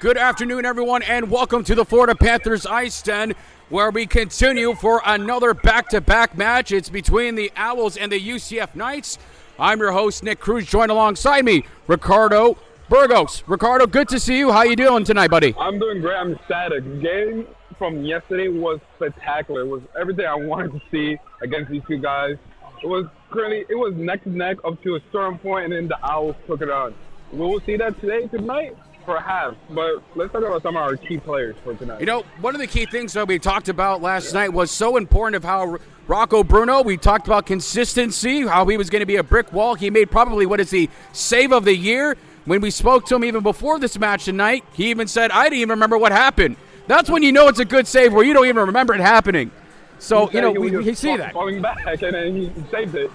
Good afternoon, everyone, and welcome to the Florida Panthers IceDen, where we continue for another back-to-back match. It's between the Owls and the UCF Knights. I'm your host, Nick Cruz. Joined alongside me, Ricardo Burgos. Ricardo, good to see you. How you doing tonight, buddy? I'm doing great. I'm ecstatic. The game from yesterday was spectacular. It was everything I wanted to see against these two guys. It was neck to neck up to a certain point, and then the Owls took it on. We will see that tonight. Perhaps, but let's talk about some of our key players for tonight. You know, one of the key things that we talked about last night was so important of how Rocco Bruno, we talked about consistency, how he was going to be a brick wall. He made probably what is the save of the year. When we spoke to him even before this match tonight, he even said, I didn't even remember what happened. That's when you know it's a good save, where you don't even remember it happening. So, you know, we see that. Falling back, and then he saved it.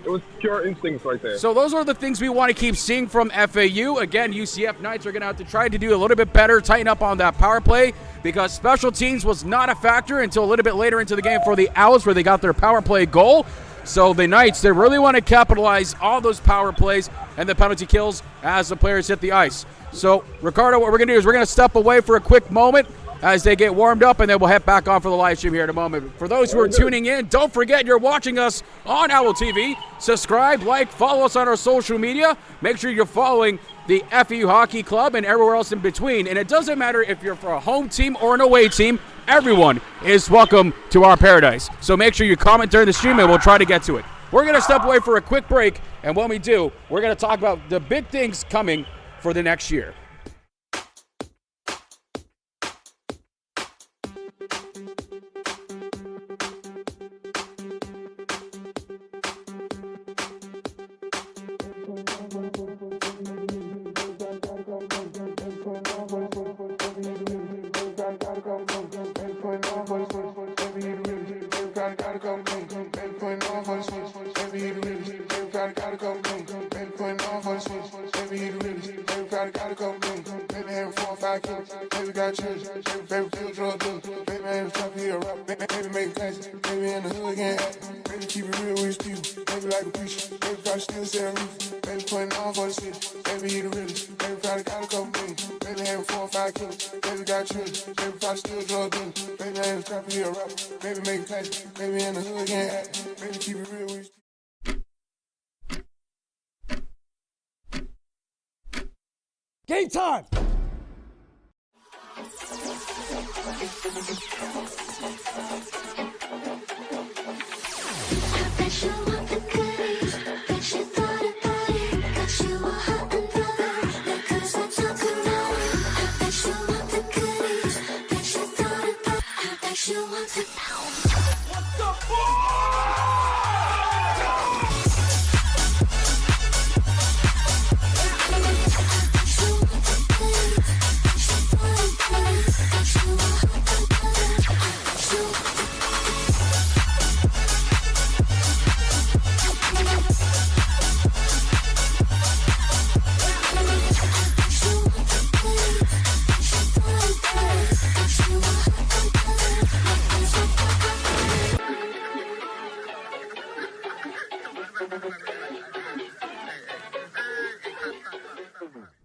It was pure instincts right there. So those are the things we want to keep seeing from FAU. Again, UCF Knights are going to have to try to do a little bit better, tighten up on that power play, because special teams was not a factor until a little bit later into the game for the Owls, where they got their power play goal. So the Knights, they really want to capitalize all those power plays and the penalty kills as the players hit the ice. So, Ricardo, what we're going to do is we're going to step away for a quick moment as they get warmed up, and then we'll head back on for the live stream here in a moment. For those who are tuning in, don't forget you're watching us on Owl TV. Subscribe, like, follow us on our social media. Make sure you're following the FAU Hockey Club and everywhere else in between. And it doesn't matter if you're for a home team or an away team, everyone is welcome to our paradise. So make sure you comment during the stream, and we'll try to get to it. We're going to step away for a quick break, and when we do, we're going to talk about the big things coming for the next year. Game time!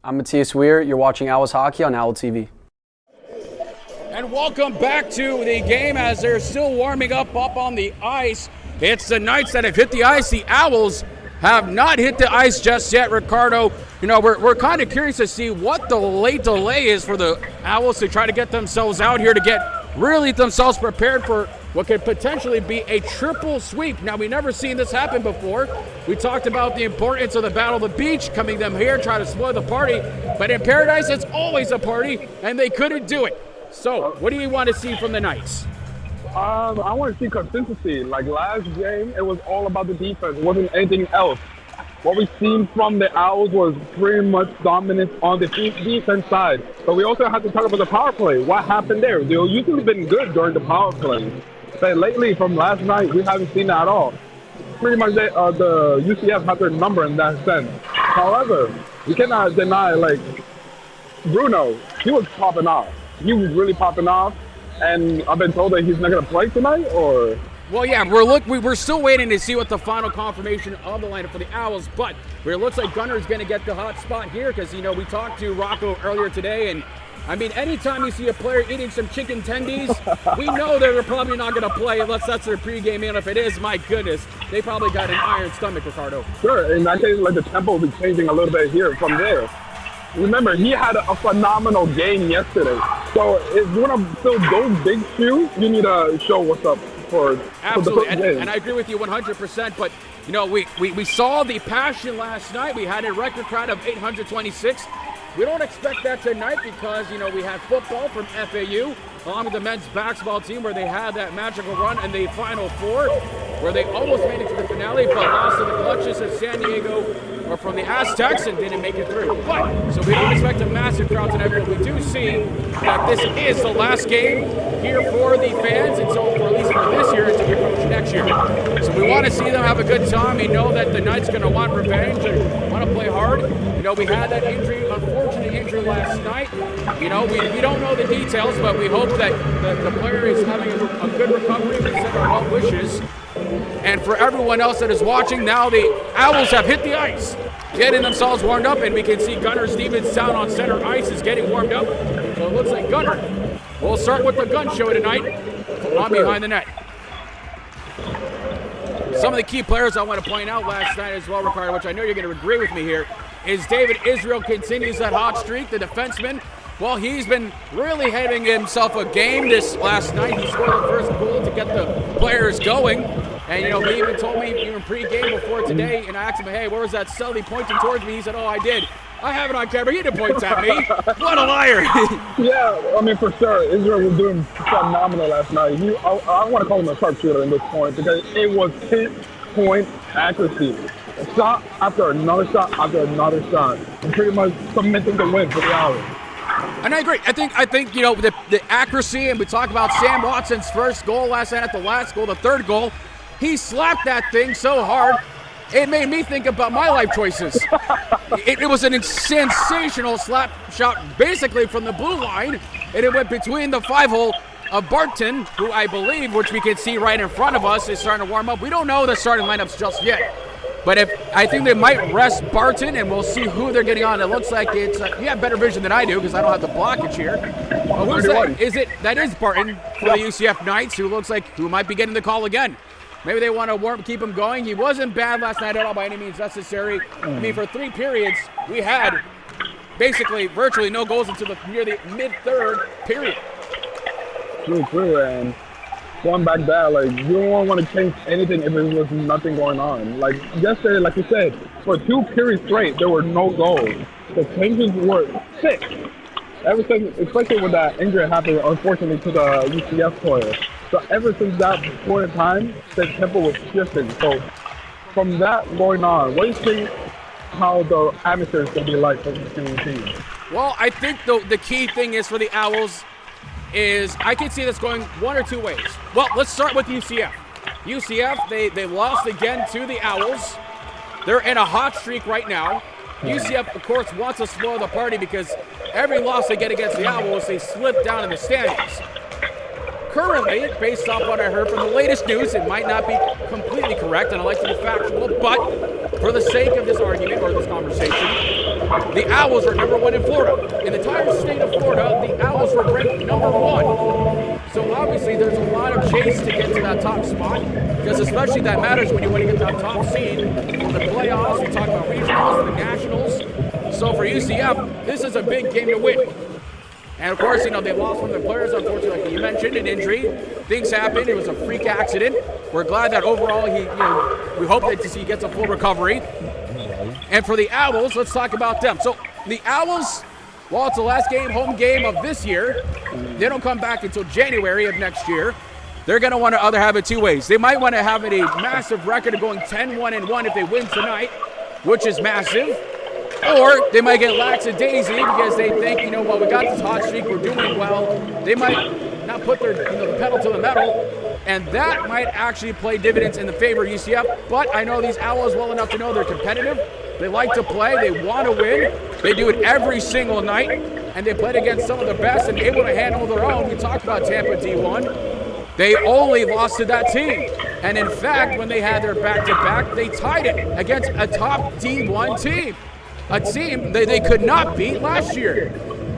I'm Matthias Weir. You're watching Owls Hockey on Owl TV. And welcome back to the game as they're still warming up on the ice. It's the Knights that have hit the ice. The Owls have not hit the ice just yet, Ricardo. You know, we're kind of curious to see what the late delay is for the Owls to try to get themselves out here to get really themselves prepared for what could potentially be a triple sweep. Now, we've never seen this happen before. We talked about the importance of the Battle of the Beach, coming them here, trying to spoil the party. But in Paradise, it's always a party, and they couldn't do it. So, what do you want to see from the Knights? I want to see consistency. Like last game, it was all about the defense. It wasn't anything else. What we've seen from the Owls was pretty much dominance on the defense side. But we also have to talk about the power play. What happened there? They've usually been good during the power play. But lately, from last night, we haven't seen that at all. Pretty much the UCF had their number in that sense. However, you cannot deny, like, Bruno, he was popping off. He was really popping off. And I've been told that he's not going to play tonight, or? Well, yeah, we're still waiting to see what the final confirmation of the lineup for the Owls, but it looks like Gunner's going to get the hot spot here because, you know, we talked to Rocco earlier today, and I mean, anytime you see a player eating some chicken tendies, we know they're probably not going to play unless that's their pregame meal. If it is, my goodness, they probably got an iron stomach, Ricardo. Sure, in that case, like the tempo will be changing a little bit here from there. Remember, he had a phenomenal game yesterday. So if you want to fill those big shoes, you need to show what's up for Absolutely, the game. and I agree with you 100%. But, you know, we saw the passion last night. We had a record crowd of 826. We don't expect that tonight because, you know, we had football from FAU along with the men's basketball team where they had that magical run in the Final Four where they almost made it to the finale but lost to the clutches of San Diego or from the Aztecs and didn't make it through. But, so we don't expect a massive crowd tonight, but we do see that this is the last game here for the fans until, at least for this year, until we approach next year. So we want to see them have a good time. We know that the Knights going to want revenge and want to play hard. You know, we had that injury, unfortunate injury last night. You know, we don't know the details, but we hope that the player is having a good recovery. We send our well wishes. And for everyone else that is watching, now the Owls have hit the ice, getting themselves warmed up, and we can see Gunnar Stevens down on center ice is getting warmed up. So it looks like Gunnar will start with the gun show tonight on behind the net. Some of the key players I want to point out last night as well, Ricardo, which I know you're going to agree with me here, is David Israel continues that hot streak, the defenseman. Well, he's been really having himself a game this last night. He scored the first goal to get the players going. And, you know, he even told me even pre-game before today, and I asked him, hey, where was that Sully pointing towards me? He said, oh, I did. I have it on camera. He didn't point at me. What a liar. Yeah, I mean, for sure, Israel was doing phenomenal last night. I want to call him a sharpshooter in this point because it was pinpoint accuracy. Shot after another shot after another shot, and pretty much cementing the win for the Owls. And I agree. I think you know, the accuracy, and we talk about Sam Watson's first goal last night at the last goal, the third goal. He slapped that thing so hard, it made me think about my life choices. It was an sensational slap shot, basically from the blue line, and it went between the 5-hole of Barton, who I believe, which we can see right in front of us, is starting to warm up. We don't know the starting lineups just yet. But I think they might rest Barton, and we'll see who they're getting on. It looks like it's you have better vision than I do because I don't have the blockage here. Who's that? That is Barton for the UCF Knights, who might be getting the call again. Maybe they want to keep him going. He wasn't bad last night at all by any means necessary. I mean, for 3 periods, we had basically virtually no goals until near the mid-third period. True, and going back there, like, you don't want to change anything if there was nothing going on. Like, yesterday, like you said, for 2 periods straight, there were no goals. The changes were sick. Everything, especially when that injury happened, unfortunately, to the UCF player. So ever since that point in time, the tempo was shifting. So from that going on, what do you think how the atmosphere is going to be like for the team? Well, I think the key thing is for the Owls is I can see this going one or two ways. Well, let's start with UCF. UCF, they lost again to the Owls. They're in a hot streak right now. UCF, of course, wants to spoil the party because every loss they get against the Owls, they slip down in the standings. Currently, based off what I heard from the latest news, it might not be completely correct, and I like to be factual, but for the sake of this argument or this conversation, the Owls are number 1 in Florida. In the entire state of Florida, the Owls were ranked number 1. So obviously, there's a lot of chase to get to that top spot, because especially that matters when you want to get that top seed for the playoffs. We talk about regionals, the nationals. So for UCF, this is a big game to win. And of course, you know, they lost one of their players, unfortunately, like you mentioned, an injury. Things happen. It was a freak accident. We're glad that overall we hope that he gets a full recovery. And for the Owls, let's talk about them. So the Owls, while it's the last home game of this year, they don't come back until January of next year. They're going to want to either have it 2 ways. They might want to have a massive record of going 10-1-1 if they win tonight, which is massive. Or they might get lackadaisy because they think, you know, well, we got this hot streak, we're doing well. They might not put their the pedal to the metal, and that might actually play dividends in the favor of UCF. But I know these Owls well enough to know they're competitive. They like to play. They want to win. They do it every single night, and they played against some of the best and able to handle their own. We talked about Tampa D1. They only lost to that team. And in fact, when they had their back-to-back, they tied it against a top D1 team. A team they could not beat last year.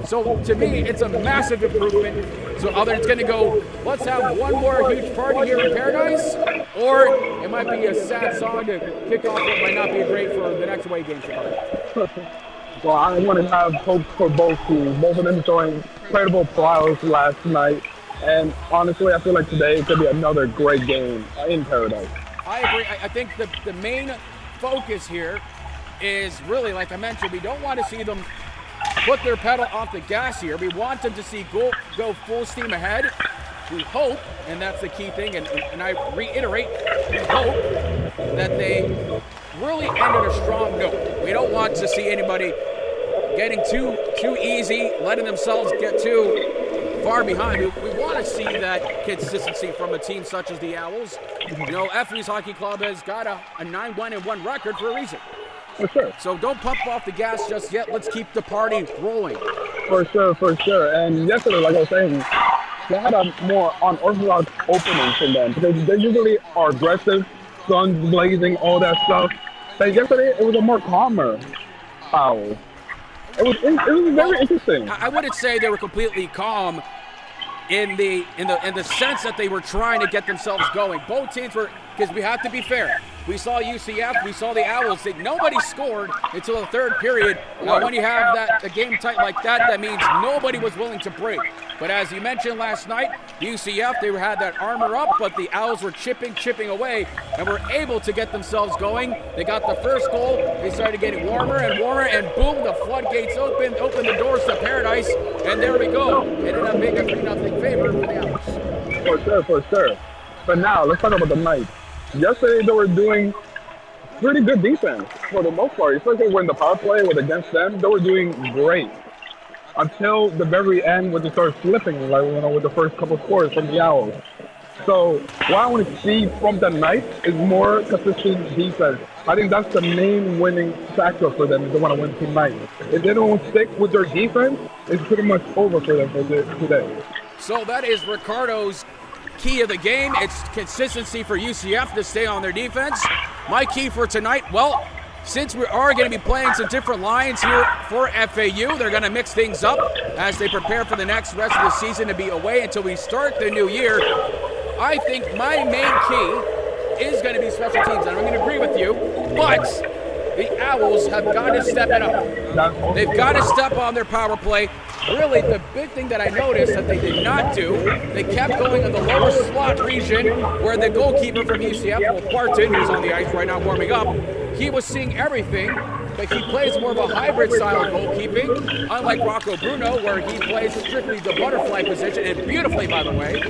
So to me, it's a massive improvement. So either it's going to go, let's have one more huge party here in Paradise, or it might be a sad song to kick off what might not be great for the next away game. Well, I want to have hopes for both teams. Both of them showing incredible prowess last night. And honestly, I feel like today could be another great game in Paradise. I agree. I think the main focus here is really, like I mentioned, we don't want to see them put their pedal off the gas here. We want them to see go full steam ahead. We hope, and that's the key thing, and I reiterate, we hope that they really end on a strong note. We don't want to see anybody getting too easy, letting themselves get too far behind. We want to see that consistency from a team such as the Owls. You know, FAU Ice Hockey Club has got a 9-1-1 record for a reason. For sure. So don't pump off the gas just yet. Let's keep the party rolling. For sure. And yesterday, like I was saying, they had a more unorthodox opening from them because they usually are aggressive, guns blazing, all that stuff. But yesterday, it was a more calmer foul. It was very interesting. I wouldn't say they were completely calm in the sense that they were trying to get themselves going. Both teams were, because we have to be fair. We saw UCF, we saw the Owls. Nobody scored until the third period. When you have a game tight like that means nobody was willing to break. But as you mentioned last night, UCF, they had that armor up, but the Owls were chipping away, and were able to get themselves going. They got the first goal. They started getting warmer, and boom, the floodgates open the doors to Paradise, and there we go. It ended up being a 3-0 favor for the Owls. For sure. But now, let's talk about the Knights. Yesterday, they were doing pretty good defense for the most part, especially when the power play was against them. They were doing great until the very end when they started flipping, like, you know, with the first couple of scores from the Owls. So what I want to see from the Knights is more consistent defense. I think that's the main winning factor for them if they want to win tonight. If they don't stick with their defense, it's pretty much over for them today. So that is Ricardo's key of the game. It's consistency for UCF to stay on their defense. My key for tonight, well, since we are going to be playing some different lines here for FAU, they're going to mix things up as they prepare for the rest of the season to be away until we start the new year. I think my main key is going to be special teams, and I'm going to agree with you, but the Owls have got to step it up. They've got to step on their power play. Really, the big thing that I noticed that they did not do, they kept going in the lower slot region where the goalkeeper from UCF, Will Barton, who's on the ice right now warming up, he was seeing everything, but he plays more of a hybrid style of goalkeeping, unlike Rocco Bruno, where he plays strictly the butterfly position, and beautifully, by the way.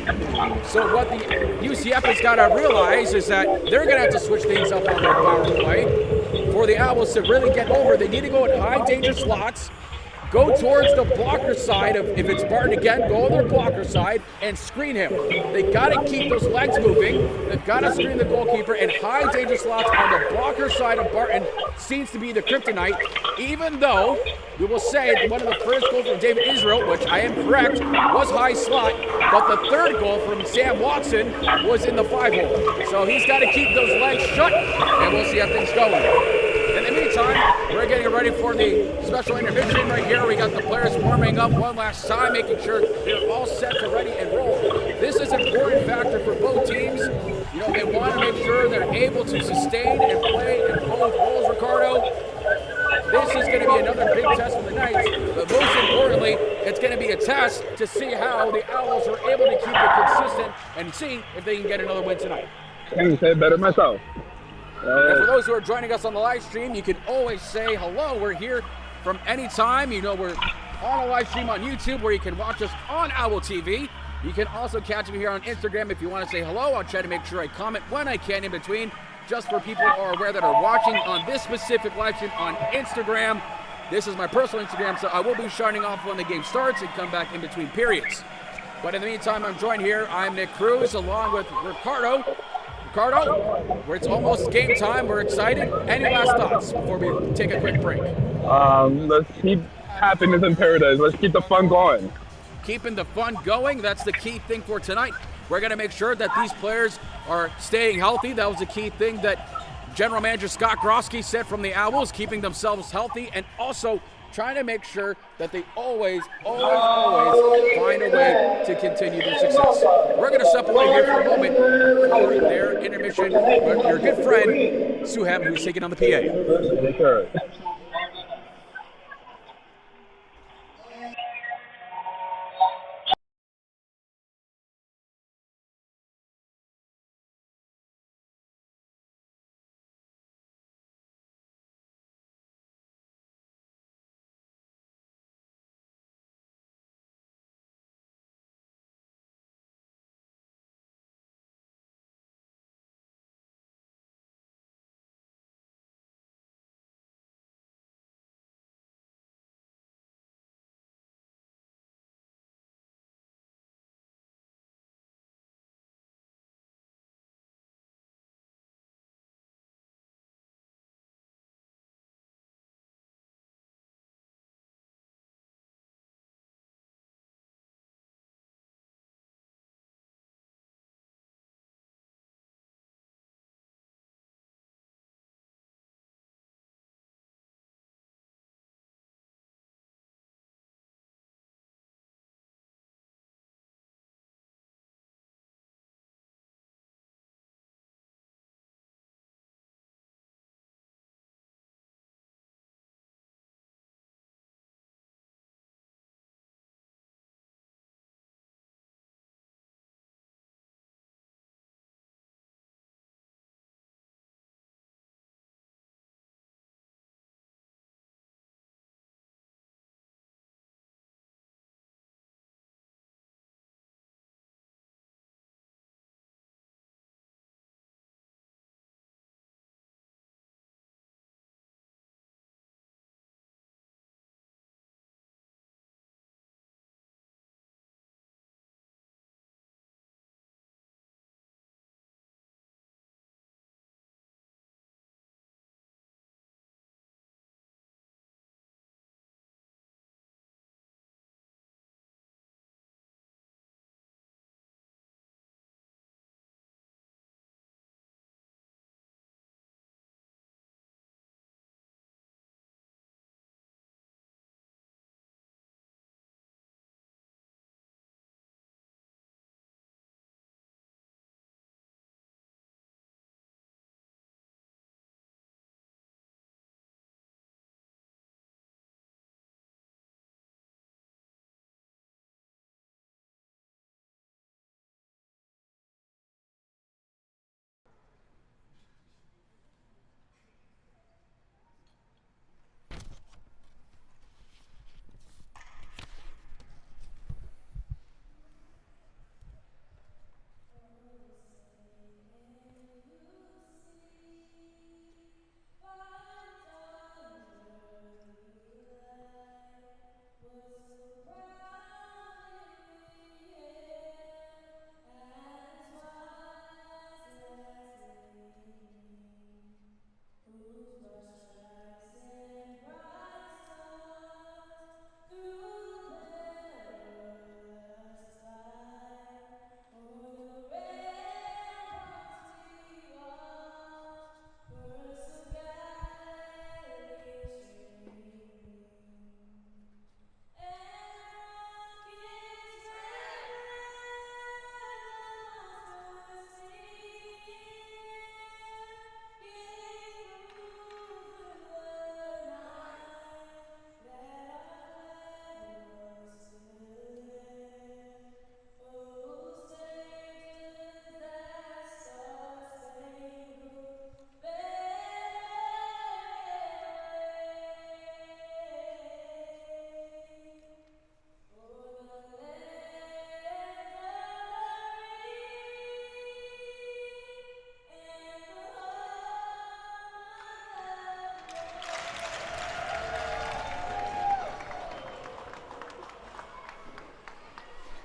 So what the UCF has got to realize is that they're going to have to switch things up on their power play. For the Owls to really get over, they need to go in high danger slots, go towards the blocker side of, if it's Barton again, go on their blocker side and screen him. They got to keep those legs moving. They've got to screen the goalkeeper, and high danger slots on the blocker side of Barton seems to be the kryptonite, even though we will say one of the first goals from David Israel, which I am correct, was high slot, but the third goal from Sam Watson was in the 5-hole. So he's got to keep those legs shut, and we'll see how things go. In the meantime, we're getting ready for the special intermission right here. We got the players warming up one last time, making sure they're all set to ready and roll. This is an important factor for both teams. You know, they want to make sure they're able to sustain and play in both roles, Ricardo. This is going to be another big test for the Knights, but most importantly, it's going to be a test to see how the Owls are able to keep it consistent and see if they can get another win tonight. I can say it better myself. And for those who are joining us on the live stream, you can always say hello. We're here from any time. You know, we're on a live stream on YouTube where you can watch us on Owl TV. You can also catch me here on Instagram if you want to say hello. I'll try to make sure I comment when I can in between, just for people who are aware that are watching on this specific live stream on Instagram. This is my personal Instagram, so I will be shutting off when the game starts and come back in between periods. But in the meantime, I'm joined here. I'm Nick Cruz along with Ricardo. Ricardo, where it's almost game time. We're excited. Any last thoughts before we take a quick break? Let's keep happiness in Paradise. Let's keep the fun going. Keeping the fun going, that's the key thing for tonight. We're going to make sure that these players are staying healthy. That was the key thing that General Manager Scott Grosky said from the Owls, keeping themselves healthy and also trying to make sure that they always find a way to continue their success. We're going to step away here for a moment for their intermission with your good friend, Suham, who's taking on the PA. Yes, sir.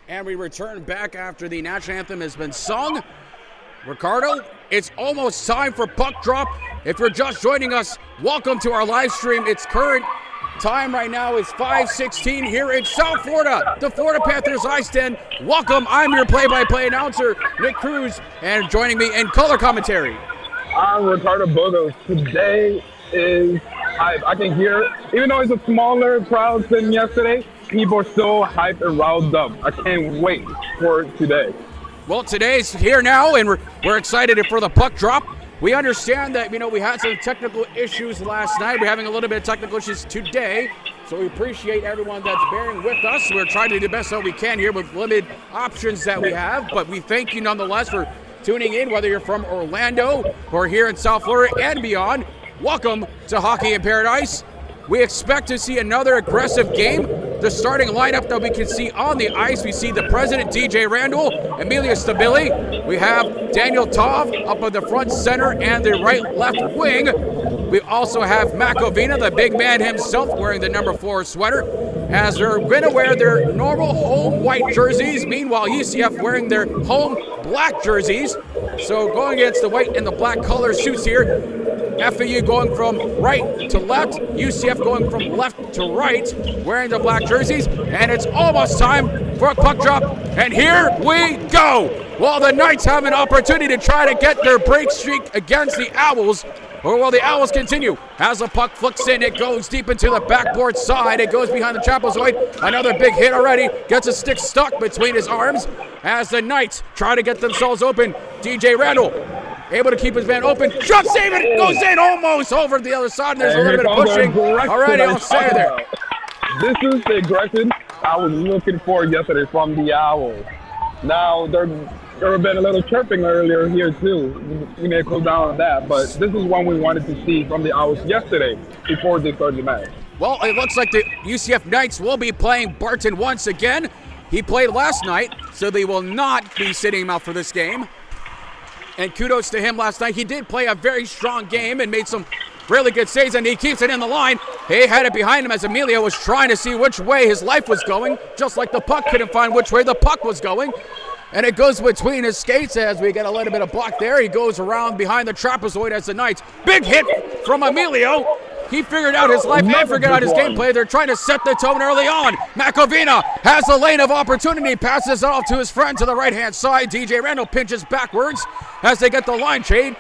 And we return back after the national anthem has been sung. Ricardo, it's almost time for puck drop. If you're just joining us, welcome to our live stream. Its current time right now is 5:16 here in South Florida, the Florida Panthers IceDen. Welcome, I'm your play-by-play announcer, Nick Cruz, and joining me in color commentary, I'm Ricardo Bodos. Today is hype. I can hear, even though it's a smaller crowd than yesterday, people are so hyped and riled up. I can't wait for today. Well, today's here now, and we're excited for the puck drop. We understand that, we had some technical issues last night. We're having a little bit of technical issues today. So we appreciate everyone that's bearing with us. We're trying to do the best that we can here with limited options that we have. But we thank you nonetheless for tuning in, whether you're from Orlando or here in South Florida and beyond. Welcome to Hockey in Paradise. We expect to see another aggressive game. The starting lineup that we can see on the ice, we see the president, DJ Randall, Emilia Stabili. We have Daniel Tov up at the front center and the right-left wing. We also have Makovina, the big man himself, wearing the number 4 sweater, as they're going to wear their normal home white jerseys. Meanwhile, UCF wearing their home black jerseys. So going against the white and the black color suits here. FAU going from right to left, UCF going from left to right, wearing the black jerseys, and it's almost time for a puck drop, and here we go! Well, the Knights have an opportunity to try to get their break streak against the Owls, or will the Owls continue? As the puck flicks in, it goes deep into the backboard side, it goes behind the trapezoid, another big hit already, gets a stick stuck between his arms, as the Knights try to get themselves open. DJ Randall able to keep his man open. Shot save it! Goes in almost over the other side. There's a little bit of pushing. Already on center there. This is the aggression I was looking for yesterday from the Owls. Now, there have been a little chirping earlier here, too. We may cool down on that, but this is one we wanted to see from the Owls yesterday before they started the match. Well, it looks like the UCF Knights will be playing Barton once again. He played last night, so they will not be sitting him out for this game. And kudos to him last night. He did play a very strong game and made some really good saves, and he keeps it in the line. He had it behind him as Emilio was trying to see which way his life was going, just like the puck couldn't find which way the puck was going. And it goes between his skates as we get a little bit of block there. He goes around behind the trapezoid as the Knights. Big hit from Emilio. He figured out his life and figured out his gameplay. They're trying to set the tone early on. Makovina has a lane of opportunity, passes it off to his friend to the right-hand side. DJ Randall pinches backwards as they get the line trade.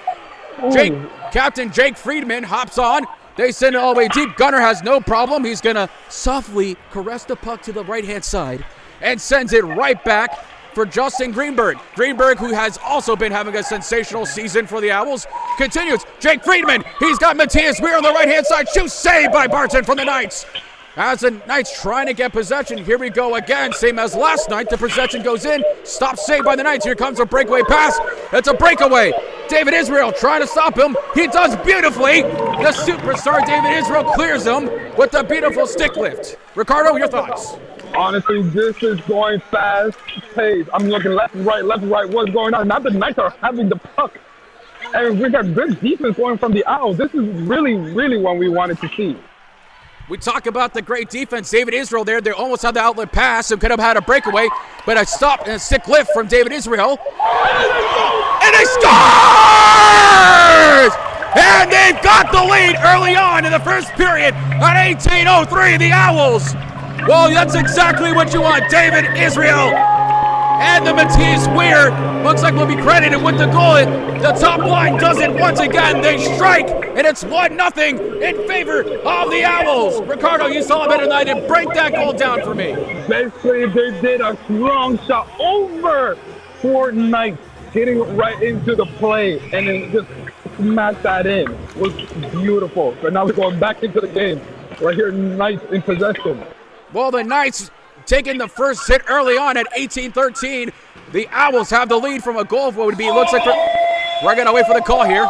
Captain Jake Friedman hops on. They send it all the way deep. Gunner has no problem. He's going to softly caress the puck to the right-hand side and sends it right back for Justin Greenberg. Greenberg, who has also been having a sensational season for the Owls, continues. Jake Friedman, he's got Matthias Weir on the right-hand side. Shoot saved by Barton from the Knights. As the Knights trying to get possession, here we go again. Same as last night, the possession goes in. Stop saved by the Knights. Here comes a breakaway pass. It's a breakaway. David Israel trying to stop him. He does beautifully. The superstar David Israel clears him with a beautiful stick lift. Ricardo, your thoughts? Honestly, this is going fast pace. I'm looking left and right. What's going on? Now the Knights are having the puck. And we got good defense going from the Owls. This is really, really what we wanted to see. We talk about the great defense. David Israel there. They almost had the outlet pass and could have had a breakaway, but a stop and a stick lift from David Israel. And he scores! And they've got the lead early on in the first period at 18:03, the Owls. Well, that's exactly what you want. David Israel and the Matthias Weir looks like we'll be credited with the goal. The top line does it once again. They strike, and it's 1-0 in favor of the Owls. Ricardo, you saw a bit tonight and break that goal down for me. Basically, they did a strong shot over 4 Knights, hitting right into the play, and then just smash that in. It was beautiful. So now we're going back into the game. Right here, Knights in possession. Well, the Knights taking the first hit early on at 18-13. The Owls have the lead from a goal of what would be, looks like we're going to wait for the call here.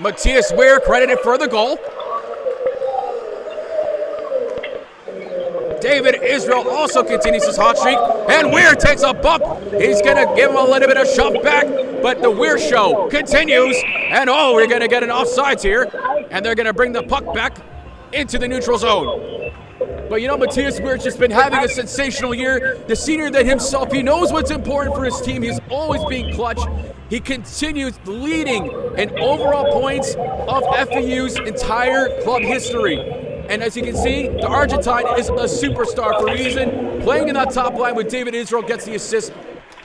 Matthias Weir credited for the goal. David Israel also continues his hot streak, and Weir takes a bump. He's going to give him a little bit of shove back, but the Weir show continues, and we're going to get an offsides here, and they're going to bring the puck back into the neutral zone. But Matthias Weir's just been having a sensational year. The senior that himself, he knows what's important for his team. He's always being clutch. He continues leading in overall points of FAU's entire club history. And as you can see, the Argentine is a superstar for a reason. Playing in that top line with David Israel gets the assist.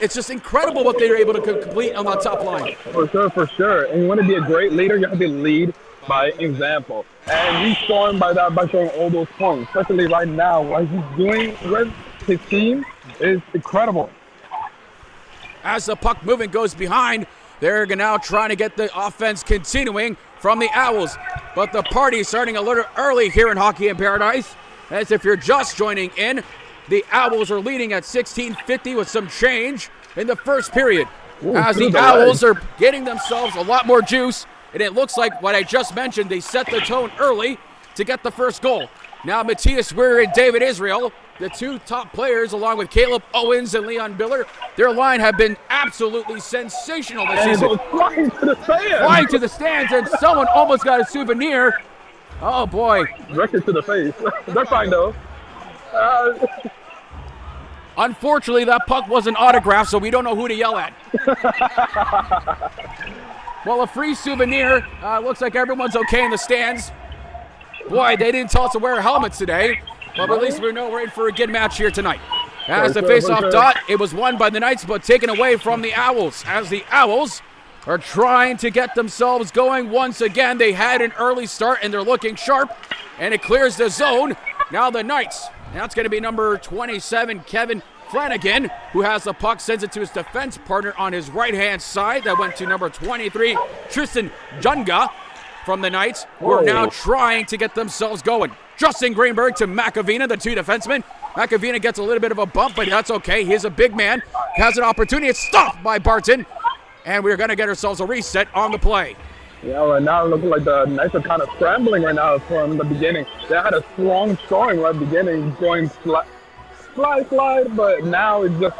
it's just incredible what they were able to complete on that top line. For sure. And you want to be a great leader, you have to lead by example. And he's showing by that, by showing all those points, especially right now. What he's doing with his team is incredible. As the puck movement goes behind, they're now trying to get the offense continuing from the Owls. But the party is starting a little early here in Hockey in Paradise. As if you're just joining in, the Owls are leading at 16:50 with some change in the first period. As the Owls are getting themselves a lot more juice, and it looks like what I just mentioned, they set the tone early to get the first goal. Now Matthias Weir and David Israel, the two top players, along with Caleb Owens and Leon Biller, their line have been absolutely sensational this season. Flying to the stands. Flying to the stands, and someone almost got a souvenir. Oh, boy. Record to the face. They're fine, though. Unfortunately, that puck wasn't autographed, so we don't know who to yell at. Well, a free souvenir. Looks like everyone's okay in the stands. Boy, they didn't tell us to wear helmets today, but at least we know we're in for a good match here tonight. As the face-off dot, it was won by the Knights, but taken away from the Owls. As the Owls are trying to get themselves going once again. They had an early start, and they're looking sharp, and it clears the zone. Now the Knights. That's going to be number 27, Kevin Flanagan, who has the puck, sends it to his defense partner on his right-hand side. That went to number 23, Tristan Junga from the Knights, who are now trying to get themselves going. Justin Greenberg to McAvina, the two defensemen. McAvina gets a little bit of a bump, but that's okay. He's a big man. Has an opportunity. It's stopped by Barton. And we're going to get ourselves a reset on the play. Yeah, right now it looks like the Knights are kind of scrambling right now from the beginning. They had a strong showing right at the beginning, going slide, but now it's just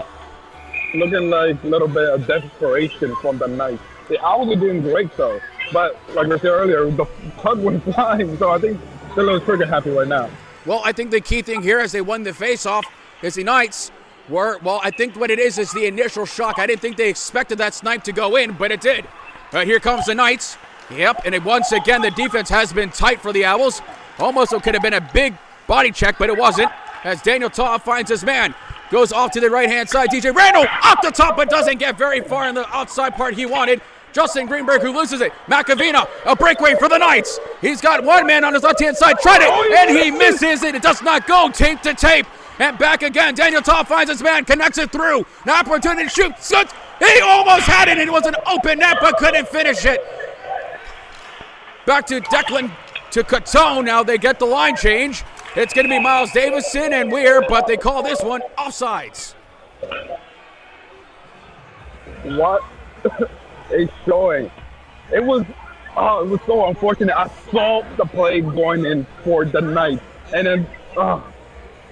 looking like a little bit of desperation from the Knights. The Owls are doing great, though. But like I said earlier, the puck went flying, so I think they're a little trigger happy right now. Well, I think the key thing here as they won the face-off is the Knights were, well, I think what it is the initial shock. I didn't think they expected that snipe to go in, but it did. But here comes the Knights. Yep, and once again, the defense has been tight for the Owls. Almost it could have been a big body check, but it wasn't. As Daniel Todd finds his man. Goes off to the right-hand side. DJ Randall off the top, but doesn't get very far in the outside part he wanted. Justin Greenberg who loses it. McAvina, a breakaway for the Knights. He's got one man on his left-hand side. Tried it, and he misses it. It does not go. Tape to tape. And back again. Daniel Todd finds his man, connects it through. An opportunity to shoot. Shoots. He almost had it. It was an open net, but couldn't finish it. Back to Declan to Catone. Now they get the line change. It's going to be Miles Davison and Weir, but they call this one offsides. What a showing. It was so unfortunate. I saw the play going in for the Knights, and then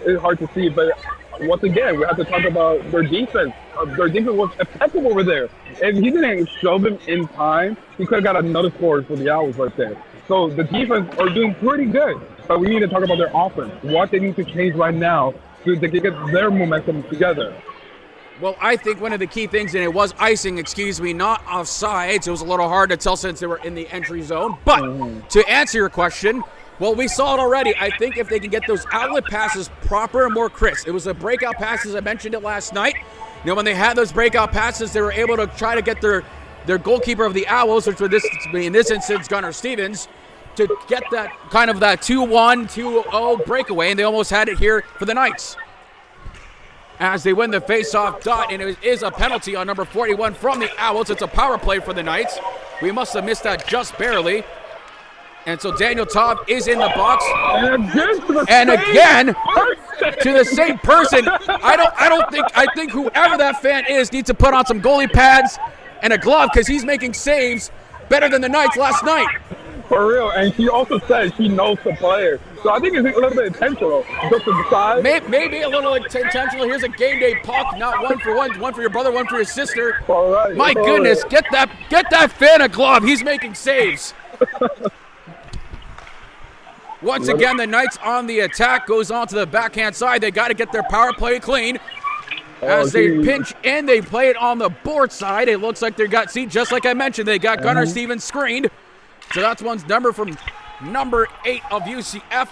it's hard to see, but once again, we have to talk about their defense. Their defense was effective over there. If he didn't show them in time, he could have got another score for the Owls right there. So the defense are doing pretty good, but we need to talk about their offense. What they need to change right now to get their momentum together. Well, I think one of the key things, and it was icing, not offsides. It was a little hard to tell since they were in the entry zone. But to answer your question, well, we saw it already. I think if they can get those outlet passes proper and more crisp. It was the breakout passes. I mentioned it last night. You know, when they had those breakout passes, they were able to try to get their goalkeeper of the Owls, which would in this instance, Gunnar Stevens, to get that kind of that 2-1, 2-0 breakaway, and they almost had it here for the Knights. As they win the face-off dot, and it is a penalty on number 41 from the Owls. It's a power play for the Knights. We must have missed that just barely. And so Daniel Todd is in the box. And again to the same person. I think whoever that fan is needs to put on some goalie pads and a glove because he's making saves better than the Knights last night. For real, and she also said she knows the player. So I think it's a little bit intentional. Just to decide. Maybe a little intentional. Here's a game day puck, not one for one for your brother, one for your sister. All right. My goodness, get that fan a glove. He's making saves. Once again, the Knights on the attack, goes on to the backhand side. They got to get their power play clean. As they pinch in, they play it on the board side. It looks like they got, just like I mentioned, they got Gunnar Stevens screened. So that's one's number from number 8 of UCF,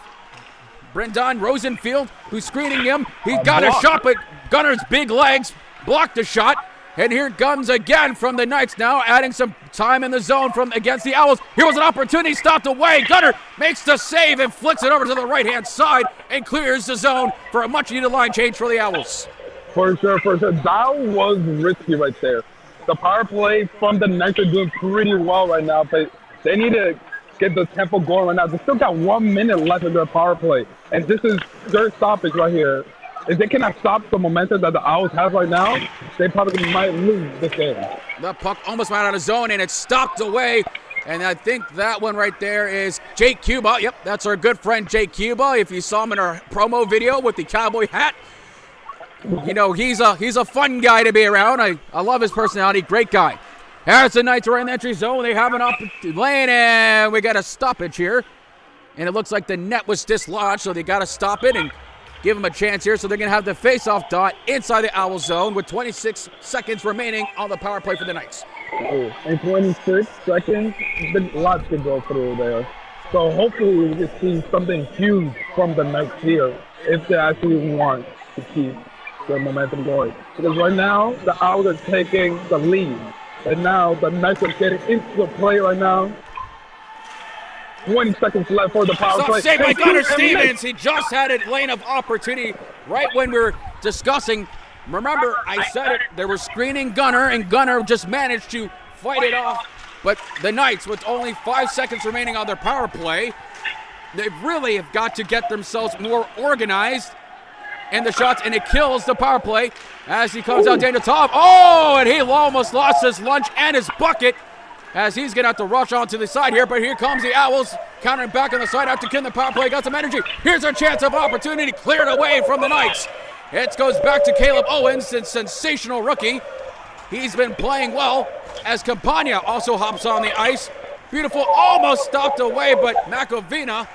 Brendan Rosenfield, who's screening him. He got a shot, but Gunnar's big legs blocked the shot. And here comes again from the Knights now, adding some time in the zone from against the Owls. Here was an opportunity, stopped away. Gunner makes the save and flicks it over to the right-hand side and clears the zone for a much-needed line change for the Owls. For sure. That was risky right there. The power play from the Knights are doing pretty well right now, but they need to get the tempo going right now. They still got 1 minute left in their power play, and this is their stoppage right here. If they cannot stop the momentum that the Owls have right now, they probably might lose this game. The puck almost went out of zone, and it stopped away. And I think that one right there is Jake Cuba. Yep, that's our good friend Jake Cuba. If you saw him in our promo video with the cowboy hat, you know, he's a fun guy to be around. I love his personality. Great guy. As the Knights are in the entry zone, they have an opportunity lane, and we got a stoppage here. And it looks like the net was dislodged, so they got to stop it and give them a chance here. So they're going to have the face-off dot inside the Owl zone with 26 seconds remaining on the power play for the Knights. In 26 seconds, lots to go through there. So hopefully we can see something huge from the Knights here if they actually want to keep their momentum going. Because right now, the Owls are taking the lead. And now the Knights are getting into the play right now. 20 seconds left for the power play. Saved by Gunnar Stevens. He just had a lane of opportunity right when we were discussing. Remember, I said it, they were screening Gunnar, and Gunnar just managed to fight it off. But the Knights, with only 5 seconds remaining on their power play, they really have got to get themselves more organized in the shots, and it kills the power play as he comes out Danitov. Oh, and he almost lost his lunch and his bucket as he's going to have to rush onto the side here. But here comes the Owls, countering back on the side after killing the power play. Got some energy. Here's a chance of opportunity cleared away from the Knights. It goes back to Caleb Owens, the sensational rookie. He's been playing well as Campagna also hops on the ice. Beautiful, almost stopped away, but Makovina,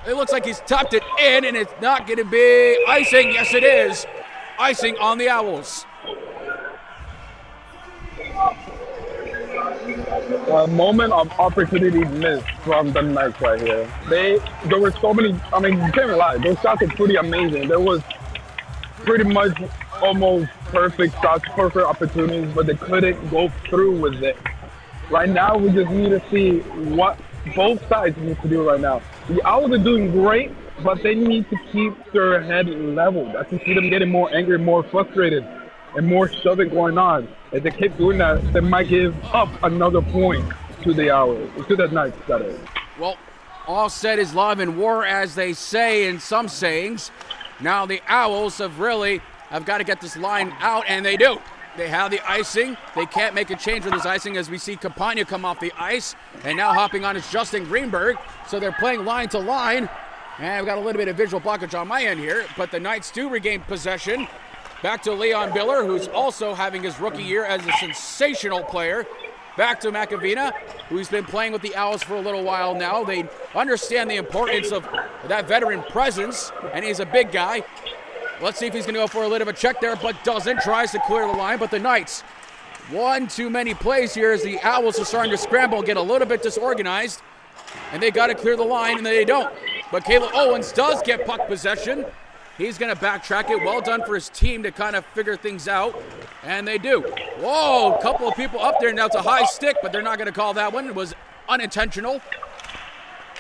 it looks like he's tapped it in, and it's not going to be icing. Yes, it is. Icing on the Owls. A moment of opportunity missed from the Knights right here. There were so many, I mean, you can't lie, those shots are pretty amazing. There was pretty much almost perfect shots, perfect opportunities, but they couldn't go through with it. Right now, we just need to see what both sides need to do right now. The Owls are doing great, but they need to keep their head leveled. I can see them getting more angry, more frustrated, and more shoving going on. If they keep doing that, they might give up another point to the Owls, to the Knights, that is. Well, all said is love and war, as they say in some sayings. Now the Owls have got to get this line out, and they do. They have the icing. They can't make a change with this icing as we see Campagna come off the ice. And now hopping on is Justin Greenberg. So they're playing line to line. And I've got a little bit of visual blockage on my end here. But the Knights do regain possession. Back to Leon Biller, who's also having his rookie year as a sensational player. Back to Makovina, who's been playing with the Owls for a little while now. They understand the importance of that veteran presence, and he's a big guy. Let's see if he's going to go for a little bit of a check there, but doesn't. Tries to clear the line, but the Knights, one too many plays here as the Owls are starting to scramble and get a little bit disorganized, and they got to clear the line, and they don't. But Caleb Owens does get puck possession. He's going to backtrack it. Well done for his team to kind of figure things out, and they do. Whoa, a couple of people up there. Now it's a high stick, but they're not going to call that one. It was unintentional.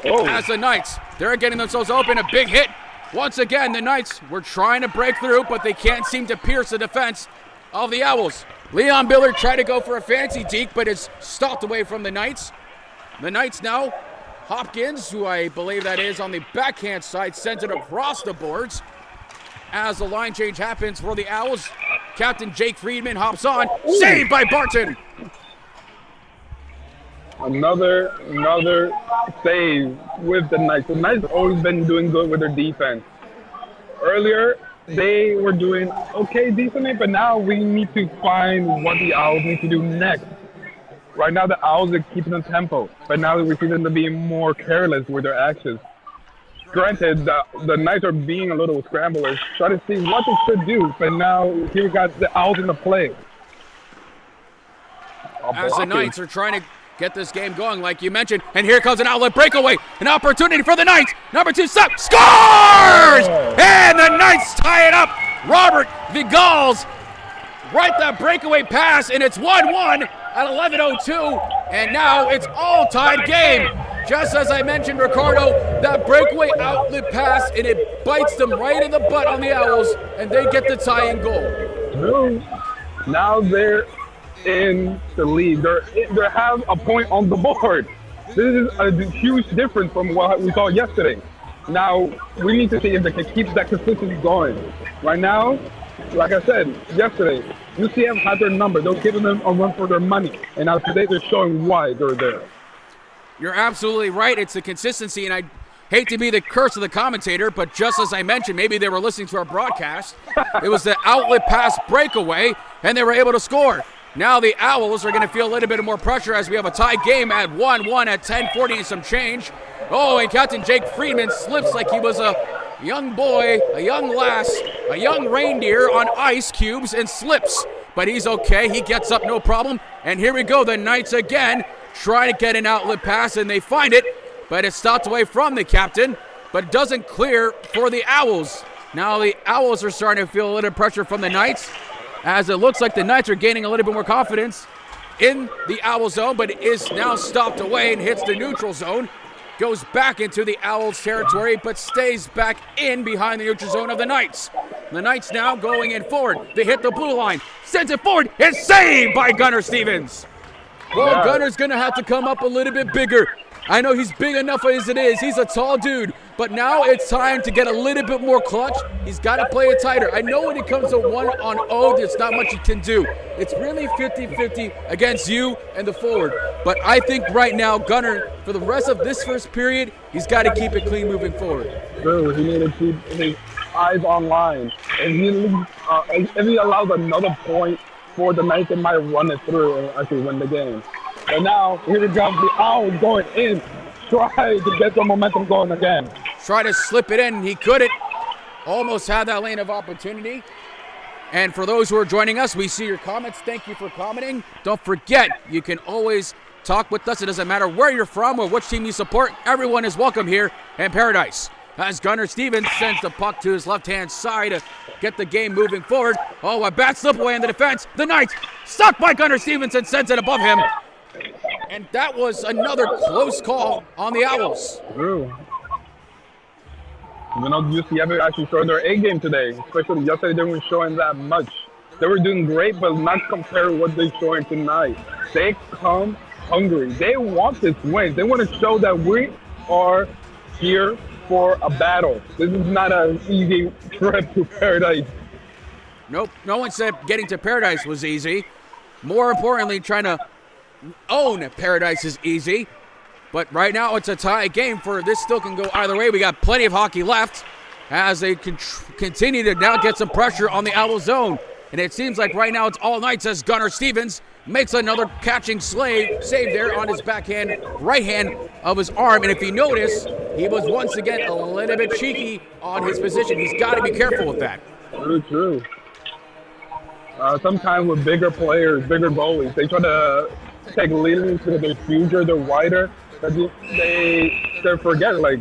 Oh. As the Knights, they're getting themselves open. A big hit. Once again, the Knights were trying to break through, but they can't seem to pierce the defense of the Owls. Leon Biller tried to go for a fancy deke, but is stopped away from the Knights. The Knights now, Hopkins, who I believe that is on the backhand side, sends it across the boards. As the line change happens for the Owls, Captain Jake Friedman hops on. Saved by Barton. Another save with the Knights. The Knights have always been doing good with their defense. Earlier, they were doing okay decently, but now we need to find what the Owls need to do next. Right now, the Owls are keeping the tempo, but now we see them to be more careless with their actions. Granted, the Knights are being a little scramblers, trying to see what they should do, but now here we got the Owls in the play. As the Knights are trying to get this game going, like you mentioned, and here comes an outlet breakaway, an opportunity for the Knights. Number 2 stop, scores! And the Knights tie it up. Robert Vigals right that breakaway pass, and it's 1-1 at 11:02, and now it's all tied game. Just as I mentioned, Ricardo, that breakaway outlet pass, and it bites them right in the butt on the Owls, and they get the tying goal. Now they're in the lead. They have a point on the board. This is a huge difference from what we saw yesterday. Now, we need to see if they can keep that consistency going. Right now, like I said yesterday, UCF had their number. They're giving them a run for their money. And now today they're showing why they're there. You're absolutely right. It's the consistency, and I hate to be the curse of the commentator, but just as I mentioned, maybe they were listening to our broadcast. It was the outlet pass breakaway, and they were able to score. Now the Owls are going to feel a little bit more pressure as we have a tie game at 1-1 at 10:40 and some change. Oh, and Captain Jake Friedman slips like he was a young boy, a young lass, a young reindeer on ice cubes and slips. But he's okay. He gets up, no problem. And here we go. The Knights again try to get an outlet pass, and they find it. But it's stopped away from the captain, but it doesn't clear for the Owls. Now the Owls are starting to feel a little pressure from the Knights, as it looks like the Knights are gaining a little bit more confidence in the Owl zone, but it is now stopped away and hits the neutral zone. Goes back into the Owls territory, but stays back in behind the neutral zone of the Knights. The Knights now going in forward. They hit the blue line, sends it forward. It's saved by Gunnar Stevens. Well, Gunnar's going to have to come up a little bit bigger. I know he's big enough as it is. He's a tall dude. But now it's time to get a little bit more clutch. He's got to play it tighter. I know when it comes to 1-on-0, there's not much you can do. It's really 50-50 against you and the forward. But I think right now, Gunnar, for the rest of this first period, he's got to keep it clean moving forward. True. He needed to keep his eyes online. If he allows another point for the Knights, they might run it through and actually win the game. But now, here it comes, the Owls going in, try to get the momentum going again. Try to slip it in, he couldn't. Almost had that lane of opportunity. And for those who are joining us, we see your comments. Thank you for commenting. Don't forget, you can always talk with us. It doesn't matter where you're from or which team you support. Everyone is welcome here in Paradise. As Gunnar Stevens sends the puck to his left-hand side to get the game moving forward. Oh, a bad slip away in the defense. The Knights stuck by Gunnar Stevens and sends it above him. And that was another close call on the Owls. True. You know, UCF actually showed their A game today. Especially yesterday, they weren't showing that much. They were doing great, but not compared to what they're showing tonight. They come hungry. They want this win. They want to show that we are here for a battle. This is not an easy trip to Paradise. Nope. No one said getting to Paradise was easy. More importantly, trying to own Paradise is easy. But right now it's a tie game. For this still can go either way. We got plenty of hockey left as they continue to now get some pressure on the Owl zone. And it seems like right now it's all Knights as Gunnar Stevens makes another catching save there on his backhand, right hand of his arm. And if you notice, he was once again a little bit cheeky on his position. He's got to be careful with that. True. Sometimes with bigger players, bigger goalies, they try to take leading into their future, they're wider, but they forget, like,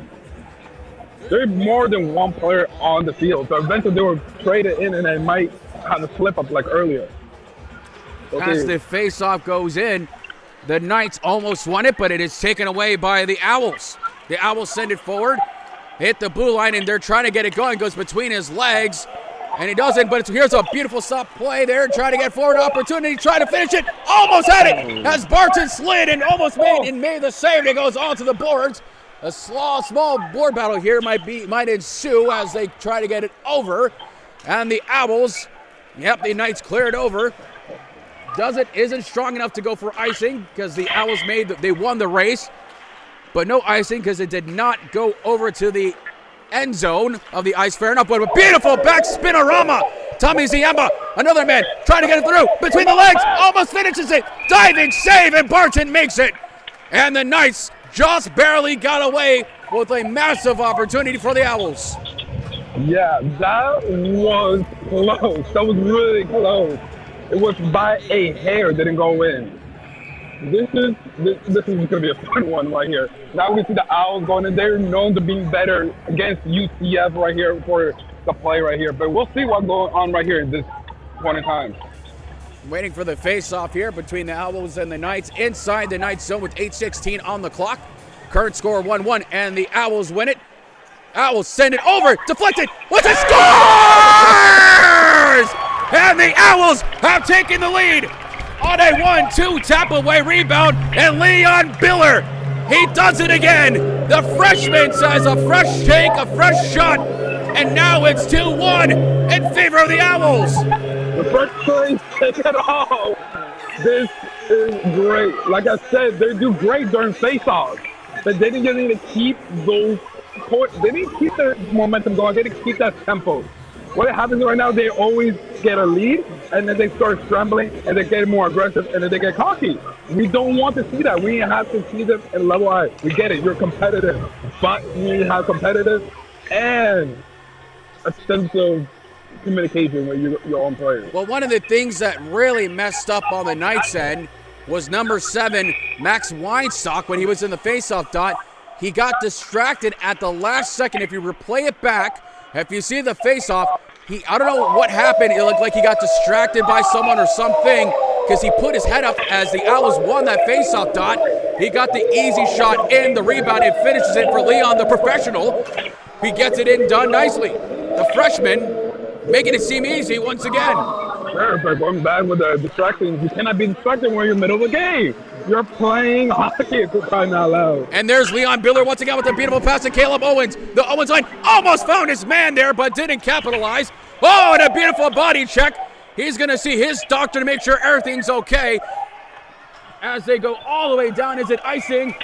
there's more than one player on the field. So eventually they were traded in and they might have a slip up like earlier. Okay. As the face-off goes in, the Knights almost won it, but it is taken away by the Owls. The Owls send it forward, hit the blue line, and they're trying to get it going. Goes between his legs, and he doesn't, but here's a beautiful stop play there, trying to get forward opportunity, trying to finish it, almost had it, as Barton slid and almost made the save. It goes onto the boards. A small board battle here might ensue as they try to get it over, and the Owls, the Knights clear it over. Isn't strong enough to go for icing because the Owls they won the race, but no icing because it did not go over to the end zone of the ice. Fair enough, but a beautiful back spinorama. Tommy Ziemba, another man trying to get it through between the legs, almost finishes it. Diving save, and Barton makes it. And the Knights just barely got away with a massive opportunity for the Owls. Yeah, that was close. That was really close. It was by a hair, didn't go in. This is going to be a fun one right here. Now we see the Owls going in. They're known to be better against UCF right here for the play right here. But we'll see what's going on right here at this point in time. Waiting for the face-off here between the Owls and the Knights. Inside the Knights zone with 8:16 on the clock. Current score 1-1, and the Owls win it. Owls send it over, deflected, what's it, scores! And the Owls have taken the lead on a 1-2 tap-away rebound, and Leon Biller, he does it again. The freshman says a fresh take, a fresh shot, and now it's 2-1 in favor of the Owls. The first place, take it all. This is great. Like I said, they do great during face-offs, but they didn't need to keep those. They didn't keep the momentum going. They didn't keep that tempo. What happens right now, they always get a lead, and then they start scrambling, and they get more aggressive, and then they get cocky. We don't want to see that. We have to see them in level I. We get it. You're competitive, but we have competitive and a sense of communication with your own players. Well, one of the things that really messed up on the Knights' end was number 7, Max Weinstock, when he was in the faceoff dot. He got distracted at the last second. If you replay it back, if you see the faceoff, I don't know what happened. It looked like he got distracted by someone or something because he put his head up as the Owls won that faceoff dot. He got the easy shot in, the rebound, and finishes it for Leon, the professional. He gets it in done nicely. The freshman making it seem easy once again. Sure, but going back with the distractions, you cannot be distracted when you're in the middle of the game. You're playing hockey, for crying out loud. And there's Leon Biller once again with a beautiful pass to Caleb Owens. The Owens line almost found his man there, but didn't capitalize. Oh, and a beautiful body check. He's going to see his doctor to make sure everything's okay. As they go all the way down, is it icing?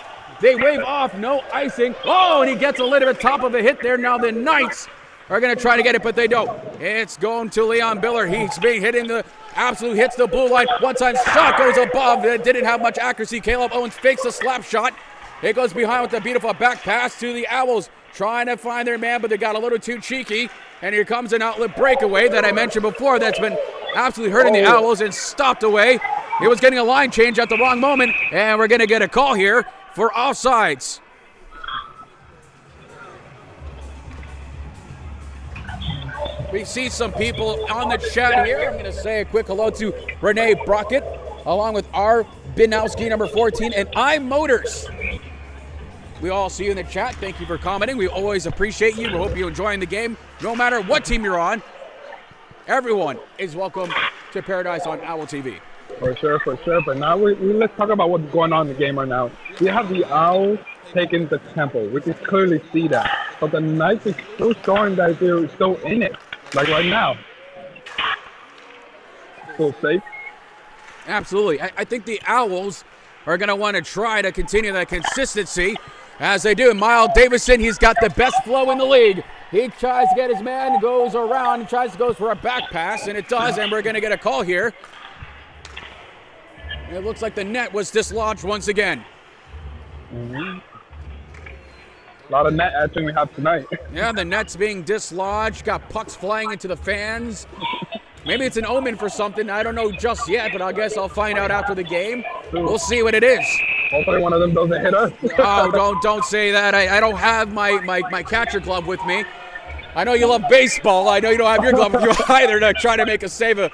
They wave off, no icing. Oh, and he gets a little bit top of a hit there. Now the Knights are going to try to get it, but they don't. It's going to Leon Biller. He's being hit in the absolute, hits the blue line. One-time shot goes above. It didn't have much accuracy. Caleb Owens fakes a slap shot. It goes behind with a beautiful back pass to the Owls. Trying to find their man, but they got a little too cheeky. And here comes an outlet breakaway that I mentioned before that's been absolutely hurting the Owls and stopped away. It was getting a line change at the wrong moment, and we're going to get a call here for offsides. We see some people on the chat here. I'm going to say a quick hello to Renee Brockett, along with R. Binowski, number 14, and iMotors. We all see you in the chat. Thank you for commenting. We always appreciate you. We hope you're enjoying the game. No matter what team you're on, everyone is welcome to Paradise on Owl TV. For sure. But now let's talk about what's going on in the game right now. We have the Owls taking the tempo. We can clearly see that. But the Knights is still showing that they're still in it. Like right now. Still safe. Absolutely. I think the Owls are going to want to try to continue that consistency as they do. Miles Davison, he's got the best flow in the league. He tries to get his man, goes around, and tries to go for a back pass, and it does, and we're going to get a call here. It looks like the net was dislodged once again. Mm-hmm. A lot of net action we have tonight. Yeah, the net's being dislodged. Got pucks flying into the fans. Maybe it's an omen for something. I don't know just yet, but I guess I'll find out after the game. We'll see what it is. Hopefully one of them doesn't hit us. Oh, don't say that. I don't have my catcher glove with me. I know you love baseball. I know you don't have your glove with you either to try to make a save. A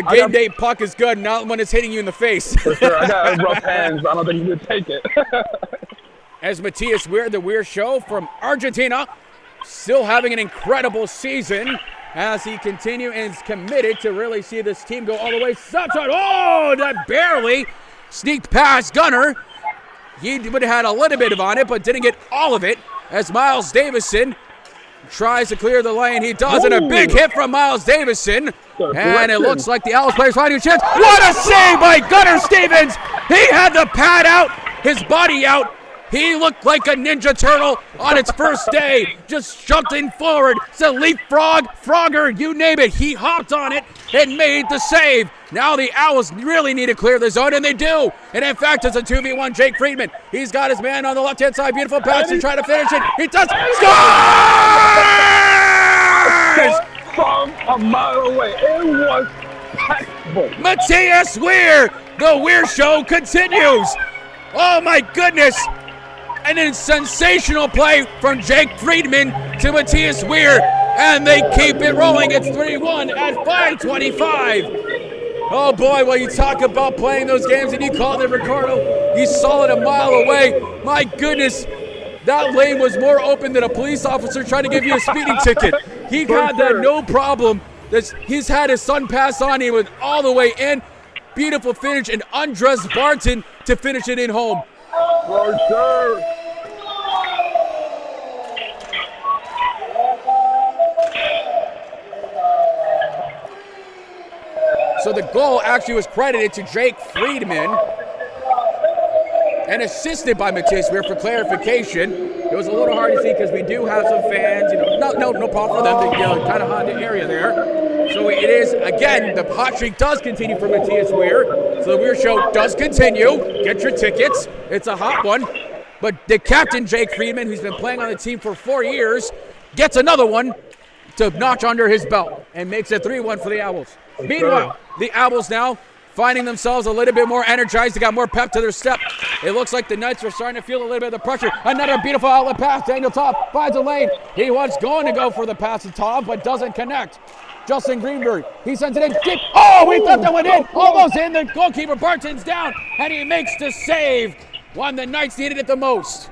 game day puck is good, not when it's hitting you in the face. For sure. I got rough hands. I don't think you can take it. As Matthias Weir, the Weir Show from Argentina, still having an incredible season as he continues and is committed to really see this team go all the way. Oh, that barely sneaked past Gunner. He would have had a little bit on it, but didn't get all of it as Miles Davison tries to clear the lane. He does, and a big hit from Miles Davison. And it looks like the Owls players finding a chance. What a save by Gunner Stevens! He had the pad out, his body out. He looked like a Ninja Turtle on its first day, just jumping forward. It's a leapfrog, frogger, you name it. He hopped on it and made the save. Now the Owls really need to clear the zone, and they do. And in fact, it's a 2v1 Jake Friedman. He's got his man on the left-hand side. Beautiful pass to try to finish it. He does. Scores! From a mile away. It was impactful. Matthias Weir. The Weir Show continues. Oh, my goodness. And a sensational play from Jake Friedman to Matthias Weir, and they keep it rolling. It's 3-1 at 5:25. Oh boy, well, you talk about playing those games and you called it, Ricardo. You saw it a mile away. My goodness, that lane was more open than a police officer trying to give you a speeding ticket. He had that no problem. He's had his son pass on. He went all the way in. Beautiful finish, and undressed Barton to finish it in home. For sure. So the goal actually was credited to Jake Friedman and assisted by Matthias Weir. For clarification, it was a little hard to see because we do have some fans, no problem for them to kind of hot the area there. So it is, again, the hot streak does continue for Matthias Weir. So the Weir show does continue. Get your tickets. It's a hot one. But the captain, Jake Friedman, who's been playing on the team for 4 years, gets another one to notch under his belt and makes it 3-1 for the Owls. Meanwhile, the Owls now finding themselves a little bit more energized. They got more pep to their step. It looks like the Knights are starting to feel a little bit of the pressure. Another beautiful outlet pass. Daniel Topp finds a lane. He was going to go for the pass to Topp, but doesn't connect. Justin Greenberg, he sends it in deep. Oh, we thought that went in. Almost in. The goalkeeper Barton's down, and he makes the save. One the Knights needed it the most.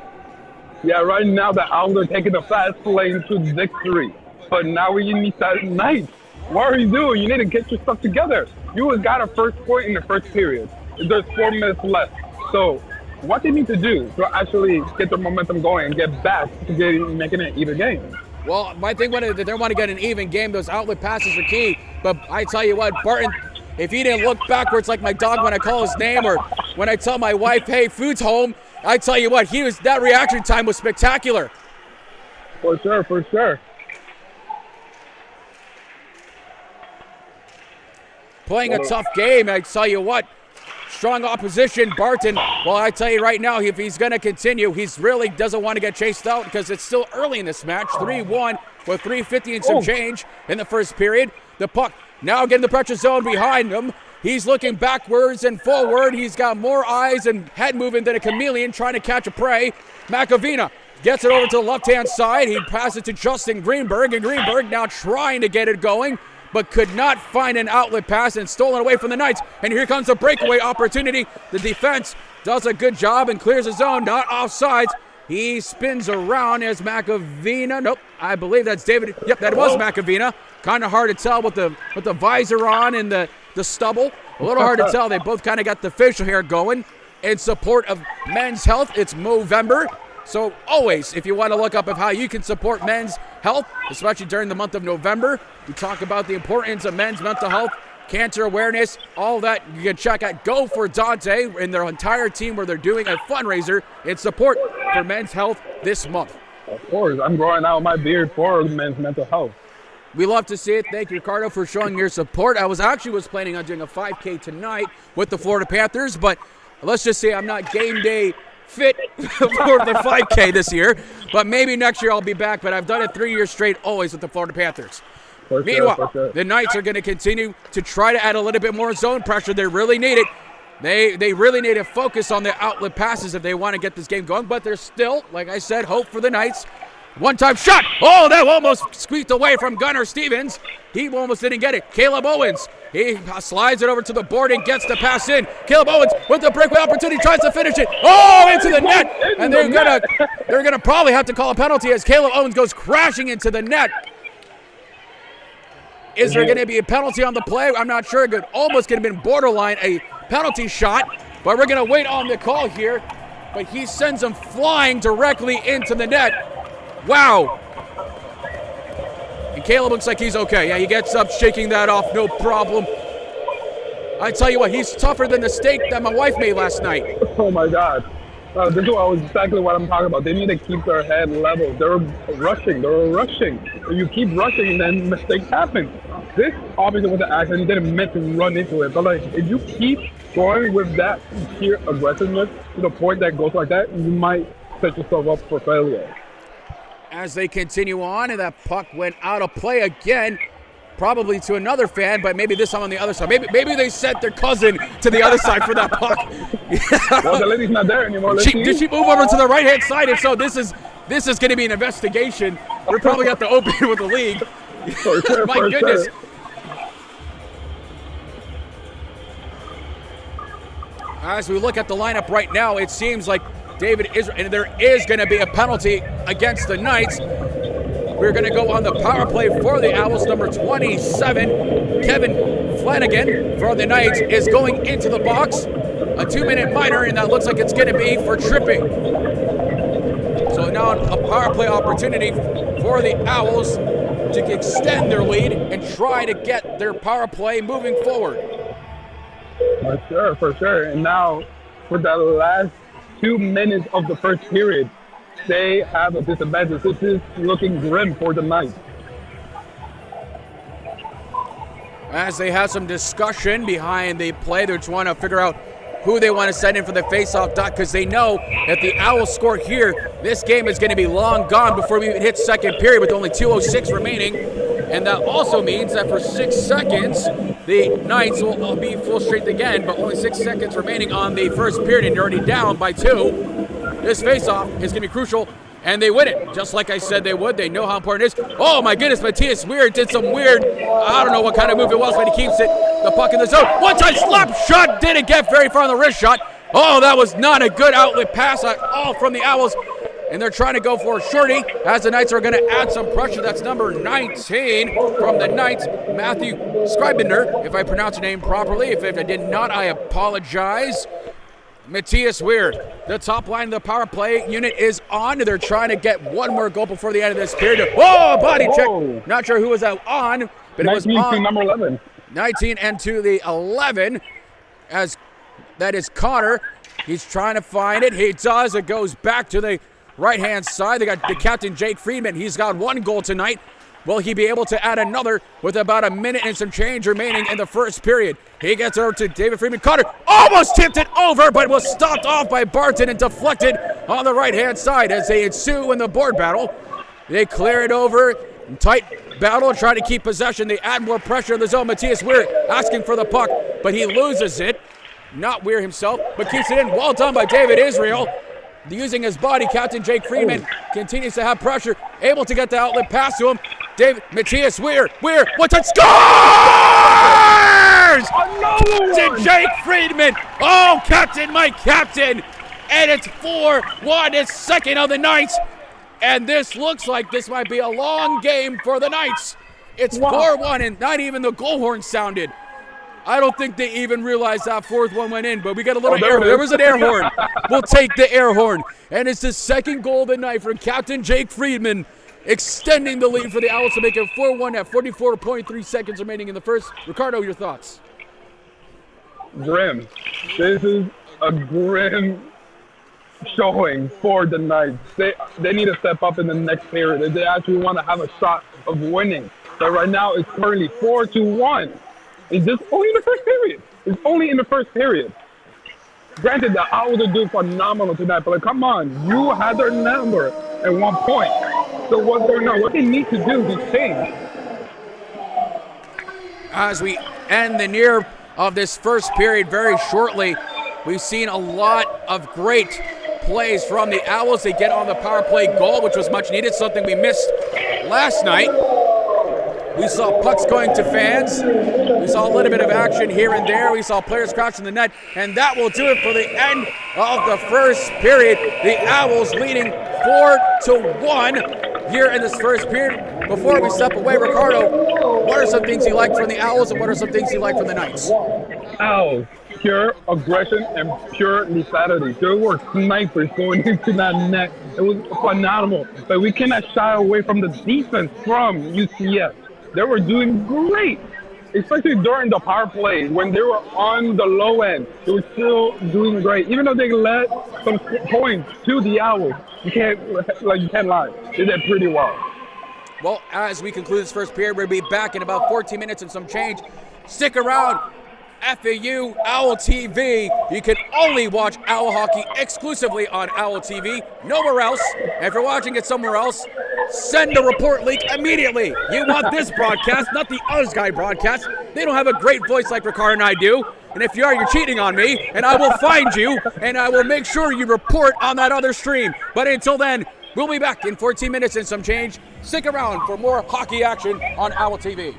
Yeah, right now the Owls are taking the fast lane to victory. But now we need that Knights. What are you doing? You need to get your stuff together. You got a first point in the first period. There's 4 minutes left. So what they need to do to actually get the momentum going and get back to making it an even game. Well, my thing was that they want to get an even game. Those outlet passes are key. But I tell you what, Barton, if he didn't look backwards like my dog when I call his name or when I tell my wife, hey, food's home, I tell you what, that reaction time was spectacular. For sure, for sure. Playing a tough game, I tell you what. Strong opposition, Barton. Well, I tell you right now, if he's going to continue, he really doesn't want to get chased out because it's still early in this match. 3-1 with 3:50 and some change in the first period. The puck now getting the pressure zone behind him. He's looking backwards and forward. He's got more eyes and head movement than a chameleon trying to catch a prey. McAvina gets it over to the left-hand side. He passes it to Justin Greenberg, and Greenberg now trying to get it going, but could not find an outlet pass and stolen away from the Knights. And here comes a breakaway opportunity. The defense does a good job and clears the zone, not offsides. He spins around as McAvina. Nope, I believe that's David. Yep, that was McAvina. Kind of hard to tell with the visor on and the stubble. A little hard to tell. They both kind of got the facial hair going. In support of men's health, it's Movember. So always, if you want to look up of how you can support men's health, especially during the month of November, we talk about the importance of men's mental health, cancer awareness, all that. You can check out Go for Dante and their entire team where they're doing a fundraiser in support for men's health this month. Of course, I'm growing out my beard for men's mental health. We love to see it. Thank you, Ricardo, for showing your support. I was planning on doing a 5K tonight with the Florida Panthers, but let's just say I'm not game day fit for the 5K this year, but maybe next year I'll be back. But I've done it 3 years straight, always with the Florida Panthers. Meanwhile, the Knights are going to continue to try to add a little bit more zone pressure. They really need it. They really need to focus on their outlet passes if they want to get this game going. But there's still, like I said, hope for the Knights. One-time shot. Oh, that almost squeaked away from Gunnar Stevens. He almost didn't get it. Caleb Owens, he slides it over to the board and gets the pass in. Caleb Owens with the breakaway opportunity tries to finish it. Oh, into the net. And they're gonna probably have to call a penalty as Caleb Owens goes crashing into the net. Is there going to be a penalty on the play? I'm not sure. It almost could have been borderline a penalty shot, but we're going to wait on the call here. But he sends him flying directly into the net. Wow. And Caleb looks like he's okay. Yeah, he gets up, shaking that off, no problem. I tell you what, he's tougher than the steak that my wife made last night. Oh, my God. This is exactly what I'm talking about. They need to keep their head level. They're rushing. If you keep rushing, then mistakes happen. This obviously was an accident. He didn't meant to run into it. But like, if you keep going with that sheer aggressiveness to the point that goes like that, you might set yourself up for failure. As they continue on, and that puck went out of play again, probably to another fan, but maybe this time on the other side. Maybe they sent their cousin to the other side for that puck. Well, the lady's not there anymore. Did she move over to the right-hand side? And so this is going to be an investigation. We're probably at the open with the league. For sure, My goodness. Sure. As we look at the lineup right now, it seems like David is, and there is going to be a penalty against the Knights. We're going to go on the power play for the Owls. Number 27, Kevin Flanagan for the Knights is going into the box. A 2-minute minor, and that looks like it's going to be for tripping. So now a power play opportunity for the Owls to extend their lead and try to get their power play moving forward. For sure. And now, for the last 2 minutes of the first period, they have a disadvantage. This is looking grim for the Knights. As they have some discussion behind the play, they're trying to figure out who they want to send in for the face-off dot, because they know that the Owls score here, this game is going to be long gone before we even hit second period with only 2:06 remaining. And that also means that for 6 seconds, the Knights will be full strength again, but only 6 seconds remaining on the first period, and you're already down by 2. This face-off is going to be crucial, and they win it, just like I said they would. They know how important it is. Oh my goodness, Matthias Weir did some weird, I don't know what kind of move it was, but he keeps it, the puck in the zone. One-time slap shot, didn't get very far on the wrist shot. Oh, that was not a good outlet pass at all from the Owls. And they're trying to go for a shorty as the Knights are going to add some pressure. That's number 19 from the Knights, Matthew Scribender, if I pronounce your name properly. If I did not, I apologize. Matthias Weir, the top line of the power play unit is on. They're trying to get one more goal before the end of this period. Whoa, body check. Not sure who was that on, but it was on. To number 11. 19 and to the 11, as that is Connor. He's trying to find it. He does. It goes back to the right-hand side. They got the captain, Jake Friedman. He's got 1 goal tonight. Will he be able to add another with about a minute and some change remaining in the first period? He gets over to David Friedman. Connor almost tipped it over, but was stopped off by Barton and deflected on the right-hand side as they ensue in the board battle. They clear it over. Tight battle, trying to keep possession. They add more pressure in the zone. Matthias Weir asking for the puck, but he loses it. Not Weir himself, but keeps it in. Well done by David Israel. Using his body, Captain Jake Freeman continues to have pressure, able to get the outlet pass to him. Matthias Weir, what's it? Scores! To Jake Friedman. Oh, Captain, my Captain. And it's 4-1. It's second of the Knights. And this looks like this might be a long game for the Knights. It's 4-1, and not even the goal horn sounded. I don't think they even realized that fourth one went in, but we got a little air horn. There was an air horn. We'll take the air horn. And it's the second goal of the night from Captain Jake Friedman, extending the lead for the Owls to make it 4-1 at 44.3 seconds remaining in the first. Ricardo, your thoughts? Grim. This is a grim showing for the Knights. They need to step up in the next period if they actually want to have a shot of winning. But right now it's currently 4-1. It's just only in the first period. It's only in the first period. Granted, the Owls are doing phenomenal tonight, but like, come on, you had their number at 1 point. So what's going on? What they need to do to change? As we end the near of this first period very shortly, we've seen a lot of great plays from the Owls. They get on the power play goal, which was much needed, something we missed last night. We saw pucks going to fans. We saw a little bit of action here and there. We saw players crouching the net, and that will do it for the end of the first period. The Owls leading 4-1 here in this first period. Before we step away, Ricardo, what are some things you like from the Owls, and what are some things you like from the Knights? Owls, pure aggression and pure lethality. There were snipers going into that net. It was phenomenal. But we cannot shy away from the defense from UCF. They were doing great, especially during the power play. When they were on the low end, they were still doing great. Even though they led some points to the Owls, you can't lie. They did pretty well. Well, as we conclude this first period, we'll be back in about 14 minutes and some change. Stick around. FAU Owl TV. You can only watch Owl Hockey exclusively on Owl TV, nowhere else. And if you're watching it somewhere else, send a report link immediately. You want this broadcast, not the other guy broadcast. They don't have a great voice like Ricardo and I do. And if you are, you're cheating on me, and I will find you, and I will make sure you report on that other stream. But until then, we'll be back in 14 minutes and some change. Stick around for more hockey action on Owl TV.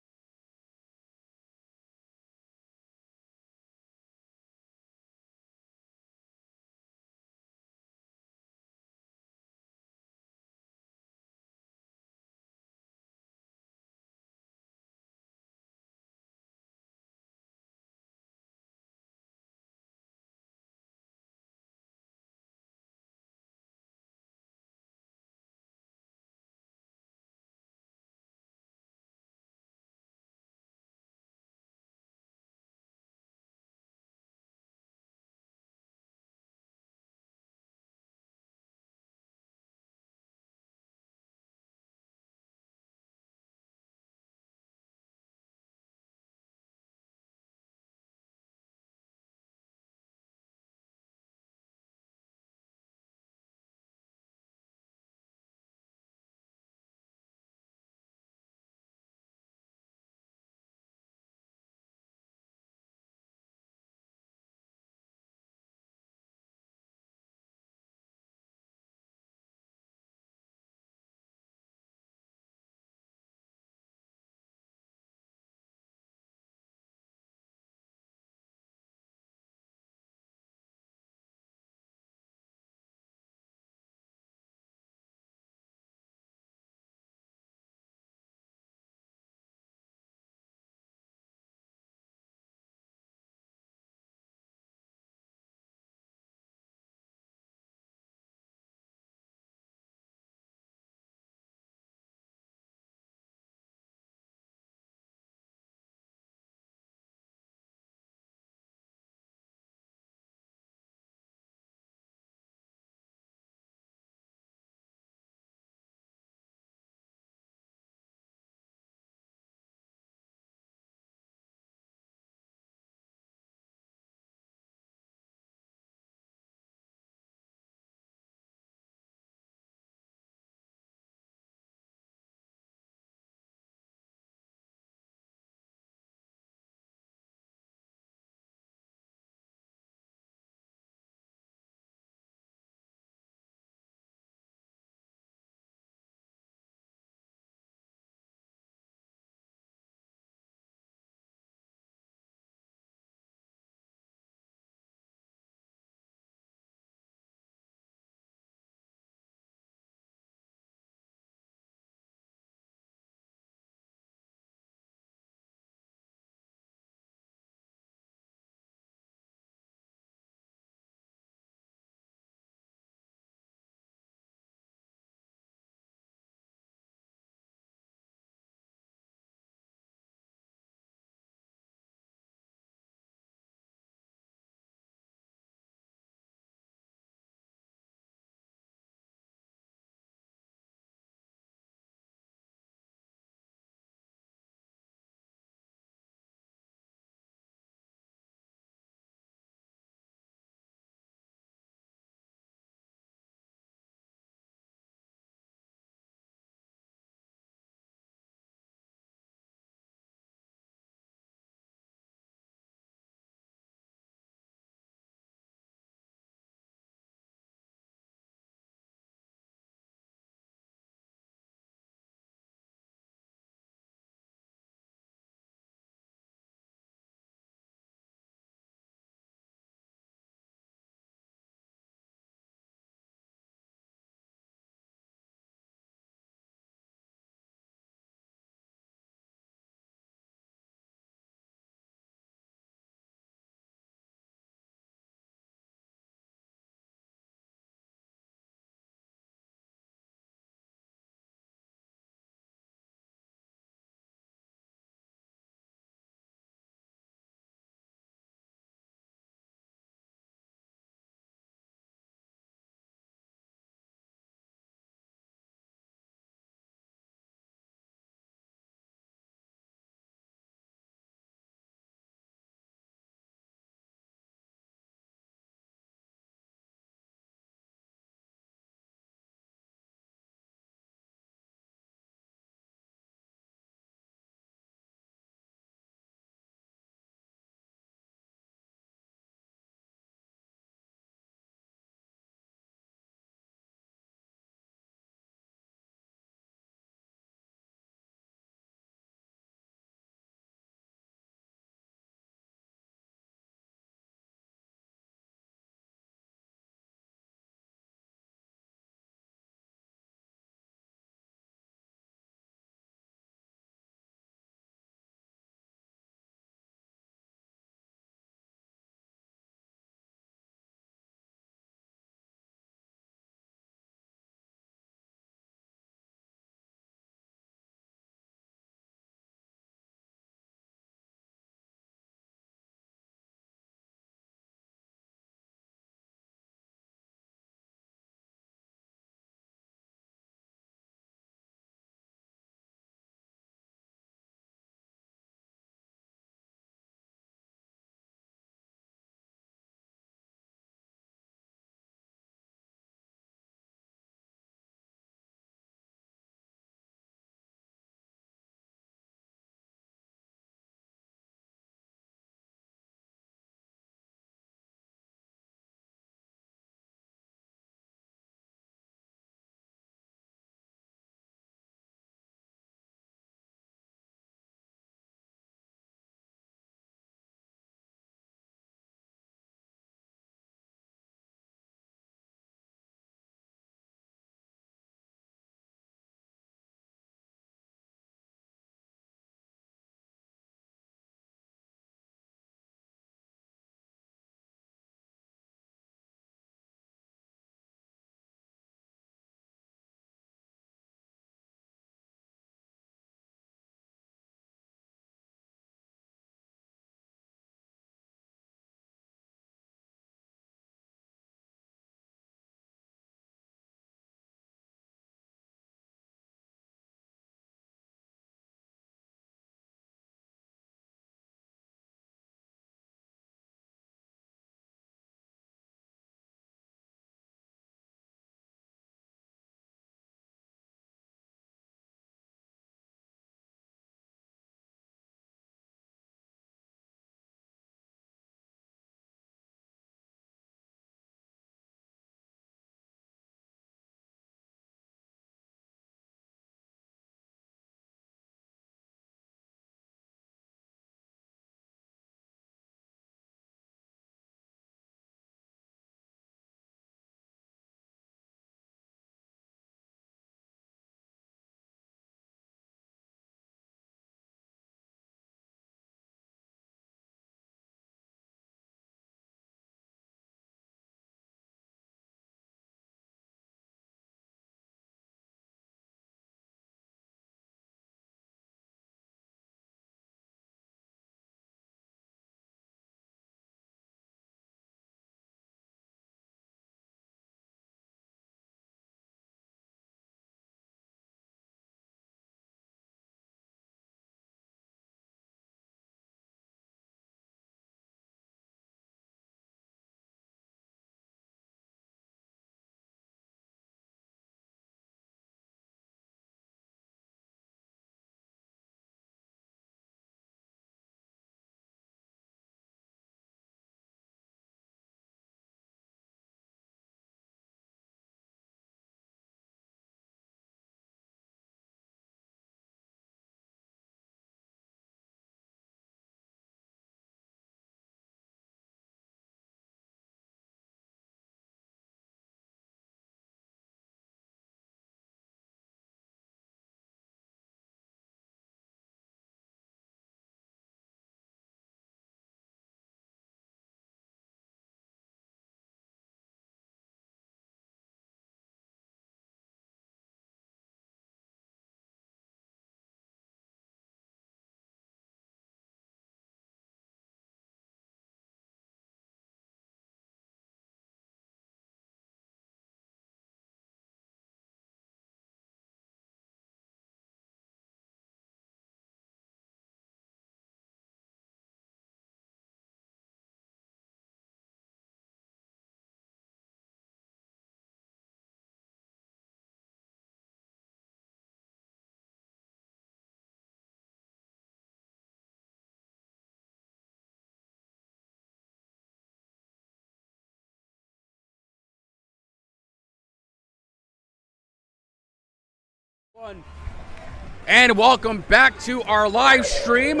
And welcome back to our live stream.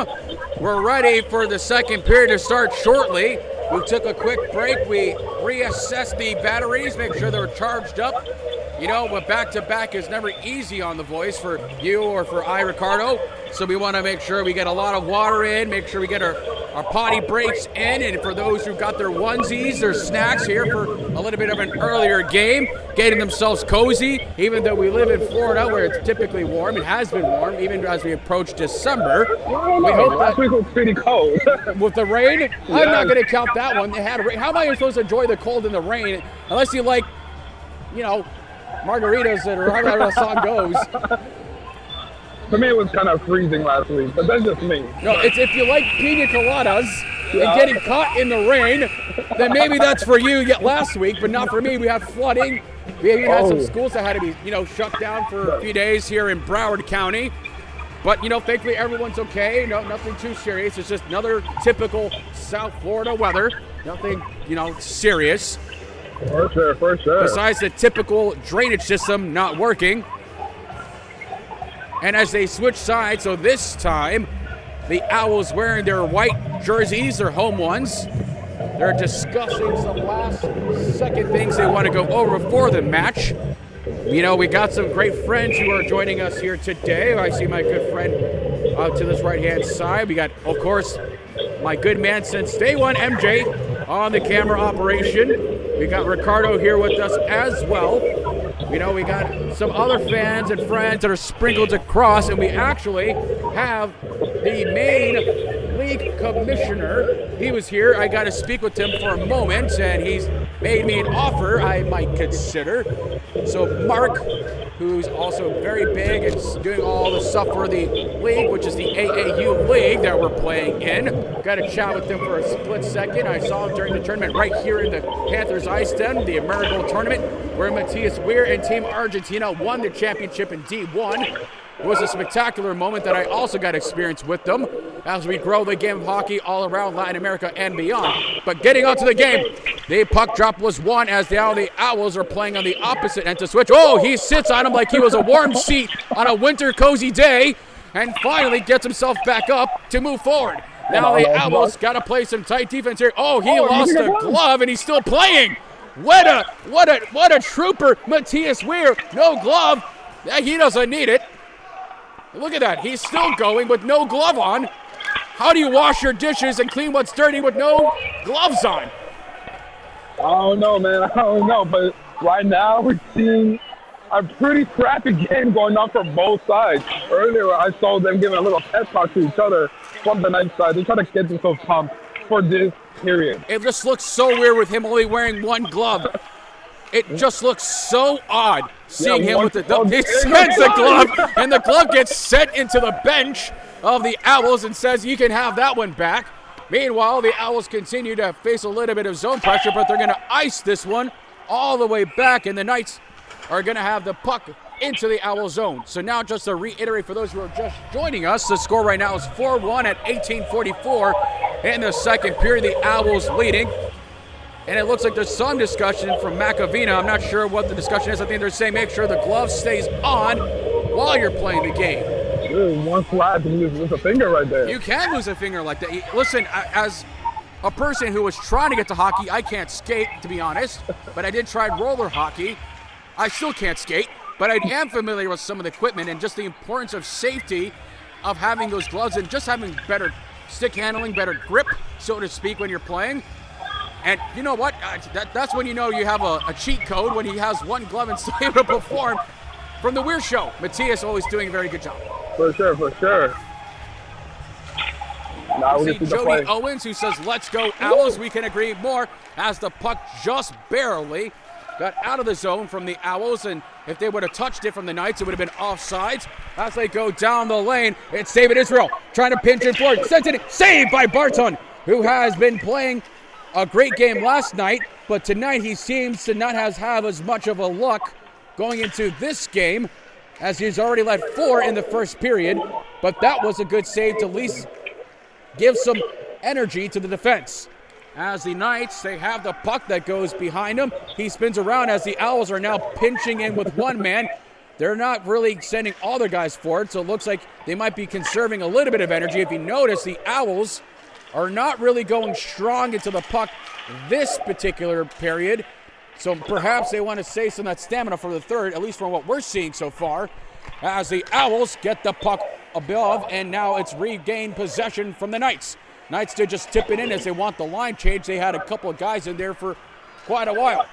We're ready for the second period to start shortly. We took a quick break. We reassessed the batteries, make sure they're charged up. You know, but back-to-back is never easy on the voice for you or for I, Ricardo. So we want to make sure we get a lot of water in, make sure we get our potty breaks in. And for those who got their onesies, their snacks here for a little bit of an earlier game, getting themselves cozy. Even though we live in Florida where it's typically warm, it has been warm even as we approach December. We hope last week was pretty cold. With the rain, I'm not going to count that one. They had rain. How am I supposed to enjoy the cold and the rain unless you like, you know, margaritas or however the song goes? For me, it was kind of freezing last week, but that's just me. No, it's if you like pina coladas and getting caught in the rain, then maybe that's for you last week, but not for me. We had flooding. We even had some schools that had to be, you know, shut down for a few days here in Broward County. But, you know, thankfully everyone's okay. No, nothing too serious. It's just another typical South Florida weather. Nothing, you know, serious. For sure, for sure. Besides the typical drainage system not working. And as they switch sides, so this time, the Owls wearing their white jerseys, their home ones. They're discussing some last-second things they want to go over before the match. You know, we got some great friends who are joining us here today. I see my good friend to this right-hand side. We got, of course, my good man since day one, MJ, on the camera operation. We got Ricardo here with us as well. You know, we got some other fans and friends that are sprinkled across, and we actually have the main league commissioner. He was here. I got to speak with him for a moment, and he's made me an offer I might consider. So Mark, who's also very big and doing all the stuff for the league, which is the AAU league that we're playing in. Got to chat with him for a split second. I saw him during the tournament right here in the Panthers IceDen, the Amerigold tournament, where Matthias Weir and Team Argentina won the championship in D1. It was a spectacular moment that I also got experience with them as we grow the game of hockey all around Latin America and beyond. But getting onto the game, the puck drop was won as now the Owls are playing on the opposite end to switch. Oh, he sits on him like he was a warm seat on a winter cozy day and finally gets himself back up to move forward. Now the Owls got to play some tight defense here. Oh, he lost a glove and he's still playing. What a trooper, Matthias Weir. No glove. He doesn't need it. Look at that. He's still going with no glove on. How do you wash your dishes and clean what's dirty with no gloves on? I don't know, man. I don't know. But right now we're seeing a pretty crappy game going on from both sides. Earlier I saw them giving a little pep talk to each other from the Knights side. They try to get themselves pumped for this period. It just looks so weird with him only wearing one glove. It just looks so odd seeing him with the he sends the glove, and the glove gets sent into the bench of the Owls and says you can have that one back. Meanwhile, the Owls continue to face a little bit of zone pressure, but they're going to ice this one all the way back, and the Knights are going to have the puck into the Owl zone. So now just to reiterate for those who are just joining us, the score right now is 4-1 at 18:44 in the second period. The Owls leading. And it looks like there's some discussion from McAvina. I'm not sure what the discussion is. I think they're saying make sure the glove stays on while you're playing the game. Dude, one slap and you lose a finger right there. You can lose a finger like that. Listen, as a person who was trying to get to hockey, I can't skate, to be honest. But I did try roller hockey. I still can't skate. But I am familiar with some of the equipment and just the importance of safety of having those gloves and just having better stick handling, better grip, so to speak, when you're playing. And you know what? That's when you know you have a cheat code, when he has one glove and still able to perform. From the Weir Show, Matthias always doing a very good job. For sure, for sure. Now we see Jody Owens who says, let's go Owls. We can agree more as the puck just barely got out of the zone from the Owls. And if they would have touched it from the Knights, it would have been offsides. As they go down the lane, it's David Israel trying to pinch it forward. Sends it, saved by Barton, who has been playing a great game last night, but tonight he seems to not have as much of a luck going into this game, as he's already led 4 in the first period. But that was a good save to at least give some energy to the defense. As the Knights, they have the puck that goes behind him. He spins around as the Owls are now pinching in with one man. they're not really sending all their guys forward, so it looks like they might be conserving a little bit of energy. If you notice, the Owls are not really going strong into the puck this particular period, so perhaps they want to save some of that stamina for the third, at least from what we're seeing so far, as the Owls get the puck above, and now it's regained possession from the Knights. Knights did just tip it in as they want the line change. They had a couple of guys in there for quite a while.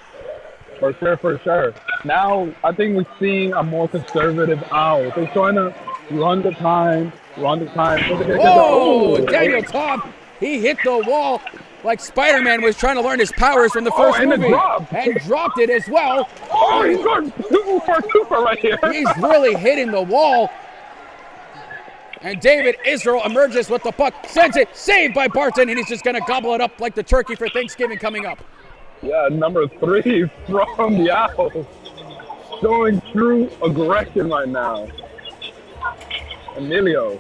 For sure, for sure. Now, I think we're seeing a more conservative Owls. They're trying to run the time. Oh, Daniel Tom, he hit the wall like Spider-Man was trying to learn his powers from the first movie. And dropped it as well. Oh, he's going super right here. He's really hitting the wall. And David Israel emerges with the puck, sends it, saved by Barton, and he's just going to gobble it up like the turkey for Thanksgiving coming up. Yeah, number 3 from the Owls. Showing true aggression right now. Emilio.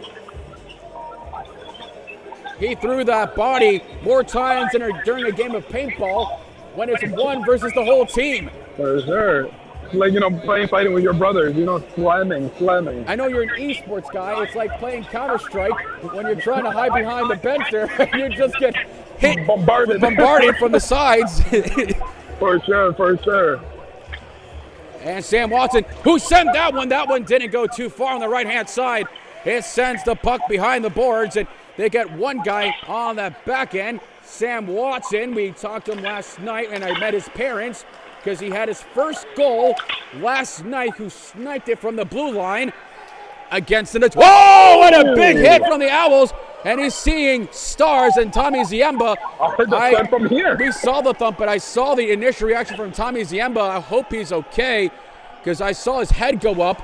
He threw that body more times than during a game of paintball when it's one versus the whole team. For sure. It's like, fighting with your brothers, slamming. I know you're an esports guy. It's like playing Counter-Strike when you're trying to hide behind the bench there and you just get hit, bombarded from the sides. For sure. And Sam Watson, who sent that one didn't go too far on the right-hand side. It sends the puck behind the boards, and they get one guy on that back end, Sam Watson. We talked to him last night, and I met his parents because he had his first goal last night, who sniped it from the blue line against the Knights. Whoa, what a big hit from the Owls. And he's seeing stars, and Tommy Ziemba. I heard the thump from here. We saw the thump, but I saw the initial reaction from Tommy Ziemba. I hope he's okay, because I saw his head go up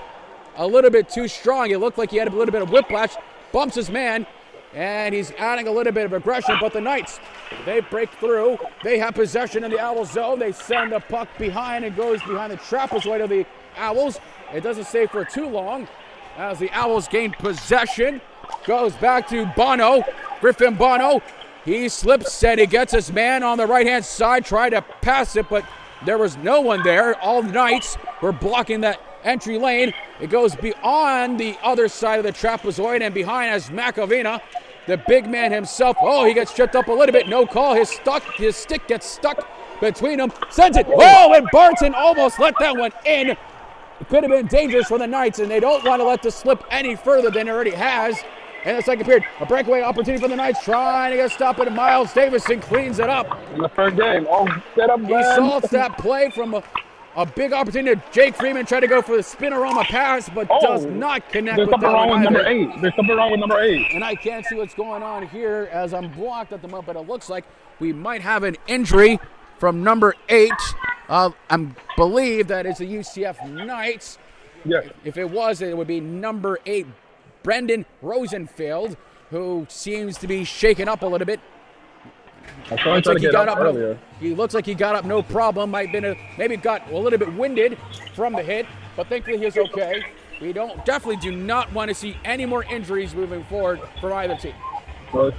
a little bit too strong. It looked like he had a little bit of whiplash, bumps his man, and he's adding a little bit of aggression. But the Knights, they break through. They have possession in the Owl zone. They send the puck behind and goes behind the trapezoid of the Owls. It doesn't stay for too long as the Owls gain possession. Goes back to Bono, Griffin Bono. He slips and he gets his man on the right-hand side, tried to pass it, but there was no one there. All the Knights were blocking that entry lane. It goes beyond the other side of the trapezoid, and behind as Macavina, the big man himself. Oh, he gets tripped up a little bit. No call. His stick gets stuck between them. Sends it. Whoa, and Barton almost let that one in. It could have been dangerous for the Knights, and they don't want to let this slip any further than it already has. In the second period, a breakaway opportunity for the Knights, trying to get stopped, and Miles Davison cleans it up. In the third game, set up. He salts that play from a big opportunity. Jake Freeman tried to go for the spinorama pass, but does not connect with that one either. There's something wrong with number 8. And I can't see what's going on here as I'm blocked at the moment, but it looks like we might have an injury from number 8. I believe that is the UCF Knights. Yeah. If it was, it would be number 8, Brendan Rosenfeld, who seems to be shaken up a little bit. Looks like he got up earlier. He looks like he got up no problem. Maybe got a little bit winded from the hit, but thankfully he's okay. We definitely do not want to see any more injuries moving forward for either team. For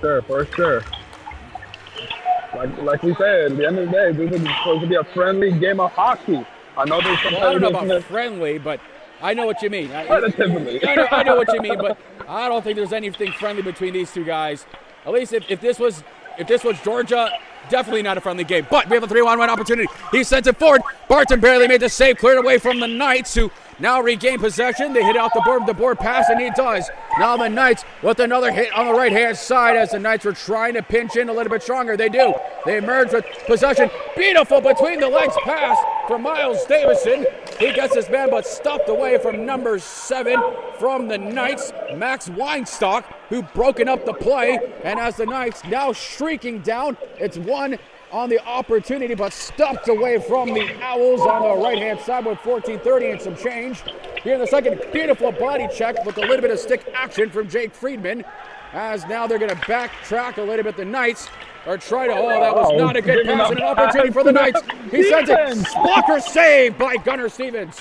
sure. Like we said, at the end of the day, this is supposed to be a friendly game of hockey. I know there's some. I don't know about friendly, but I know what you mean. Relatively. I know what you mean, but I don't think there's anything friendly between these two guys. At least if this was Georgia, definitely not a friendly game. But we have a 3-on-1 opportunity. He sends it forward. Barton barely made the save, cleared away from the Knights, who now regain possession. They hit out the board pass, and he does. Now the Knights with another hit on the right-hand side as the Knights were trying to pinch in a little bit stronger. They do. They emerge with possession. Beautiful between the legs pass from Miles Davison. He gets his man, but stopped away from number 7 from the Knights, Max Weinstock, who broken up the play. And as the Knights now shrieking down, it's one on the opportunity, but stopped away from the Owls on the right-hand side with 14:30 and some change. Here in the second, beautiful body check with a little bit of stick action from Jake Friedman, as now they're going to backtrack a little bit. The Knights are trying to, that was not a good pass and an opportunity for the Knights. He sends it, blocker save by Gunnar Stevens.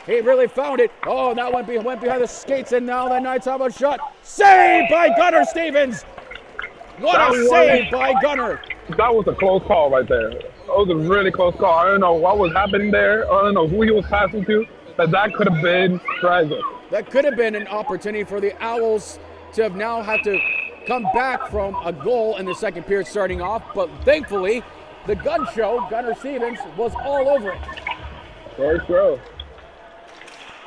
He really found it. Oh, that went behind the skates, and now the Knights have a shot. Saved by Gunnar Stevens. What a save by Gunnar. That was a close call right there. That was a really close call. I don't know what was happening there. I don't know who he was passing to. but that could have been tragic. That could have been an opportunity for the Owls to have now had to come back from a goal in the second period starting off, but thankfully, the gun show, Gunnar Stevens, was all over it. Very true.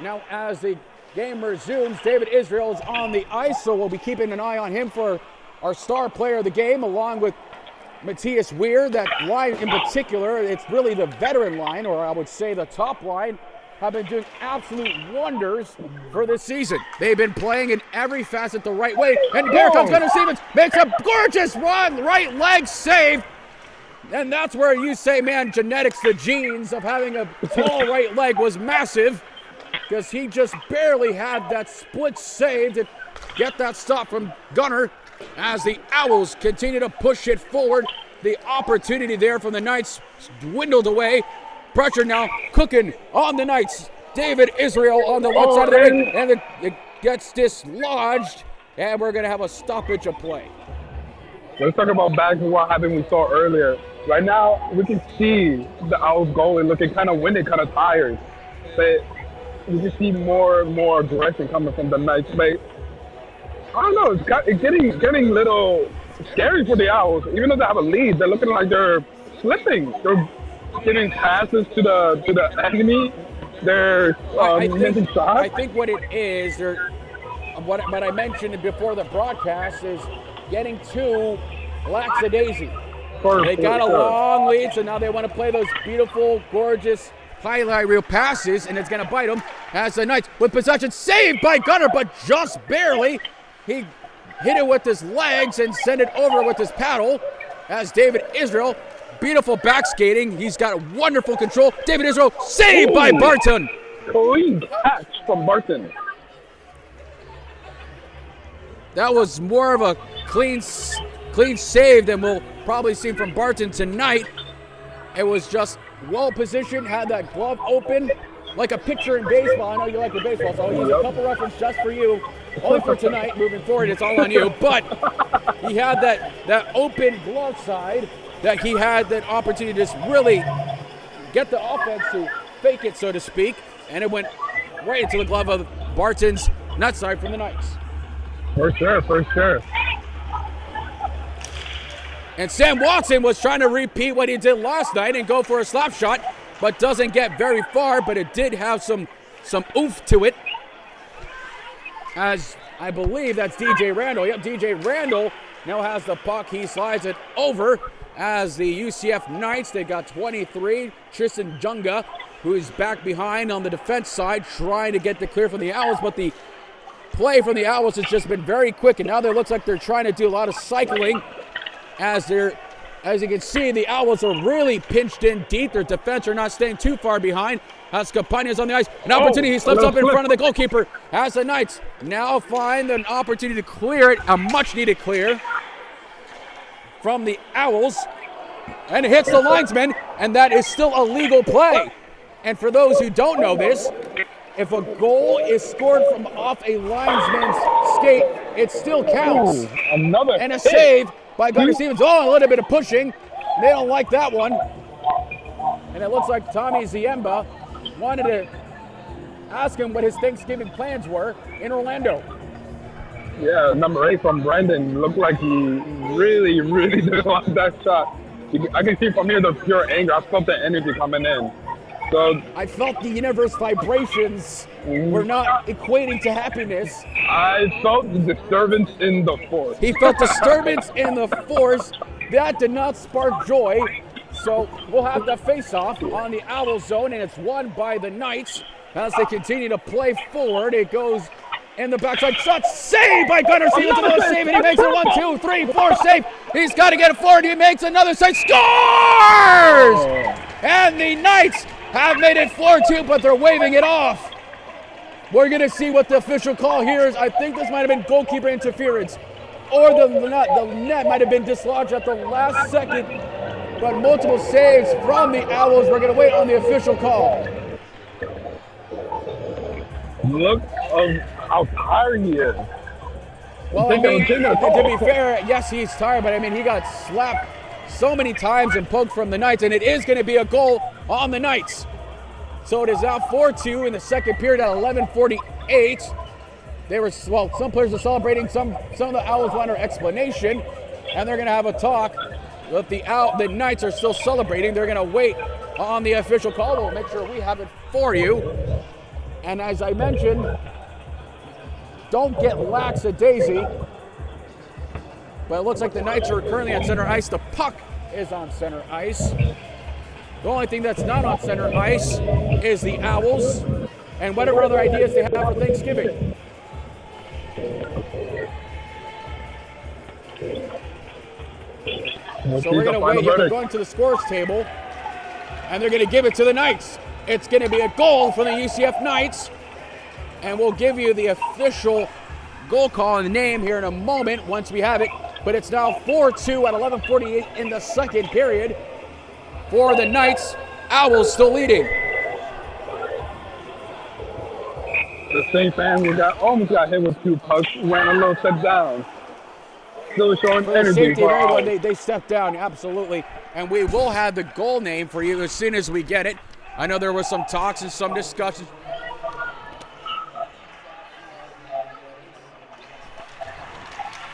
Now, as the game resumes, David Israel is on the ice, so we'll be keeping an eye on him for our star player of the game, along with Matthias Weir. That line in particular, it's really the veteran line, or I would say the top line, have been doing absolute wonders for this season. They've been playing in every facet the right way, and here comes Gunnar Stevens, makes a gorgeous run, right leg save. And that's where you say, man, genetics, the genes of having a tall right leg was massive, because he just barely had that split save to get that stop from Gunnar as the Owls continue to push it forward. The opportunity there from the Knights dwindled away. Pressure now cooking on the Knights. David Israel on the left side of the ring, and it gets dislodged, and we're going to have a stoppage of play. Let's talk about back to what happened we saw earlier. Right now, we can see the Owls goalie looking kind of winded, kind of tired. But we can see more and more aggression coming from the Knights. But I don't know, it's getting a little scary for the Owls. Even though they have a lead, they're looking like they're slipping. They're giving passes to the enemy. They're missing shots. I think what it is, what I mentioned before the broadcast is getting too lackadaisy. They got a long lead, so now they want to play those beautiful, gorgeous highlight reel passes, and it's going to bite them as the Knights with possession, saved by Gunnar, but just barely. He hit it with his legs and sent it over with his paddle as David Israel, beautiful back skating. He's got wonderful control. David Israel, saved by Barton. Clean catch from Barton. That was more of a clean save than we'll probably see from Barton tonight. It was just well positioned, had that glove open, like a pitcher in baseball. I know you like the baseball, so I'll use a couple reference just for you. Only for tonight. Moving forward, it's all on you. But he had that open glove side, that he had that opportunity to just really get the offense to fake it, so to speak, and it went right into the glove of Barton's nut side from the Knights. For sure. And Sam Watson was trying to repeat what he did last night and go for a slap shot, but doesn't get very far, but it did have some oomph to it. As I believe that's DJ Randall. Yep, DJ Randall now has the puck. He slides it over as the UCF Knights. They got 23. Tristan Junga, who is back behind on the defense side, trying to get the clear from the Owls, but the play from the Owls has just been very quick, and now it looks like they're trying to do a lot of cycling as you can see, the Owls are really pinched in deep. Their defense are not staying too far behind. As Campagna's on the ice, an opportunity, he slips up in front of the goalkeeper as the Knights now find an opportunity to clear it, a much-needed clear from the Owls, and it hits the linesman, and that is still a legal play. And for those who don't know this, if a goal is scored from off a linesman's skate, it still counts. Another and a save by Gunnar Stevens. Oh, a little bit of pushing. They don't like that one. And it looks like Tommy Ziemba wanted to ask him what his Thanksgiving plans were in Orlando. Yeah, number 8 from Brendan looked like he really didn't like that shot. I can see from here the pure anger. I felt the energy coming in. So I felt the universe vibrations were not equating to happiness. I felt the disturbance in the force. He felt disturbance in the force. That did not spark joy. So we'll have the face-off on the Owl zone, and it's won by the Knights as they continue to play forward. It goes in the backside shot, saved by Gunnar Stevens. Another save, and he makes it 1, 2, 3, 4 save. He's got to get it forward. He makes another save, scores! And the Knights have made it 4-2, but they're waving it off. We're going to see what the official call here is. I think this might have been goalkeeper interference, or the net might have been dislodged at the last second, but multiple saves from the Owls. We're going to wait on the official call. Look of how tired he is. Well, I mean, to be fair, yes, he's tired, but I mean, he got slapped so many times and poked from the Knights, and it is going to be a goal on the Knights. So it is now 4-2 in the second period at 11:48. Some players are celebrating. Some of the Owls want our explanation, and they're going to have a talk. But the Knights are still celebrating. They're going to wait on the official call. We'll make sure we have it for you. And as I mentioned, don't get lackadaisy. But it looks like the Knights are currently on center ice. The puck is on center ice. The only thing that's not on center ice is the Owls and whatever other ideas they have for Thanksgiving. So we're going to wait. They're going to the scores table, and they're going to give it to the Knights. It's going to be a goal for the UCF Knights, and we'll give you the official goal call and the name here in a moment once we have it. But it's now 4-2 at 11:48 in the second period for the Knights. Owls still leading. The same fan almost got hit with 2 pucks, ran a little step down. Still showing energy. They stepped down, absolutely. And we will have the goal name for you as soon as we get it. I know there was some talks and some discussions.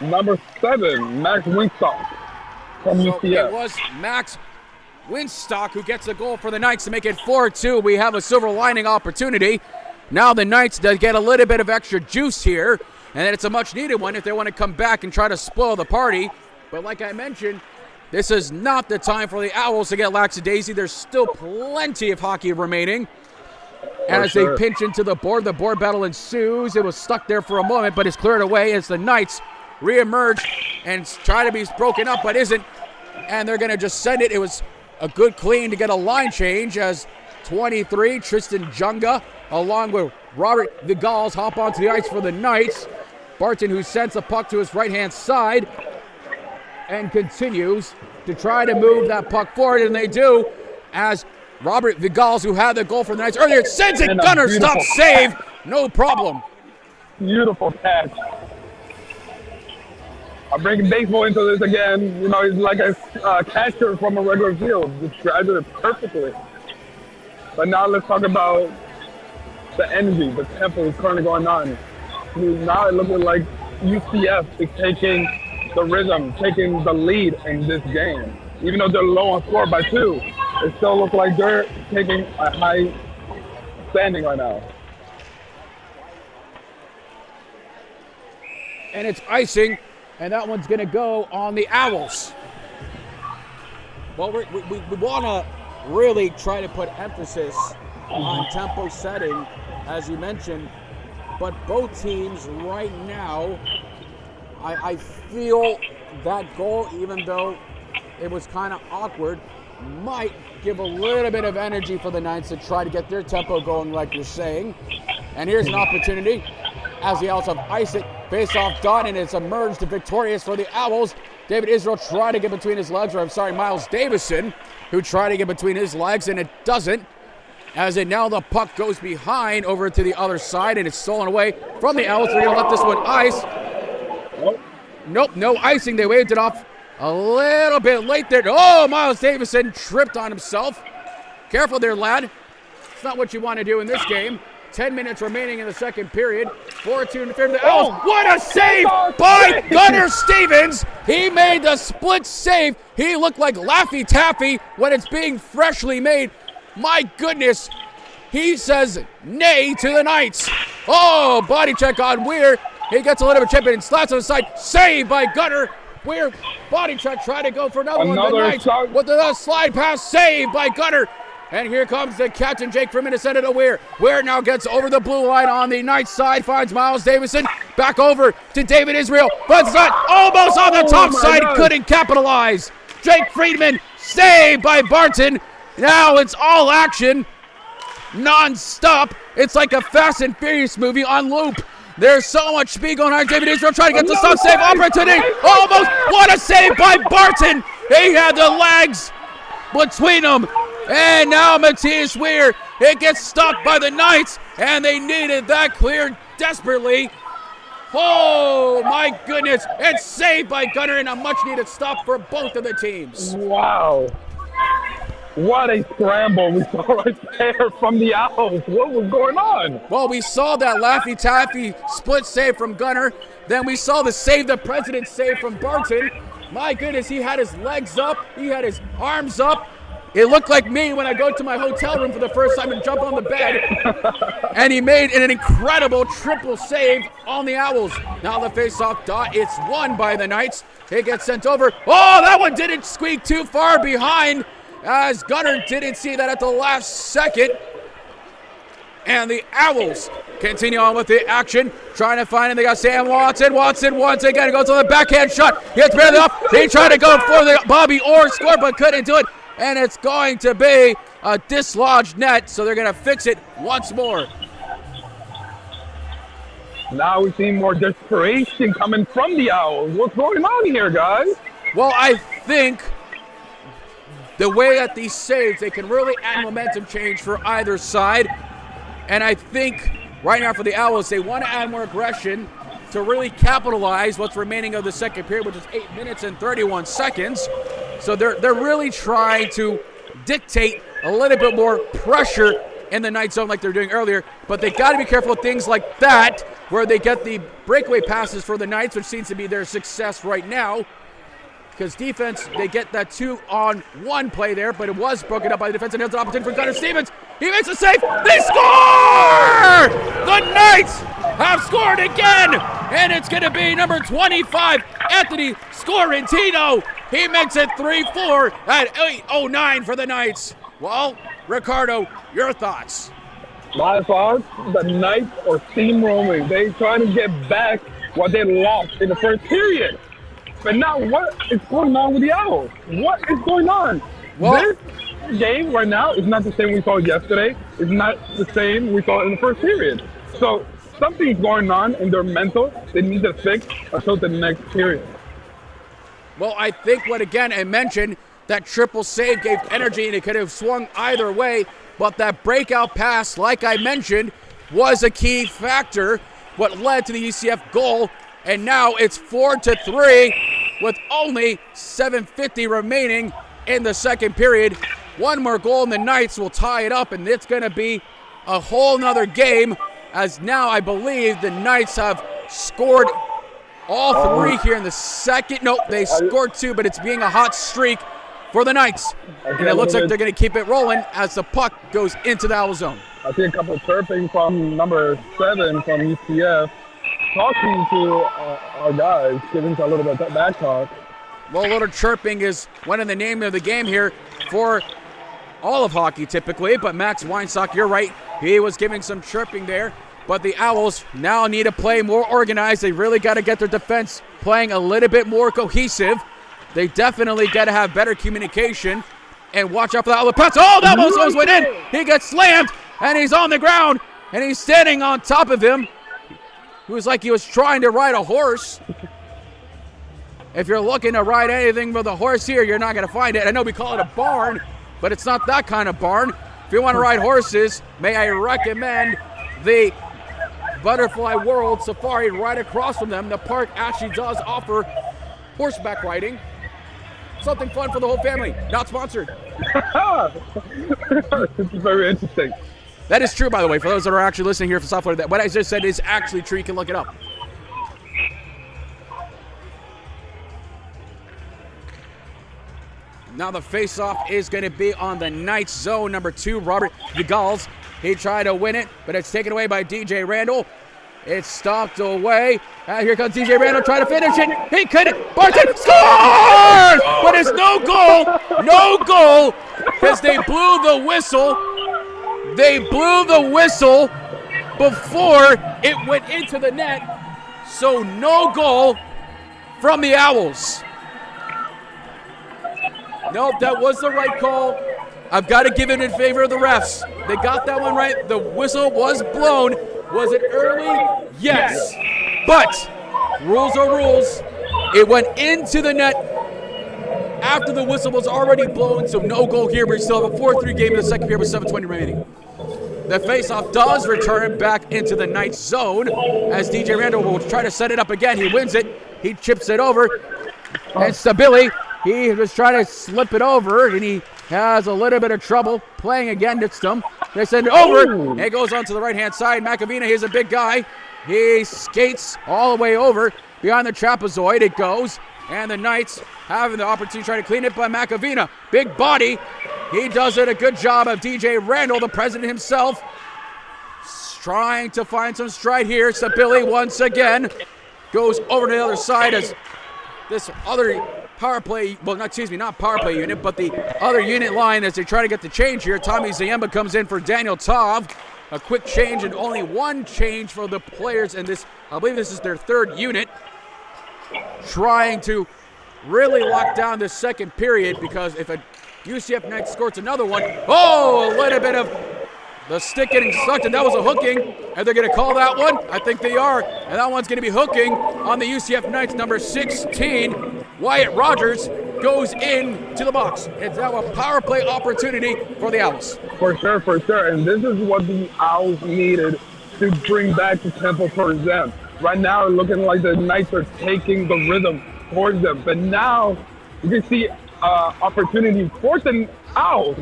Number 7, Max Wingstock from UCF. It was Max Winstock who gets the goal for the Knights to make it 4-2. We have a silver lining opportunity. Now the Knights get a little bit of extra juice here, and it's a much needed one if they want to come back and try to spoil the party. But like I mentioned, this is not the time for the Owls to get lackadaisy. There's still plenty of hockey remaining. As they pinch into the board battle ensues. It was stuck there for a moment, but it's cleared away as the Knights reemerge and try to be broken up, but isn't. And they're going to just send it. It was a good clean to get a line change as 23, Tristan Junga, along with Robert Vigals, hop onto the ice for the Knights. Barton, who sends the puck to his right-hand side and continues to try to move that puck forward, and they do, as Robert Vigals, who had the goal for the Knights earlier, sends it. Gunner, stop, save, no problem. Beautiful catch. I'm bringing baseball into this again. You know, he's like a catcher from a regular field. Described it perfectly. But now let's talk about the energy, the tempo is currently going on. Now it looks like UCF is taking the rhythm, taking the lead in this game. Even though they're low on score by 2, it still looks like they're taking a high standing right now. And it's icing, and that one's going to go on the Owls. Well, we want to really try to put emphasis on tempo setting, as you mentioned, but both teams right now, I feel that goal, even though it was kind of awkward, might give a little bit of energy for the Knights to try to get their tempo going, like you're saying. And here's an opportunity as the Owls have iced it. Face-off done, and it's emerged victorious for the Owls. David Israel tried to get between his legs, Miles Davison, who tried to get between his legs, and it doesn't. As it now the puck goes behind over to the other side, and it's stolen away from the Owls. They're going to let this one ice. Nope, no icing. They waved it off a little bit late there. Oh, Miles Davison tripped on himself. Careful there, lad. It's not what you want to do in this game. 10 minutes remaining in the second period. 4-2 in favor of the Owls. What a save by Gunnar Stevens. He made the split save. He looked like Laffy Taffy when it's being freshly made. My goodness. He says nay to the Knights. Oh, body check on Weir. He gets a little bit of chip and slaps on the side. Save by Gunnar. Weir, body check, try to go for another one. The Knights with the slide pass. Save by Gunnar. And here comes the captain, Jake Freeman, to send it to Weir. Weir now gets over the blue line on the Knights side, finds Miles Davison. Back over to David Israel. Finds the side, almost on the top side, couldn't capitalize. Jake Friedman, saved by Barton. Now it's all action, non-stop. It's like a Fast and Furious movie on loop. There's so much speed going on. David Israel trying to get the stop save opportunity. Almost, what a save by Barton. He had the legs between them. And now Matthias Weir, it gets stopped by the Knights, and they needed that cleared desperately. Oh my goodness, it's saved by Gunnar, and a much needed stop for both of the teams. Wow. What a scramble we saw right there from the Owls. What was going on? Well, we saw that Laffy Taffy split save from Gunner. Then we saw the save the president save from Barton. My goodness, he had his legs up. He had his arms up. It looked like me when I go to my hotel room for the first time and jump on the bed. And he made an incredible triple save on the Owls. Now the face-off dot, it's won by the Knights. It gets sent over. Oh, that one didn't squeak too far behind, as Gunner didn't see that at the last second. And the Owls continue on with the action, trying to find it. They got Sam Watson. Watson once again goes on the backhand shot. He gets barely up. They try to go for the Bobby Orr score, but couldn't do it. And it's going to be a dislodged net, so they're going to fix it once more. Now we see more desperation coming from the Owls. What's going on here, guys? Well, I think the way that these saves, they can really add momentum change for either side. And I think right now for the Owls, they want to add more aggression to really capitalize what's remaining of the second period, which is 8 minutes and 31 seconds. So they're really trying to dictate a little bit more pressure in the Knight zone like they're doing earlier. But they got to be careful of things like that, where they get the breakaway passes for the Knights, which seems to be their success right now. Because defense, they get that 2-on-1 play there, but it was broken up by the defense, and there's an opportunity for Gunnar Stevens. He makes a save. They score! The Knights have scored again, and it's going to be number 25, Anthony Scorantino. He makes it 3-4 at 8:09 for the Knights. Well, Ricardo, your thoughts? My thoughts, the Knights are steamrolling. They trying to get back what they lost in the first period. But now what is going on with the Owls? What is going on? Well, this game right now is not the same we saw yesterday. It's not the same we saw in the first period. So something's going on in their mental. They need to fix until the next period. Well, I think what, again, I mentioned, that triple save gave energy and it could have swung either way, but that breakout pass, like I mentioned, was a key factor, what led to the UCF goal, and now it's 4-3 with only 7:50 remaining in the second period. One more goal and the Knights will tie it up, and it's going to be a whole nother game, as now I believe the Knights have scored all three here in the second. Nope, they scored two, but it's being a hot streak for the Knights. And it looks like they're going to keep it rolling as the puck goes into the Owl zone. I see a couple of chirping from number 7 from UCF, talking to our guys, giving a little bit of back talk. Well, a little chirping is one of the name of the game here for all of hockey typically, but Max Weinstock, you're right, he was giving some chirping there. But the Owls now need to play more organized. They really got to get their defense playing a little bit more cohesive. They definitely got to have better communication and watch out for that other pass. Oh, that almost went in. He gets slammed, and he's on the ground, and he's standing on top of him. It was like he was trying to ride a horse. If you're looking to ride anything with a horse here, you're not going to find it. I know we call it a barn, but it's not that kind of barn. If you want to ride horses, may I recommend the Butterfly World Safari right across from them. The park actually does offer horseback riding. Something fun for the whole family. Not sponsored. This is very interesting. That is true, by the way, for those that are actually listening here for software. That what I just said is actually true. You can look it up. Now the face-off is going to be on the Knights zone. Number 2, Robert Vigals. He tried to win it, but it's taken away by DJ Randall. It's stopped away. And here comes DJ Randall trying to finish it. He couldn't. Barton scores! But it's no goal. No goal, because they blew the whistle. They blew the whistle before it went into the net. So no goal from the Owls. Nope, that was the right call. I've got to give it in favor of the refs. They got that one right. The whistle was blown. Was it early? Yes. But rules are rules. It went into the net after the whistle was already blown, so no goal here. We still have a 4-3 game in the second period with 7:20 remaining. The faceoff does return back into the Knights zone as DJ Randall will try to set it up again. He wins it. He chips it over. And Stabile, he was trying to slip it over, and he has a little bit of trouble playing against them. They send it over. It goes on to the right-hand side. McAvina, he's a big guy. He skates all the way over. Behind the trapezoid it goes. And the Knights having the opportunity to try to clean it by McAvina. Big body. He does it a good job of DJ Randall, the president himself. Trying to find some stride here. Sabili once again goes over to the other side as this other power play, well, not power play unit, but the other unit line as they try to get the change here. Tommy Ziemba comes in for Daniel Tov. A quick change and only one change for the players in this. I believe this is their third unit. Trying to really lock down this second period because if a UCF Knights scores another one, a little bit of the stick getting sucked, and that was a hooking. And they're going to call that one? I think they are. And that one's going to be hooking on the UCF Knights, number 16. Wyatt Rogers goes into the box. It's now a power play opportunity for the Owls. For sure. And this is what the Owls needed to bring back the tempo for them. Right now, it's looking like the Knights are taking the rhythm towards them. But now, you can see opportunity for the Owls,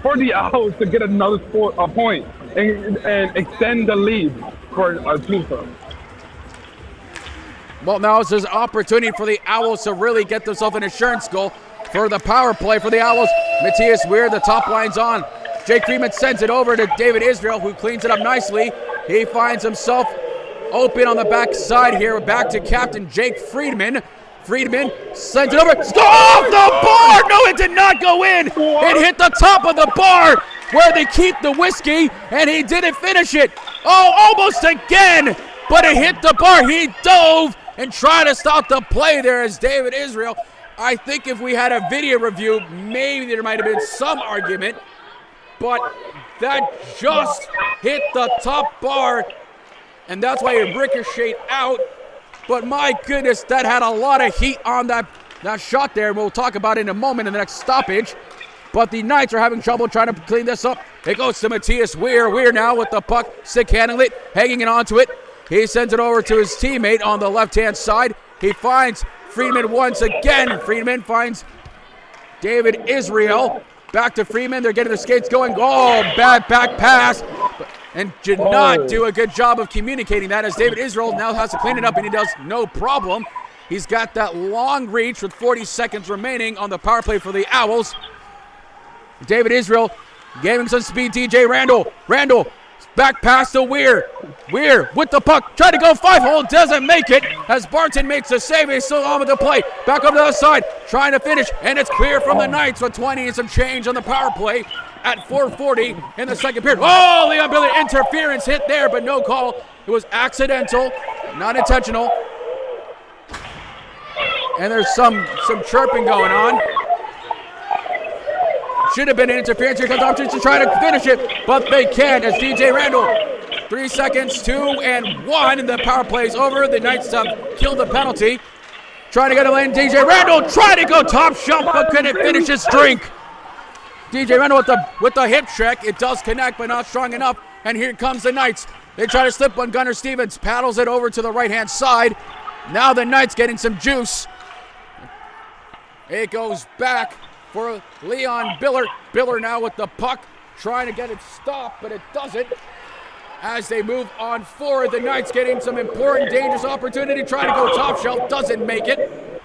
for the Owls to get another point and extend the lead for a team. Well, now it's this opportunity for the Owls to really get themselves an insurance goal for the power play for the Owls. Matthias Weir, the top line's on. Jake Freeman sends it over to David Israel, who cleans it up nicely. He finds himself open on the back side here. Back to captain Jake Friedman. Friedman sends it over. Score off the bar! No, it did not go in. It hit the top of the bar where they keep the whiskey, and he didn't finish it. Almost again, but it hit the bar. He dove and tried to stop the play there as David Israel. I think if we had a video review, maybe there might have been some argument, but that just hit the top bar, and that's why it ricocheted out. But my goodness, that had a lot of heat on that shot there. We'll talk about it in a moment in the next stoppage. But the Knights are having trouble trying to clean this up. It goes to Matthias Weir. Weir now with the puck, stick handling it, hanging it onto it. He sends it over to his teammate on the left-hand side. He finds Friedman once again. Friedman finds David Israel. Back to Freeman. They're getting their skates going. Bad back pass. And did not do a good job of communicating that as David Israel now has to clean it up, and he does no problem. He's got that long reach with 40 seconds remaining on the power play for the Owls. David Israel gave him some speed. DJ Randall. Randall back pass to Weir. Weir with the puck. Trying to go 5-hole. Doesn't make it as Barton makes the save. He's still on with the play. Back over to the other side. Trying to finish. And it's clear from the Knights with 20 and some change on the power play. At 4:40 in the second period. The ability interference hit there, but no call. It was accidental, not intentional. And there's some chirping going on. Should have been an interference. Here comes the opportunity to try to finish it, but they can't as DJ Randall. 3 seconds, 2 and 1, and the power play is over. The Knights have killed the penalty. Trying to get a lane. DJ Randall trying to go top shelf, but couldn't finish his drink. DJ Randall with the hip check. It does connect, but not strong enough. And here comes the Knights. They try to slip one. Gunnar Stevens paddles it over to the right-hand side. Now the Knights getting some juice. It goes back for Leon Biller. Biller now with the puck, trying to get it stopped, but it doesn't. As they move on forward, the Knights getting some important, dangerous opportunity. Trying to go top shelf, doesn't make it.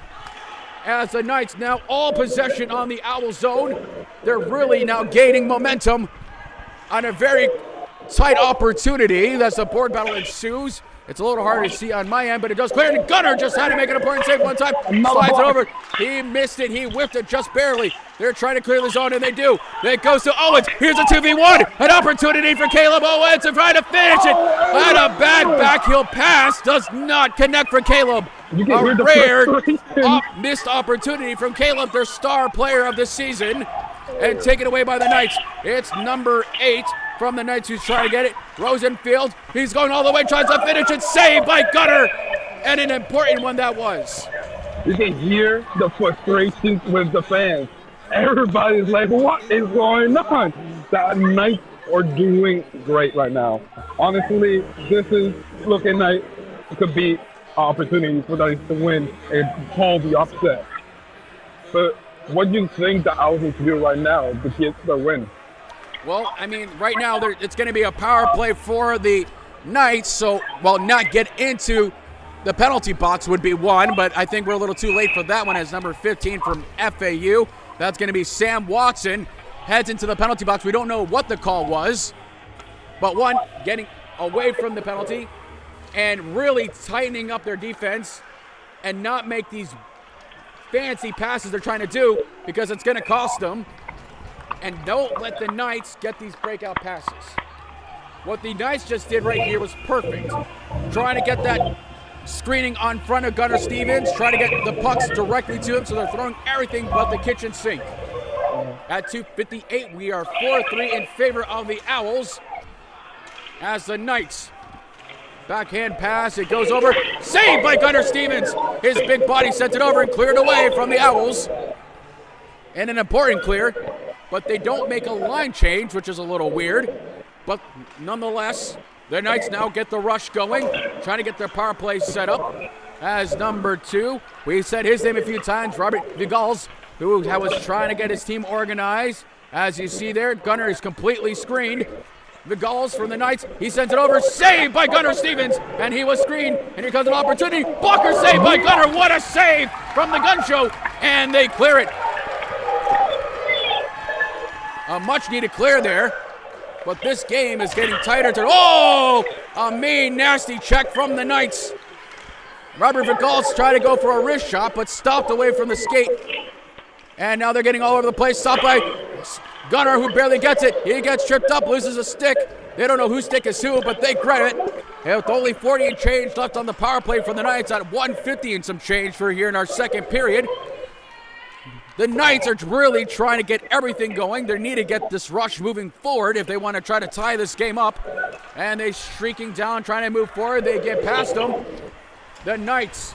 As the Knights now all possession on the Owl zone. They're really now gaining momentum on a very tight opportunity. That's a board battle ensues. It's a little harder to see on my end, but it does clear. And Gunnar just had to make an important save one time. Slides it over. He missed it. He whiffed it just barely. They're trying to clear the zone, and they do. It goes to Owens. Here's a 2v1. An opportunity for Caleb Owens to try to finish it. And a bad backheel pass does not connect for Caleb. A rare missed opportunity from Caleb, their star player of the season. And taken away by the Knights. It's number 8 from the Knights who's trying to get it. Rosenfield, he's going all the way, tries to finish it. Saved by Gunnar. And an important one that was. You can hear the frustration with the fans. Everybody's like, what is going on? The Knights are doing great right now. Honestly, this is looking like it could be an opportunity for the Knights to win and call the upset. But What do you think the Owls need to do right now to get the win? Well, I mean, right now it's going to be a power play for the Knights, so, well, not get into the penalty box would be one, but I think we're a little too late for that one as number 15 from FAU. That's going to be Sam Watson. Heads into the penalty box. We don't know what the call was, but one, getting away from the penalty and really tightening up their defense and not make these fancy passes they're trying to do because it's going to cost them. And don't let the Knights get these breakout passes. What the Knights just did right here was perfect. Trying to get that screening on front of Gunnar Stevens, trying to get the pucks directly to him, so they're throwing everything but the kitchen sink. At 2:58, we are 4-3 in favor of the Owls as the Knights. Backhand pass, it goes over. Saved by Gunnar Stevens. His big body sent it over and cleared away from the Owls. And an important clear, but they don't make a line change, which is a little weird. But nonetheless, the Knights now get the rush going, trying to get their power play set up. As number 2, we said his name a few times, Robert Vigals, who was trying to get his team organized. As you see there, Gunnar is completely screened. Vigals from the Knights, he sends it over, saved by Gunnar Stevens, and he was screened, and here comes an opportunity. Blocker saved by Gunnar, what a save from the gun show, and they clear it. A much needed clear there, but this game is getting tighter. A mean, nasty check from the Knights. Robert Vigals tried to go for a wrist shot, but stopped away from the skate. And now they're getting all over the place. Stopped by Gunnar, who barely gets it. He gets tripped up, loses a stick. They don't know whose stick is who, but they grab it. And with only 40 and change left on the power play for the Knights at 150 and some change for here in our second period. The Knights are really trying to get everything going. They need to get this rush moving forward if they want to try to tie this game up. And they streaking down, trying to move forward. They get past them. The Knights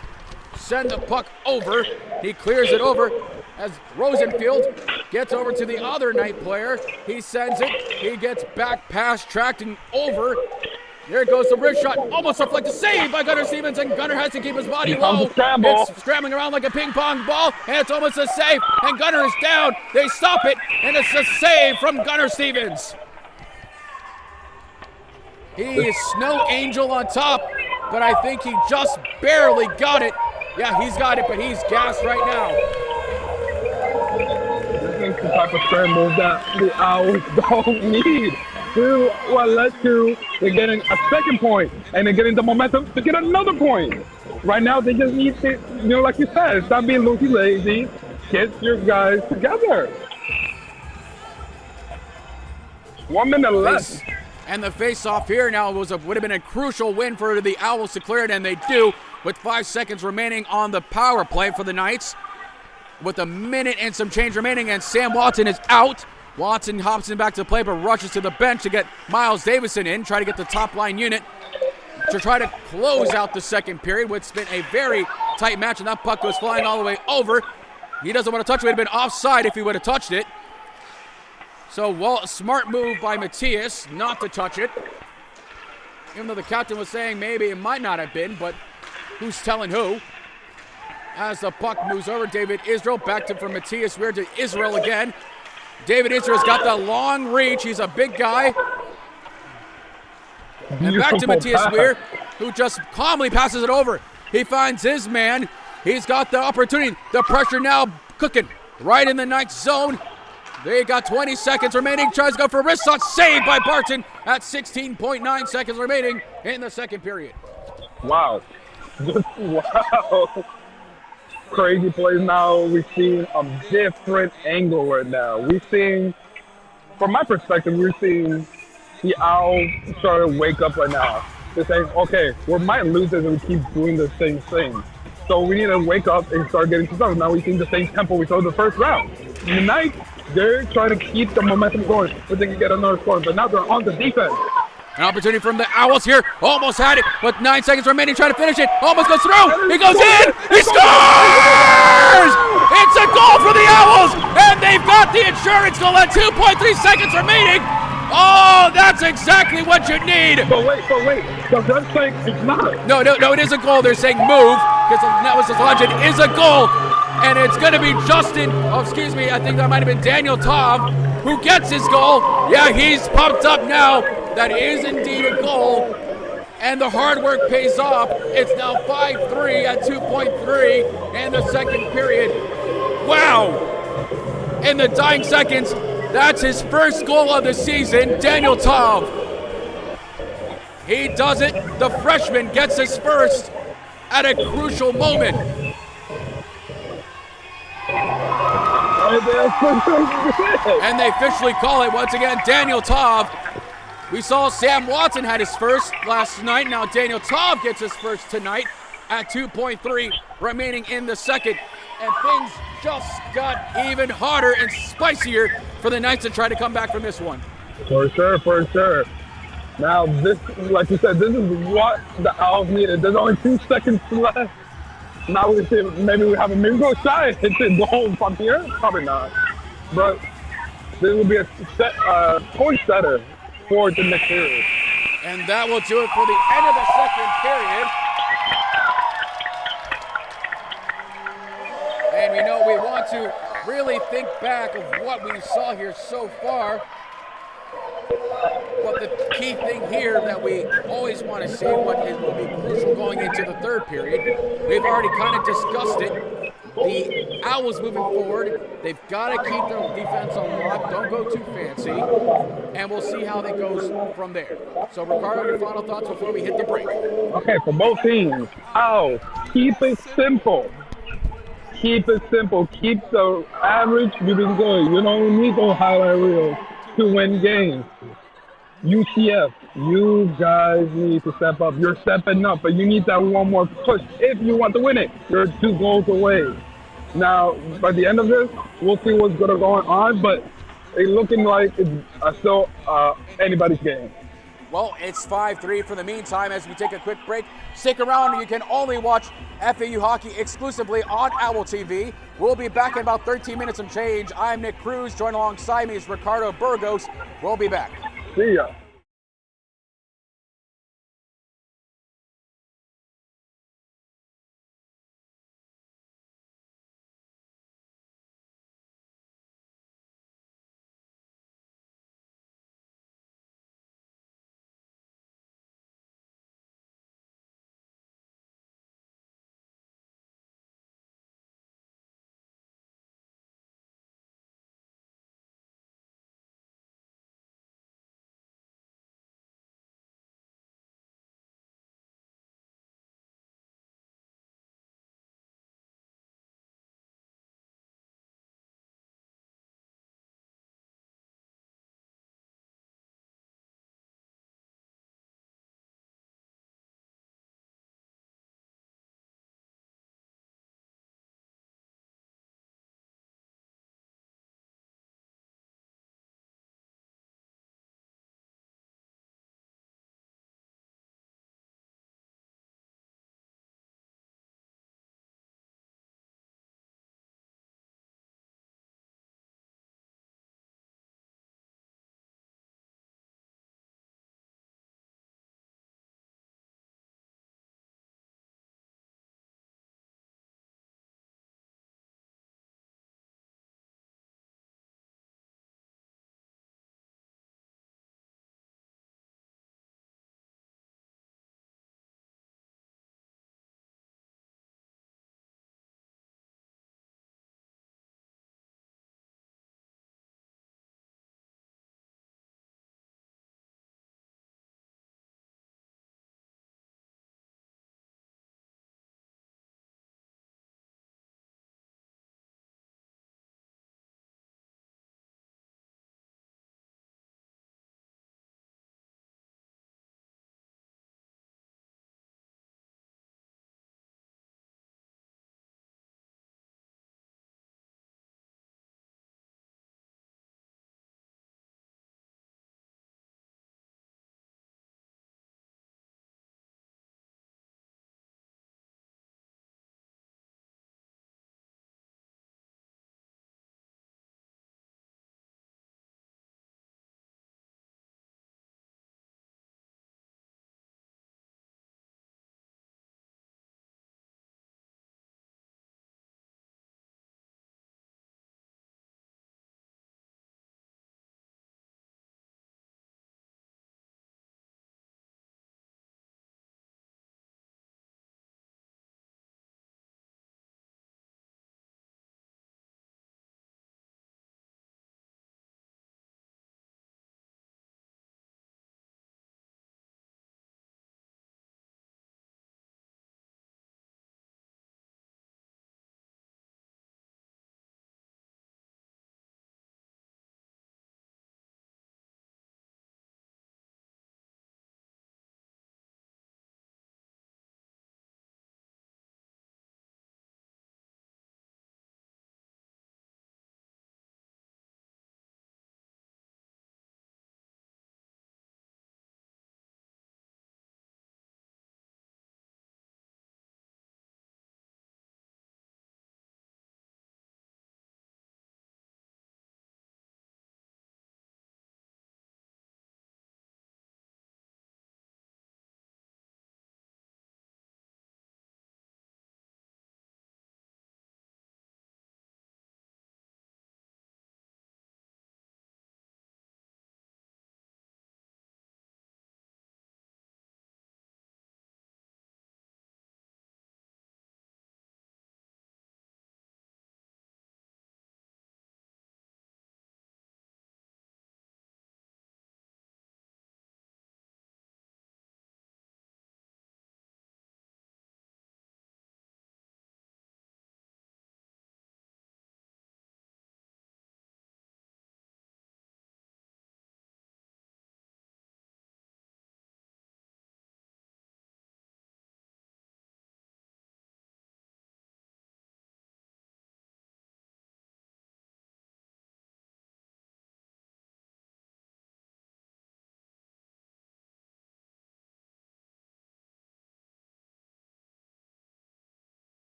send the puck over. He clears it over as Rosenfield gets over to the other Knight player. He sends it. He gets back past, tracked and over. There goes the wrist shot, almost deflected, saved by Gunnar Stevens, and Gunnar has to keep his body low. It's scrambling around like a ping pong ball, and it's almost a save, and Gunnar is down. They stop it, and it's a save from Gunnar Stevens. He is Snow Angel on top, but I think he just barely got it. Yeah, he's got it, but he's gassed right now. This is the type of scramble that the Owls don't need. What led to they're getting a second point, and they're getting the momentum to get another point. Right now, they just need to, like you said, stop being lazy, get your guys together. 1 minute left. And the face-off here now would have been a crucial win for the Owls to clear it, and they do, with 5 seconds remaining on the power play for the Knights. With a minute and some change remaining, and Sam Watson is out. Watson hops in back to the play, but rushes to the bench to get Miles Davison in, try to get the top line unit to try to close out the second period, which has been a very tight match, and that puck goes flying all the way over. He doesn't want to touch it. It would have been offside if he would have touched it. So, smart move by Matthias not to touch it. Even though the captain was saying maybe it might not have been, but who's telling who? As the puck moves over, David Israel back to from Matthias Weir to Israel again. David Israel's got that long reach. He's a big guy. And back to Matthias Weir, who just calmly passes it over. He finds his man. He's got the opportunity. The pressure now cooking right in the Knights zone. They got 20 seconds remaining. Tries to go for a wrist shot. Saved by Barton at 16.9 seconds remaining in the second period. Wow. Wow. Crazy plays now. We're seeing a different angle right now. We're seeing, from my perspective, we're seeing the Owls start to wake up right now. They're saying, okay, we might lose this if we keep doing the same thing. So we need to wake up and start getting to something. Now we're seeing the same tempo we saw in the first round. The Knights, they're trying to keep the momentum going, but they can get another score. But now they're on the defense. An opportunity from the Owls here. Almost had it, but 9 seconds remaining, trying to finish it. Almost goes through. He goes in. He scores! It's a goal for the Owls, and they've got the insurance goal at 2.3 seconds remaining. Oh, that's exactly what you need. But wait. Does that say it's not? No, it is a goal. They're saying move, because that was alleged is a goal. And it's going to be I think that might have been Daniel Taub who gets his goal. Yeah, he's pumped up now. That is indeed a goal. And the hard work pays off. It's now 5-3 at 2.3 in the second period. Wow! In the dying seconds, that's his first goal of the season, Daniel Taub. He does it. The freshman gets his first at a crucial moment. And they officially call it once again, Daniel Taub. We saw Sam Watson had his first last night. Now Daniel Taub gets his first tonight at 2.3 remaining in the second. And things just got even harder and spicier for the Knights to try to come back from this one. For sure. Now this, like you said, this is what the Owls needed. There's only 2 seconds left. Now we see maybe we have a maybe go shy and hit the goal from here. Probably not. But this will be a point setter for the next period. And that will do it for the end of the second period. And we know we want to really think back of what we saw here so far. But the key thing here that we always want to see will be crucial going into the third period. We've already kind of discussed it. The Owls moving forward, they've got to keep their defense on lock. Don't go too fancy. And we'll see how that goes from there. So, Ricardo, your final thoughts before we hit the break. Okay, for both teams, Owls, keep it simple. Keep it simple. Keep the average moving good. You don't need those highlight reels to win games. UCF, you guys need to step up. You're stepping up, but you need that one more push if you want to win it. You're 2 goals away. Now, by the end of this, we'll see what's going to go on, but it's looking like it's still anybody's game. Well, it's 5-3 for the meantime as we take a quick break. Stick around. You can only watch FAU hockey exclusively on Owl TV. We'll be back in about 13 minutes and change. I'm Nick Cruz. Joined alongside me is Ricardo Burgos. We'll be back. See ya.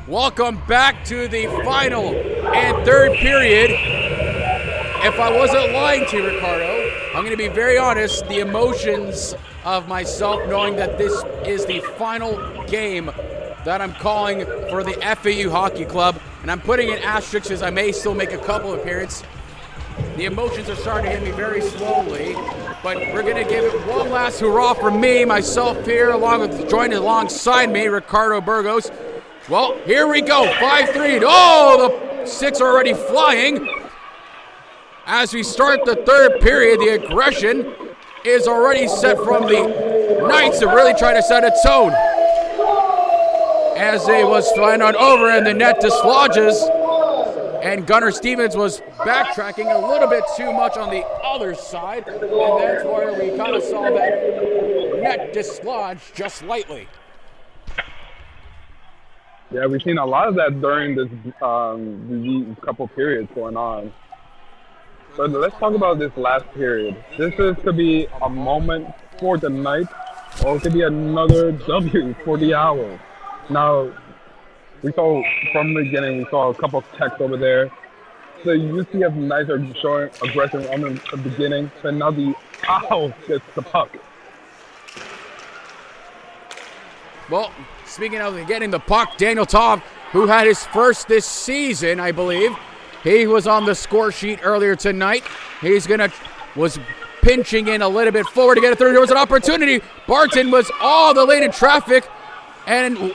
Welcome back to the final and third period. If I wasn't lying to you, Ricardo, I'm going to be very honest. The emotions of myself knowing that this is the final game that I'm calling for the FAU Hockey Club, and I'm putting in asterisks as I may still make a couple of appearances. The emotions are starting to hit me very slowly, but we're going to give it one last hurrah from me, myself here, along with joining alongside me, Ricardo Burgos. Well, here we go, 5-3. Oh, the sticks are already flying. As we start the third period, the aggression is already set from the Knights to really try to set a tone. As they was flying on over and the net dislodges, and Gunnar Stevens was backtracking a little bit too much on the other side, and that's where we kind of saw that net dislodge just slightly. Yeah, we've seen a lot of that during this these couple periods going on. But let's talk about this last period. This is to be a moment for the Knights, or it could be another W for the Owls. Now, we saw from the beginning, we saw a couple of texts over there. The UCF Knights are showing aggression on the beginning, but now the Owls gets the puck. Well, speaking of getting the puck, Daniel Tov, who had his first this season, I believe, he was on the score sheet earlier tonight. Was pinching in a little bit forward to get it through. There was an opportunity. Barton was all the lane in traffic, and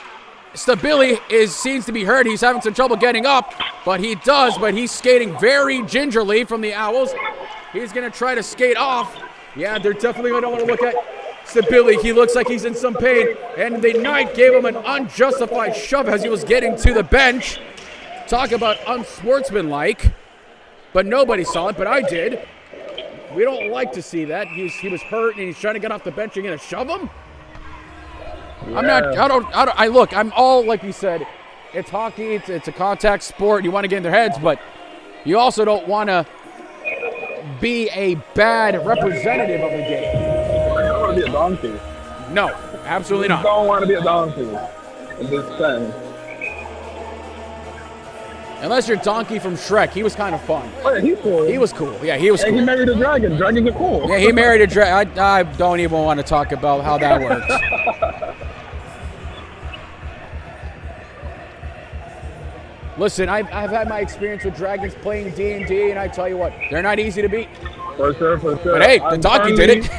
Stabili seems to be hurt. He's having some trouble getting up, but he's skating very gingerly from the Owls. He's going to try to skate off. Yeah, they're definitely going to want to look at Stabili. He looks like he's in some pain, and the Knight gave him an unjustified shove as he was getting to the bench. Talk about unsportsmanlike, but nobody saw it, but I did. We don't like to see that. He was hurt, and he's trying to get off the bench. You're going to shove him? Yeah. I'm all, like we said, it's hockey, it's a contact sport. You want to get in their heads, but you also don't want to be a bad representative of the game. You don't want to be a donkey. No, absolutely not. You don't want to be a donkey in this sense. Unless you're Donkey from Shrek. He was kind of fun. Oh, yeah, he's cool. He was cool. Yeah, he was cool. And he married a dragon. Dragons are cool. Yeah, he married a dragon. I don't even want to talk about how that works. Listen, I've had my experience with dragons playing D&D, and I tell you what, they're not easy to beat. For sure. But hey, the Donkey did it.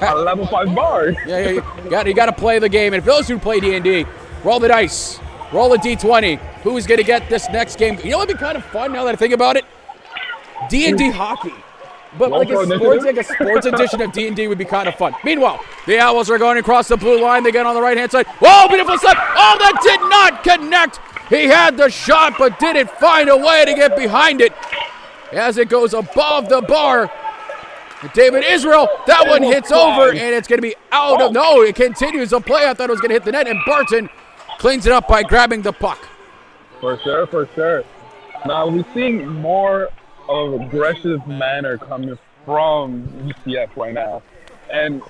A level 5 bar. Yeah, you got to play the game. And for those who play D&D, roll the dice. Roll a D20. Who's going to get this next game? You know what would be kind of fun now that I think about it? D&D hockey. But like a sports edition of D&D would be kind of fun. Meanwhile, the Owls are going across the blue line. They get on the right-hand side. Whoa, beautiful slap. Oh, that did not connect. He had the shot, but didn't find a way to get behind it. As it goes above the bar. David Israel, that one hits over, and it's going to be out of... No, it continues the play. I thought it was going to hit the net, and Barton cleans it up by grabbing the puck. For sure. Now, we're seeing more of aggressive manner coming from UCF right now. And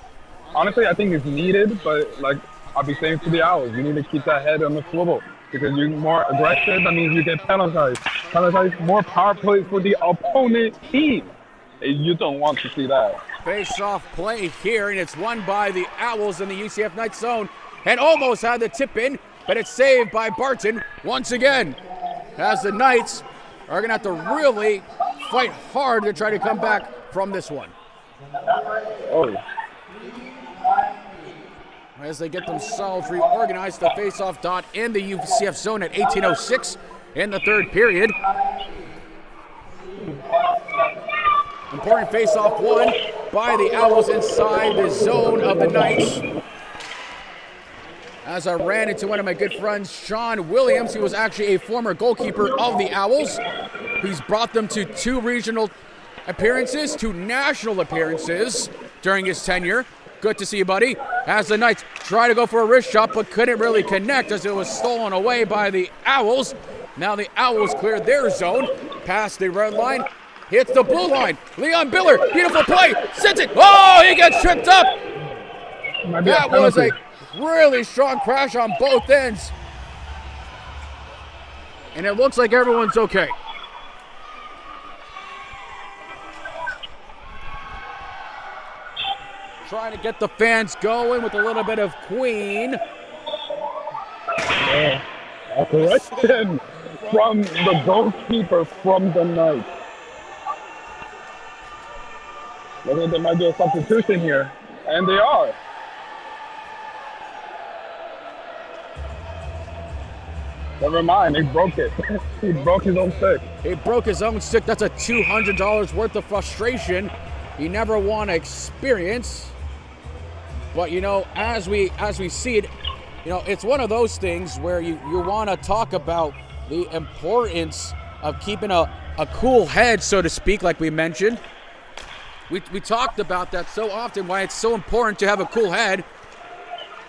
honestly, I think it's needed, but like I'll be saying to the Owls, you need to keep that head on the swivel. Because you're more aggressive, that means you get penalized. More power plays for the opponent team. You don't want to see that. Face-off play here, and it's won by the Owls in the UCF Knights zone. And almost had the tip in, but it's saved by Barton once again. As the Knights are going to have to really fight hard to try to come back from this one. Oh. As they get themselves reorganized, the face-off dot in the UCF zone at 18:06 in the third period. Important face-off won by the Owls inside the zone of the Knights. As I ran into one of my good friends, Sean Williams, who was actually a former goalkeeper of the Owls. He's brought them to 2 regional appearances, 2 national appearances during his tenure. Good to see you, buddy. As the Knights try to go for a wrist shot, but couldn't really connect as it was stolen away by the Owls. Now the Owls clear their zone, past the red line, hits the blue line. Leon Biller, beautiful play, sends it. Oh, he gets tripped up. That was a Really strong crash on both ends. And it looks like everyone's okay. Trying to get the fans going with a little bit of Queen. A correction from the goalkeeper from the Knights. Looks like there might be a substitution here. And they are. Never mind, he broke it. He broke his own stick. He broke his own stick. That's a $200 worth of frustration he never want to experience. But, you know, as we see it, you know, it's one of those things where you want to talk about the importance of keeping a cool head, so to speak, like we mentioned. We talked about that so often, why it's so important to have a cool head.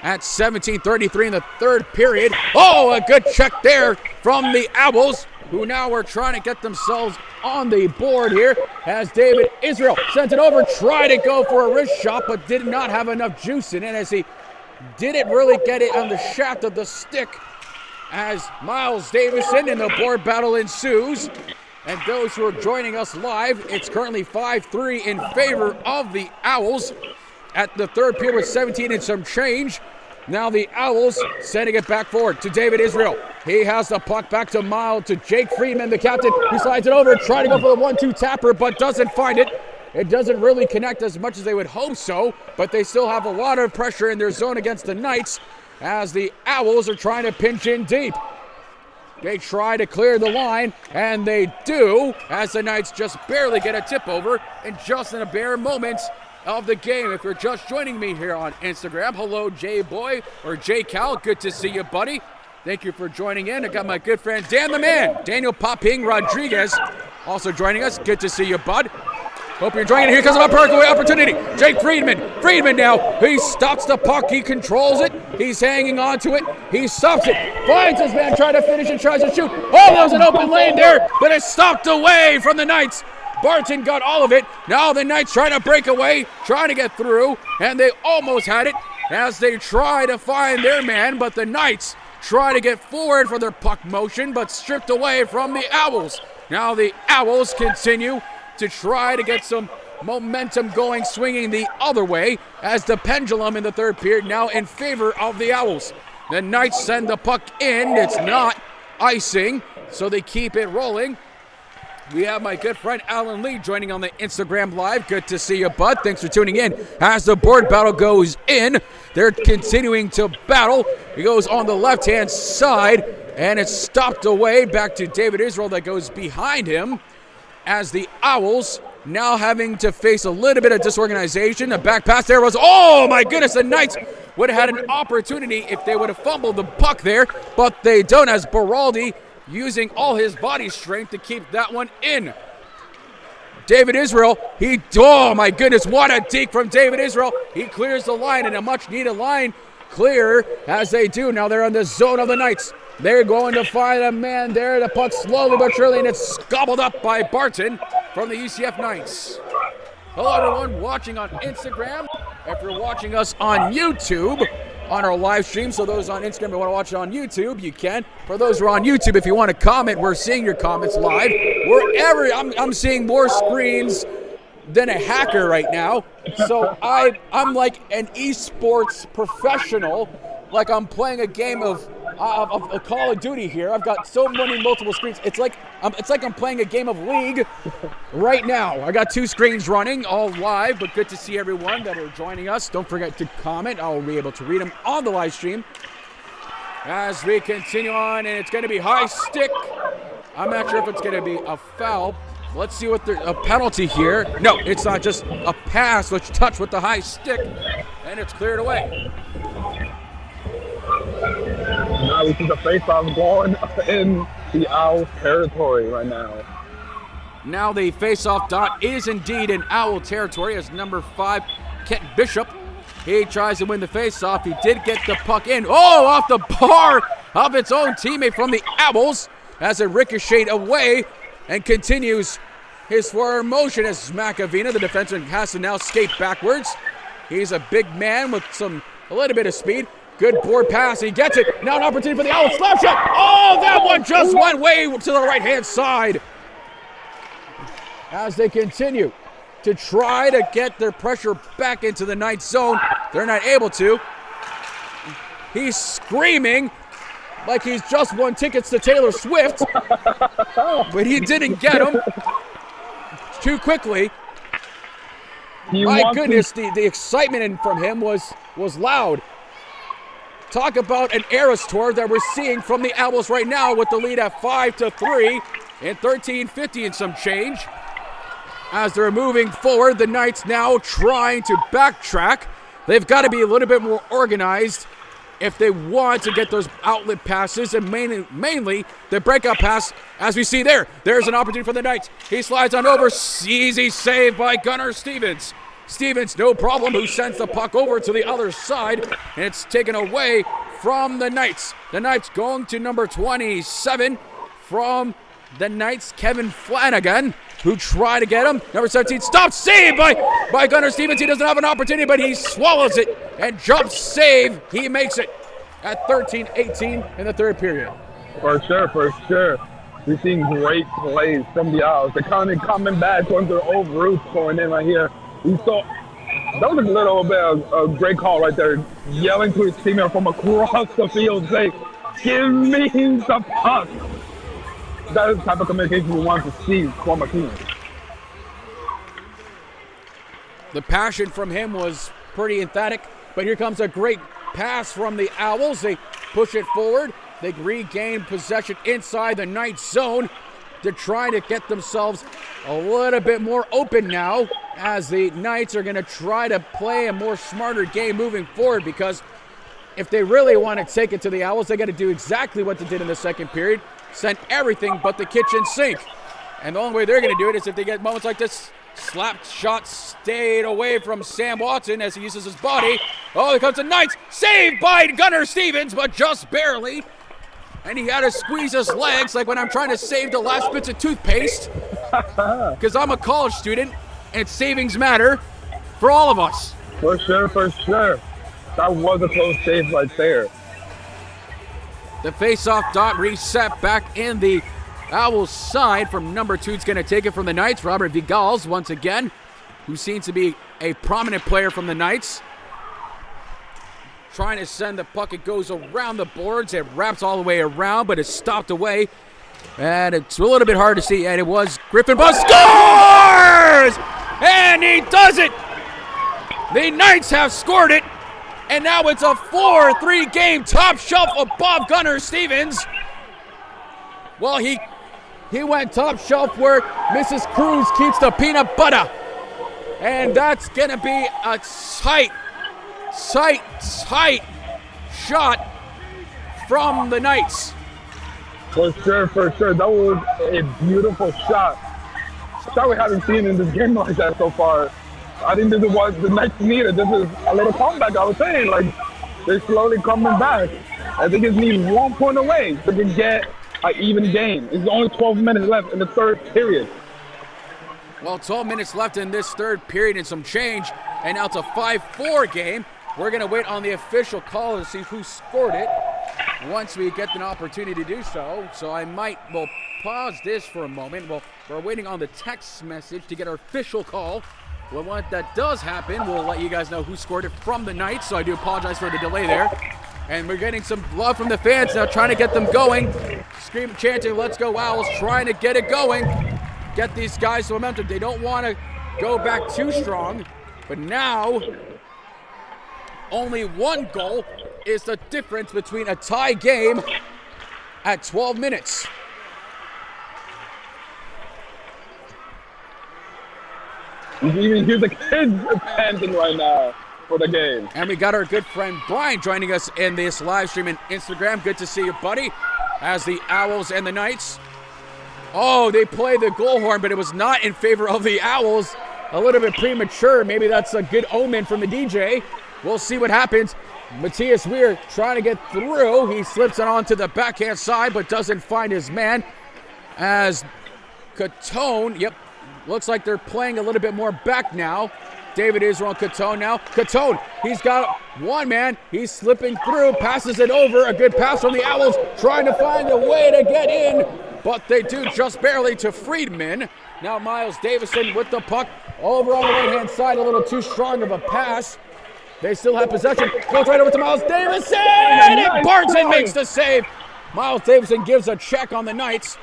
At 17:33 in the third period. Oh, a good check there from the Owls, who now are trying to get themselves on the board here as David Israel sent it over, tried to go for a wrist shot, but did not have enough juice in it as he didn't really get it on the shaft of the stick as Miles Davison and the board battle ensues. And those who are joining us live, it's currently 5-3 in favor of the Owls at the third period with 17 and some change. Now the Owls sending it back forward to David Israel. He has the puck back to Miles, to Jake Friedman, the captain. He slides it over, trying to go for the 1-2 tapper, but doesn't find it. It doesn't really connect as much as they would hope so, but they still have a lot of pressure in their zone against the Knights as the Owls are trying to pinch in deep. They try to clear the line, and they do, as the Knights just barely get a tip over and just in a bare moments of the game. If you're just joining me here on Instagram, hello J-Boy or J-Cal, good to see you, buddy. Thank you for joining in. I got my good friend Dan the Man, Daniel Popping Rodriguez, also joining us. Good to see you, bud. Hope you're enjoying it. Here comes a breakaway opportunity. Jake Friedman. Friedman now. He stops the puck. He controls it. He's hanging on to it. He stops it. Finds his man. Trying to finish and tries to shoot. Oh, there was an open lane there, but it's stopped away from the Knights. Barton got all of it. Now the Knights trying to break away, trying to get through, and they almost had it as they try to find their man, but the Knights try to get forward for their puck motion, but stripped away from the Owls. Now the Owls continue to try to get some momentum going, swinging the other way as the pendulum in the third period now in favor of the Owls. The Knights send the puck in. It's not icing, so they keep it rolling. We have my good friend Alan Lee joining on the Instagram Live. Good to see you, bud. Thanks for tuning in. As the board battle goes in, they're continuing to battle. It goes on the left-hand side, and it's stopped away back to David Israel that goes behind him as the Owls now having to face a little bit of disorganization. A back pass there was, oh my goodness, the Knights would have had an opportunity if they would have fumbled the puck there, but they don't, as Beraldi using all his body strength to keep that one in. David Israel, oh my goodness, what a deke from David Israel. He clears the line, and a much needed line clear as they do. Now they're in the zone of the Knights. They're going to find a man there. The puck slowly but surely, and it's gobbled up by Barton from the UCF Knights. Hello everyone watching on Instagram. If you're watching us on YouTube, on our live stream, so those on Instagram who want to watch it on YouTube, you can. For those who are on YouTube, if you want to comment, we're seeing your comments live. I'm seeing more screens than a hacker right now. So I'm like an esports professional, like I'm playing a game of Call of Duty here. I've got so many multiple screens. It's like I'm playing a game of League right now. I got two screens running, all live, but good to see everyone that are joining us. Don't forget to comment. I'll be able to read them on the live stream. As we continue on, and it's going to be high stick. I'm not sure if it's going to be a foul. Let's see what a penalty here. No, it's not, just a pass which touched with the high stick, and it's cleared away. Now we see the face-off going in the Owl territory right now. Now the face-off dot is indeed in Owl territory as number 5, Kent Bishop. He tries to win the face-off. He did get the puck in. Oh, off the bar of its own teammate from the Owls as it ricocheted away and continues his forward motion as Macavina, the defenseman, has to now skate backwards. He's a big man with a little bit of speed. Good board pass. He gets it. Now an opportunity for the Owls. Slap shot. Oh, that one just went way to the right-hand side. As they continue to try to get their pressure back into the Knights zone, they're not able to. He's screaming like he's just won tickets to Taylor Swift, but he didn't get them too quickly. My goodness, the excitement from him was loud. Talk about an Eras tour that we're seeing from the Owls right now with the lead at 5-3 and 13:50 and some change. As they're moving forward, the Knights now trying to backtrack. They've got to be a little bit more organized if they want to get those outlet passes, and mainly the breakout pass, as we see there. There's an opportunity for the Knights. He slides on over. Easy save by Gunnar Stevens. Stevens, no problem, who sends the puck over to the other side, and it's taken away from the Knights. The Knights going to number 27 from the Knights, Kevin Flanagan, who tried to get him. Number 17, stopped, save by Gunnar Stevens. He doesn't have an opportunity, but he swallows it and jumps save. He makes it at 13-18 in the third period. For sure. We're seeing great plays from the Owls. They're kind of coming back on their old roots going in right here. We saw that was a little bit of a great call right there, yelling to his teammate from across the field, saying, "Give me the puck." That is the type of communication we want to see from a team. The passion from him was pretty emphatic, but here comes a great pass from the Owls. They push it forward. They regain possession inside the Knights zone. They're trying to get themselves a little bit more open now, as the Knights are going to try to play a more smarter game moving forward, because if they really want to take it to the Owls, they got to do exactly what they did in the second period, send everything but the kitchen sink. And the only way they're going to do it is if they get moments like this. Slap shot stayed away from Sam Watson as he uses his body. Oh, here comes the Knights. Saved by Gunnar Stevens, but just barely. And he had to squeeze his legs like when I'm trying to save the last bits of toothpaste. Because I'm a college student, and savings matter for all of us. For sure. That was a close save right there. The face-off dot reset back in the Owls side from number 2. It's going to take it from the Knights. Robert Vigals, once again, who seems to be a prominent player from the Knights. Trying to send the puck. It goes around the boards. It wraps all the way around, but it's stopped away. And it's a little bit hard to see. And it was Griffin Buss scores! And he does it! The Knights have scored it. And now it's a 4-3 game, top shelf above Gunnar Stevens. Well, he went top shelf where Mrs. Cruz keeps the peanut butter. And that's going to be a tight shot from the Knights. For sure. That was a beautiful shot. Shot we haven't seen in this game like that so far. I think this is what the Knights needed. This is a little comeback, I was saying. Like, they're slowly coming back. I think it's need 1 point away so they can get an even game. It's only 12 minutes left in the third period. Well, 12 minutes left in this third period and some change. And now it's a 5-4 game. We're going to wait on the official call to see who scored it once we get an opportunity to do so. So we'll pause this for a moment. We're waiting on the text message to get our official call. Well, when that does happen, we'll let you guys know who scored it from the Knights. So I do apologize for the delay there. And we're getting some love from the fans now, trying to get them going. Screaming, chanting, "Let's go Owls," trying to get it going. Get these guys momentum. They don't want to go back too strong. But now, only one goal is the difference between a tie game at 12 minutes. You can even hear the kids panting right now for the game. And we got our good friend Brian joining us in this live stream on Instagram. Good to see you, buddy. As the Owls and the Knights. Oh, they played the goal horn, but it was not in favor of the Owls. A little bit premature. Maybe that's a good omen from the DJ. We'll see what happens. Matthias Weir trying to get through. He slips it onto the backhand side, but doesn't find his man. As Catone, looks like they're playing a little bit more back now. David Israel and Catone now. Catone, he's got one man. He's slipping through, passes it over. A good pass from the Owls, trying to find a way to get in, but they do just barely to Friedman. Now Miles Davison with the puck over on the right-hand side, a little too strong of a pass. They still have possession. Goes right over to Miles Davison, and Barton makes the save. Miles Davison gives a check on the Knights,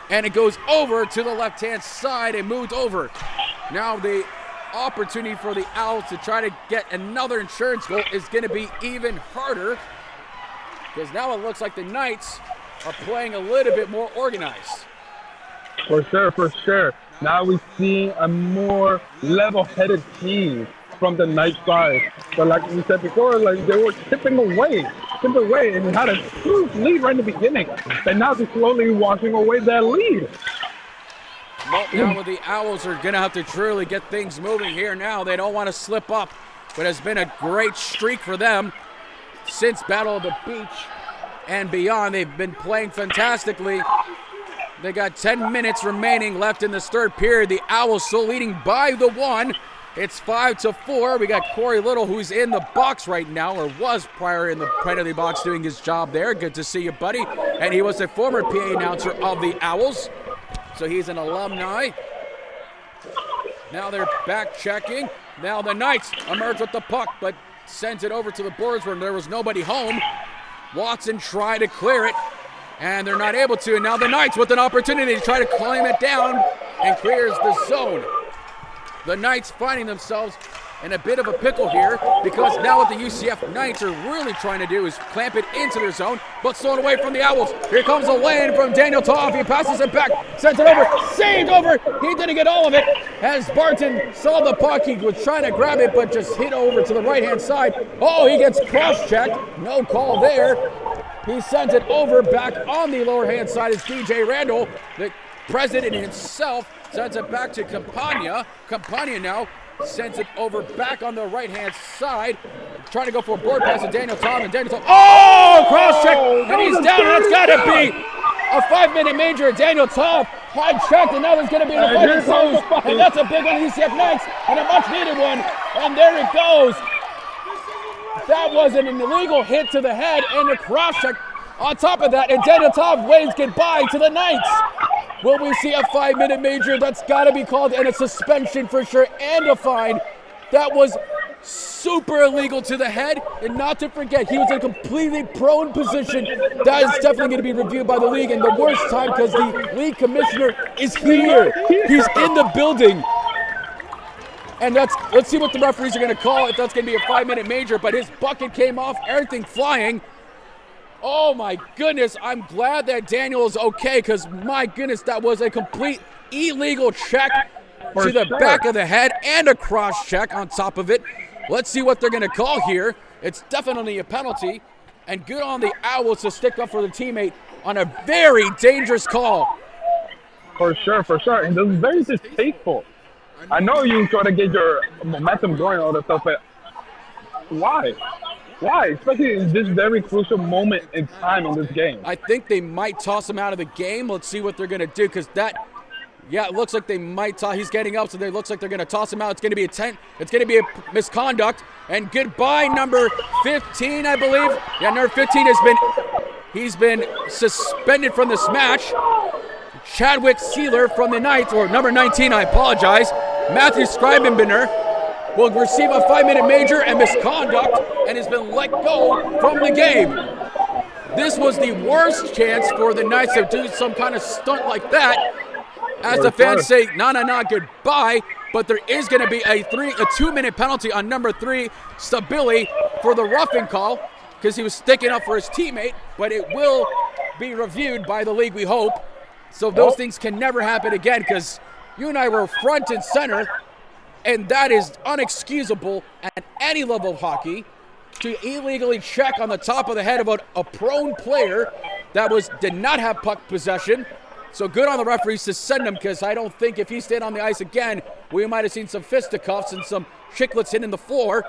and it goes over to the left-hand side and moved over. Now the opportunity for the Owls to try to get another insurance goal is going to be even harder, because now it looks like the Knights are playing a little bit more organized. For sure. Now we see a more level-headed team from the Knights side. But like we said before, like they were tipping away, and had a huge lead right in the beginning. And now they're slowly washing away that lead. Well, now the Owls are going to have to truly get things moving here now. They don't want to slip up, but it's been a great streak for them since Battle of the Beach and beyond. They've been playing fantastically. They got 10 minutes remaining left in this third period. The Owls still leading by the 1. It's 5-4. We got Corey Little, who's in the box right now, or was prior in the penalty box doing his job there. Good to see you, buddy. And he was the former PA announcer of the Owls, so he's an alumni. Now they're back checking. Now the Knights emerge with the puck, but sends it over to the boards where there was nobody home. Watson tried to clear it, and they're not able to. And now the Knights with an opportunity to try to climb it down and clears the zone. The Knights finding themselves in a bit of a pickle here, because now what the UCF Knights are really trying to do is clamp it into their zone, but stolen away from the Owls. Here comes a lane from Daniel Toff. He passes it back, sends it over, saved over. He didn't get all of it. As Barton saw the puck, he was trying to grab it, but just hit over to the right-hand side. Oh, he gets cross-checked. No call there. He sends it over back on the lower-hand side is DJ Randall. The president himself sends it back to Campagna. Campagna now sends it over back on the right-hand side. Trying to go for a board pass to Daniel Tom, and Daniel Tom, oh, cross-check, and he's down, and it's got to be a 5-minute major. Daniel Tom, high-checked, and now there's going to be a fighting close, and that's a big one, UCF Knights, and a much-needed one, and there it goes. That was an illegal hit to the head, and a cross-check on top of that, and Daniel Tom waves goodbye to the Knights. Will we see a 5-minute major? That's got to be called, and a suspension for sure, and a fine. That was super illegal to the head, and not to forget, he was in a completely prone position. That is definitely going to be reviewed by the league, and the worst time because the league commissioner is here. He's in the building. And let's see what the referees are going to call, if that's going to be a 5-minute major, but his bucket came off, everything flying. Oh my goodness, I'm glad that Daniel is okay, because my goodness, that was a complete illegal check to the back of the head and a cross check on top of it. Let's see what they're going to call here. It's definitely a penalty, and good on the Owls to stick up for the teammate on a very dangerous call. For sure. And this is very distasteful. I know you try to get your momentum going, all that stuff, but why? Why? Especially in this very crucial moment in time in this game. I think they might toss him out of the game. Let's see what they're going to do, because it looks like they might toss. He's getting up, so it looks like they're going to toss him out. It's going to be it's going to be a misconduct. And goodbye, number 15, I believe. Yeah, number 15 he's been suspended from this match. Chadwick Sealer from the Knights, or number 19, I apologize. Matthew Scribenbiner will receive a 5-minute major and misconduct, and has been let go from the game. This was the worst chance for the Knights to do some kind of stunt like that. As the fans say, nah, goodbye. But there is going to be a 2-minute penalty on number 3, Stabili, for the roughing call, because he was sticking up for his teammate. But it will be reviewed by the league, we hope. So those things can never happen again, because you and I were front and center, and that is unexcusable at any level of hockey, to illegally check on the top of the head of a prone player that did not have puck possession. So good on the referees to send him, because I don't think if he stayed on the ice again, we might have seen some fisticuffs and some chiclets hitting the floor.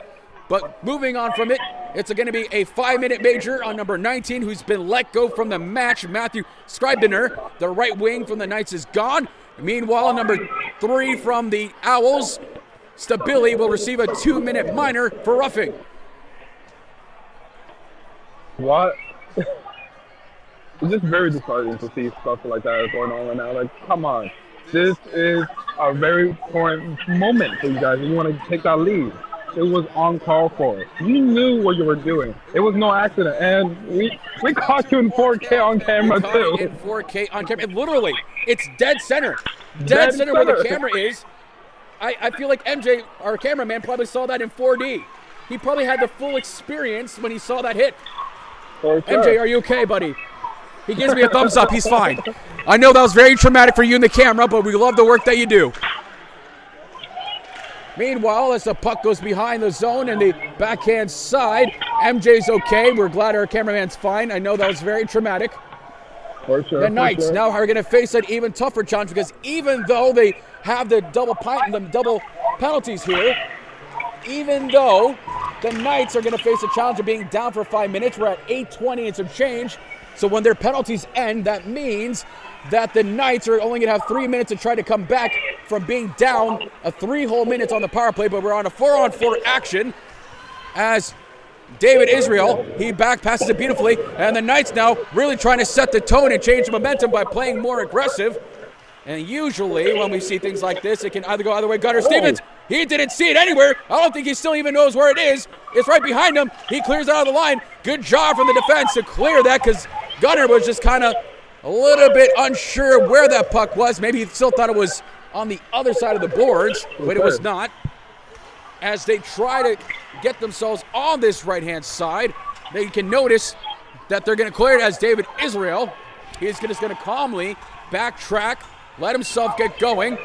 But moving on from it, it's going to be a 5-minute major on number 19, who's been let go from the match. Matthew Scribener, the right wing from the Knights, is gone. Meanwhile, number 3 from the Owls, Stabili will receive a 2-minute minor for roughing. What? It's just very disheartening to see stuff like that going on right now. Like, come on. This is a very important moment for you guys. You want to take that lead. It was uncalled for. You knew what you were doing. It was no accident. And we caught you in 4K on camera, too. In 4K on camera. And literally, it's dead center. Dead center where the camera is. I feel like MJ, our cameraman, probably saw that in 4D. He probably had the full experience when he saw that hit. For sure. MJ, are you okay, buddy? He gives me a thumbs up. He's fine. I know that was very traumatic for you in the camera, but we love the work that you do. Meanwhile, as the puck goes behind the zone in the backhand side, MJ's okay. We're glad our cameraman's fine. I know that was very traumatic. For sure. The Knights now are going to face an even tougher challenge because even though they have the double penalties here, even though the Knights are going to face a challenge of being down for 5 minutes, we're at 8:20 and some change. So when their penalties end, that means that the Knights are only going to have 3 minutes to try to come back from being down a 3 whole minutes on the power play, but we're on a 4-on-4 action as David Israel, he back passes it beautifully, and the Knights now really trying to set the tone and change the momentum by playing more aggressive. And usually when we see things like this, it can either go either way. Gunnar Stevens, he didn't see it anywhere. I don't think he still even knows where it is. It's right behind him. He clears it out of the line. Good job from the defense to clear that because Gunnar was just kind of a little bit unsure where that puck was. Maybe he still thought it was on the other side of the boards, but it was not. As they try to get themselves on this right-hand side, they can notice that they're going to clear it as David Israel. He's just going to calmly backtrack, let himself get going.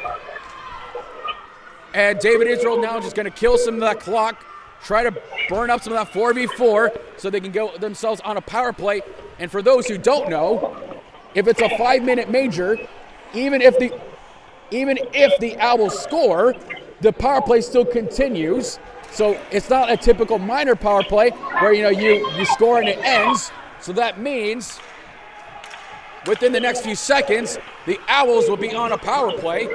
And David Israel now just going to kill some of that clock, try to burn up some of that 4v4 so they can go themselves on a power play. And for those who don't know, if it's a 5-minute major, even if the Owls score, the power play still continues. So it's not a typical minor power play where you score and it ends. So that means within the next few seconds, the Owls will be on a power play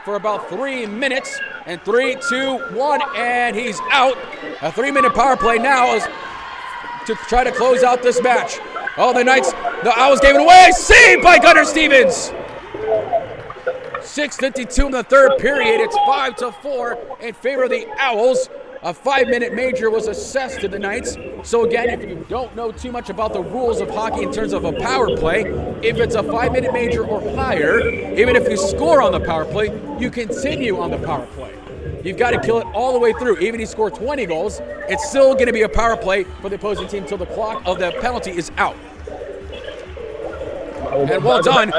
for about 3 minutes. And 3, 2, 1, and he's out. A 3-minute power play now is to try to close out this match. Oh, the Owls gave it away. Saved by Gunnar Stevens. 6:52 in the third period. It's 5-4 in favor of the Owls. A 5-minute major was assessed to the Knights. So again, if you don't know too much about the rules of hockey in terms of a power play, if it's a 5-minute major or higher, even if you score on the power play, you continue on the power play. You've got to kill it all the way through. Even if you score 20 goals, it's still going to be a power play for the opposing team until the clock of the penalty is out. And well done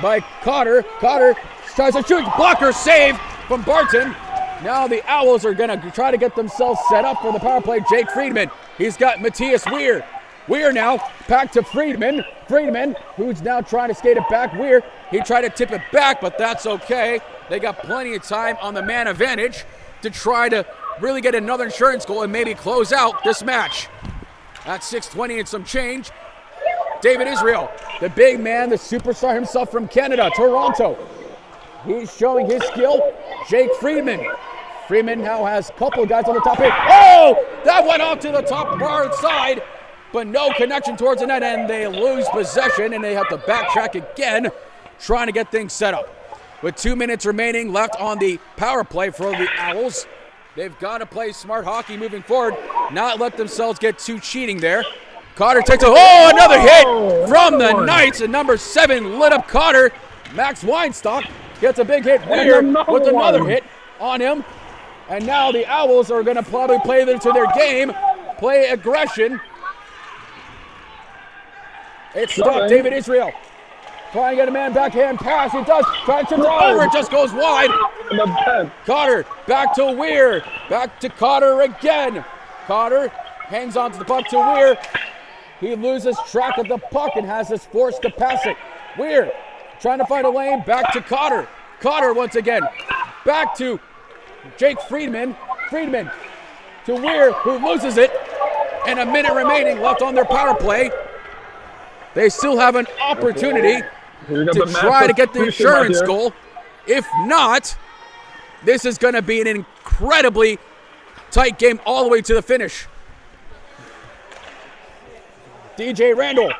by Cotter. Cotter tries to shoot. Blocker save from Barton. Now the Owls are going to try to get themselves set up for the power play. Jake Friedman. He's got Matthias Weir. Weir now back to Friedman. Friedman, who's now trying to skate it back. Weir, he tried to tip it back, but that's okay. They got plenty of time on the man advantage to try to really get another insurance goal and maybe close out this match. At 6:20 and some change, David Israel, the big man, the superstar himself from Canada, Toronto. He's showing his skill. Jake Friedman. Friedman now has a couple of guys on the top here. Oh! That went off to the top bar side, but no connection towards the net, and they lose possession, and they have to backtrack again, trying to get things set up. With 2 minutes remaining left on the power play for the Owls, they've got to play smart hockey moving forward, not let themselves get too cheating there. Cotter takes another hit from the Knights, and number 7 lit up Cotter. Max Weinstock gets a big hit here with another hit on him. And now the Owls are going to probably play into their game, play aggression. It's stopped. David Israel trying to get a man backhand pass. He does. Trying to tip it over. It just goes wide. Cotter back to Weir. Back to Cotter again. Cotter hangs on to the puck to Weir. He loses track of the puck and has us forced to pass it. Weir trying to find a lane. Back to Cotter. Cotter once again. Back to Jake Friedman. Friedman to Weir, who loses it. And a minute remaining left on their power play. They still have an opportunity to try to get the insurance goal. If not, This is going to be an incredibly tight game all the way to the finish. DJ Randall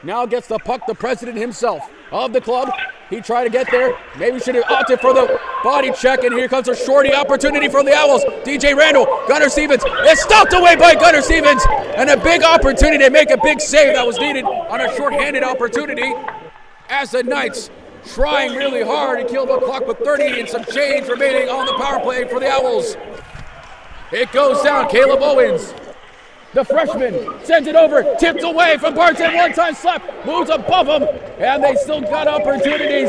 now gets the puck, the president himself of the club. He tried to get there. Maybe should have opted for the body check, and here comes a shorty opportunity from the Owls. DJ Randall, Gunnar Stevens. It's stopped away by Gunnar Stevens, and a big opportunity to make a big save that was needed on a shorthanded opportunity as the Knights trying really hard to kill the clock with 30 and some change remaining on the power play for the Owls. It goes down. Caleb Owens, the freshman, sends it over, tipped away from Barton, one-time slap, moves above him, and they still got opportunities.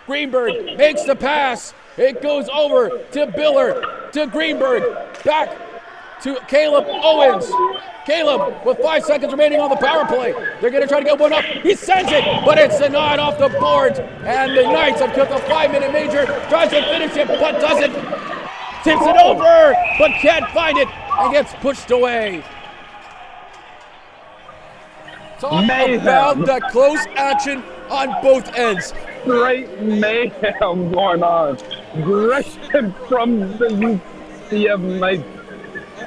Greenberg makes the pass. It goes over to Biller, to Greenberg, back to Caleb Owens. Caleb with 5 seconds remaining on the power play. They're going to try to get one up. He sends it, but it's denied off the boards, and the Knights have killed the 5-minute major. Tries to finish it, but doesn't. Tips it over, but can't find it, and gets pushed away. Talk about the close action on both ends. Great mayhem going on. Aggression from the UCF Knights.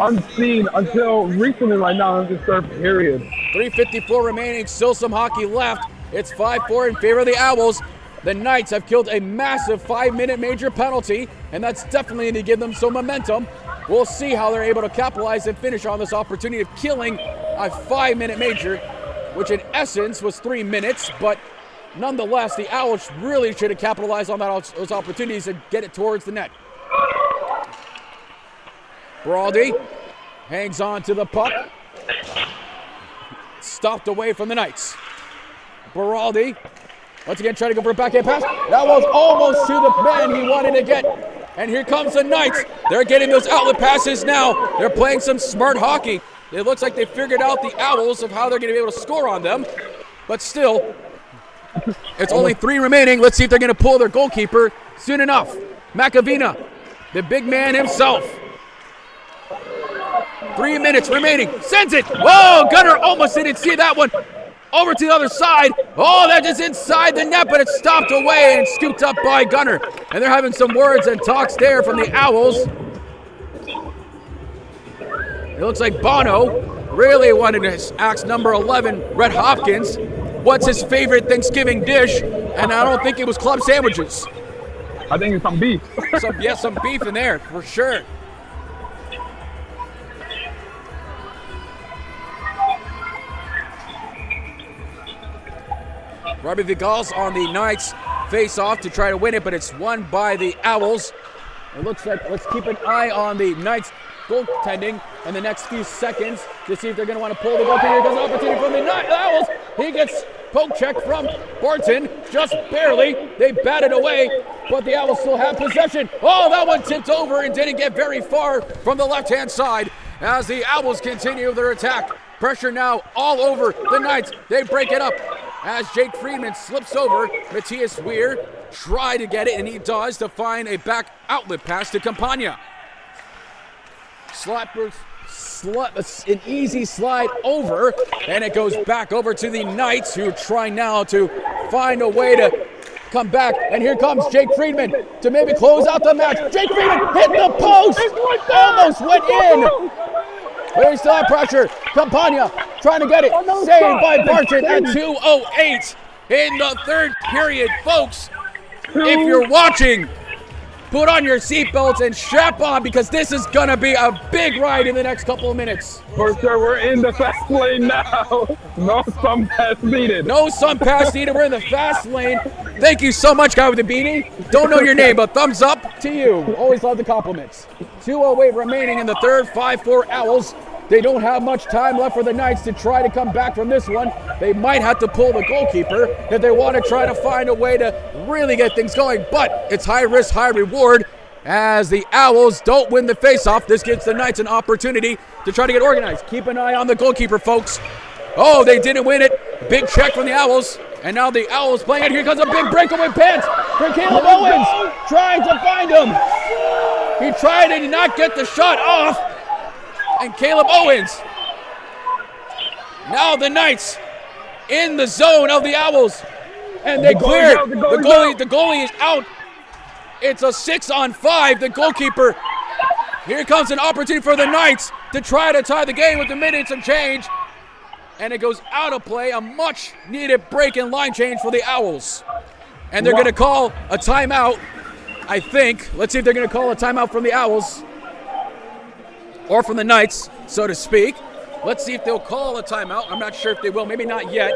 Unseen until recently right now in the third period. 3:54 remaining, still some hockey left. It's 5-4 in favor of the Owls. The Knights have killed a massive 5-minute major penalty, and that's definitely going to give them some momentum. We'll see how they're able to capitalize and finish on this opportunity of killing a 5-minute major, which in essence was 3 minutes, but nonetheless, the Owls really should have capitalized on those opportunities and get it towards the net. Baraldi hangs on to the puck. Stopped away from the Knights. Baraldi once again trying to go for a backhand pass. That was almost to the man he wanted to get. And here comes the Knights. They're getting those outlet passes now. They're playing some smart hockey. It looks like they figured out the Owls of how they're going to be able to score on them. But still, it's only 3 remaining. Let's see if they're going to pull their goalkeeper soon enough. Macavina, the big man himself. 3 minutes remaining. Sends it. Whoa, Gunnar almost didn't see that one. Over to the other side. Oh, that is inside the net, but it's stopped away and scooped up by Gunnar. And they're having some words and talks there from the Owls. It looks like Bono really wanted to ask number 11, Rhett Hopkins, what's his favorite Thanksgiving dish, and I don't think it was club sandwiches. I think it's some beef. Some beef in there, for sure. Robbie Vigals on the Knights face off to try to win it, but it's won by the Owls. It looks like, let's keep an eye on the Knights goaltending in the next few seconds to see if they're going to want to pull the goalkeeper. Here comes an opportunity from the Owls. He gets poke check from Barton, just barely. They batted away, but the Owls still have possession. Oh, that one tipped over and didn't get very far from the left-hand side as the Owls continue their attack. Pressure now all over the Knights. They break it up as Jake Friedman slips over. Matthias Weir try to get it, and he does, to find a back outlet pass to Campagna. An easy slide over, and it goes back over to the Knights, who are trying now to find a way to come back. And here comes Jake Friedman to maybe close out the match. Jake Friedman hit the post, almost went in. But he still have pressure. Campagna trying to get it. Saved by Barton at 2:08 in the third period. Folks, if you're watching, put on your seatbelts and strap on, because this is going to be a big ride in the next couple of minutes. For sure, we're in the fast lane now. No sun pass needed. No sun pass needed. We're in the fast lane. Thank you so much, guy with the beanie. Don't know your name, but thumbs up to you. Always love the compliments. 2:08 remaining in the third. 5-4 Owls. They don't have much time left for the Knights to try to come back from this one. They might have to pull the goalkeeper if they want to try to find a way to really get things going. But it's high risk, high reward, as the Owls don't win the faceoff. This gives the Knights an opportunity to try to get organized. Keep an eye on the goalkeeper, folks. Oh, they didn't win it. Big check from the Owls. And now the Owls playing it. Here comes a big breakaway pass for Caleb Owens, trying to find him. He tried and did not get the shot off. And Caleb Owens. Now the Knights in the zone of the Owls. And they clear. The goalie is out. It's a 6-on-5. The goalkeeper. Here comes an opportunity for the Knights to try to tie the game with the minutes and change. And it goes out of play. A much-needed break in line change for the Owls. And they're going to call a timeout, I think. Let's see if they're going to call a timeout from the Owls. Or from the Knights, so to speak. Let's see if they'll call a timeout. I'm not sure if they will. Maybe not yet.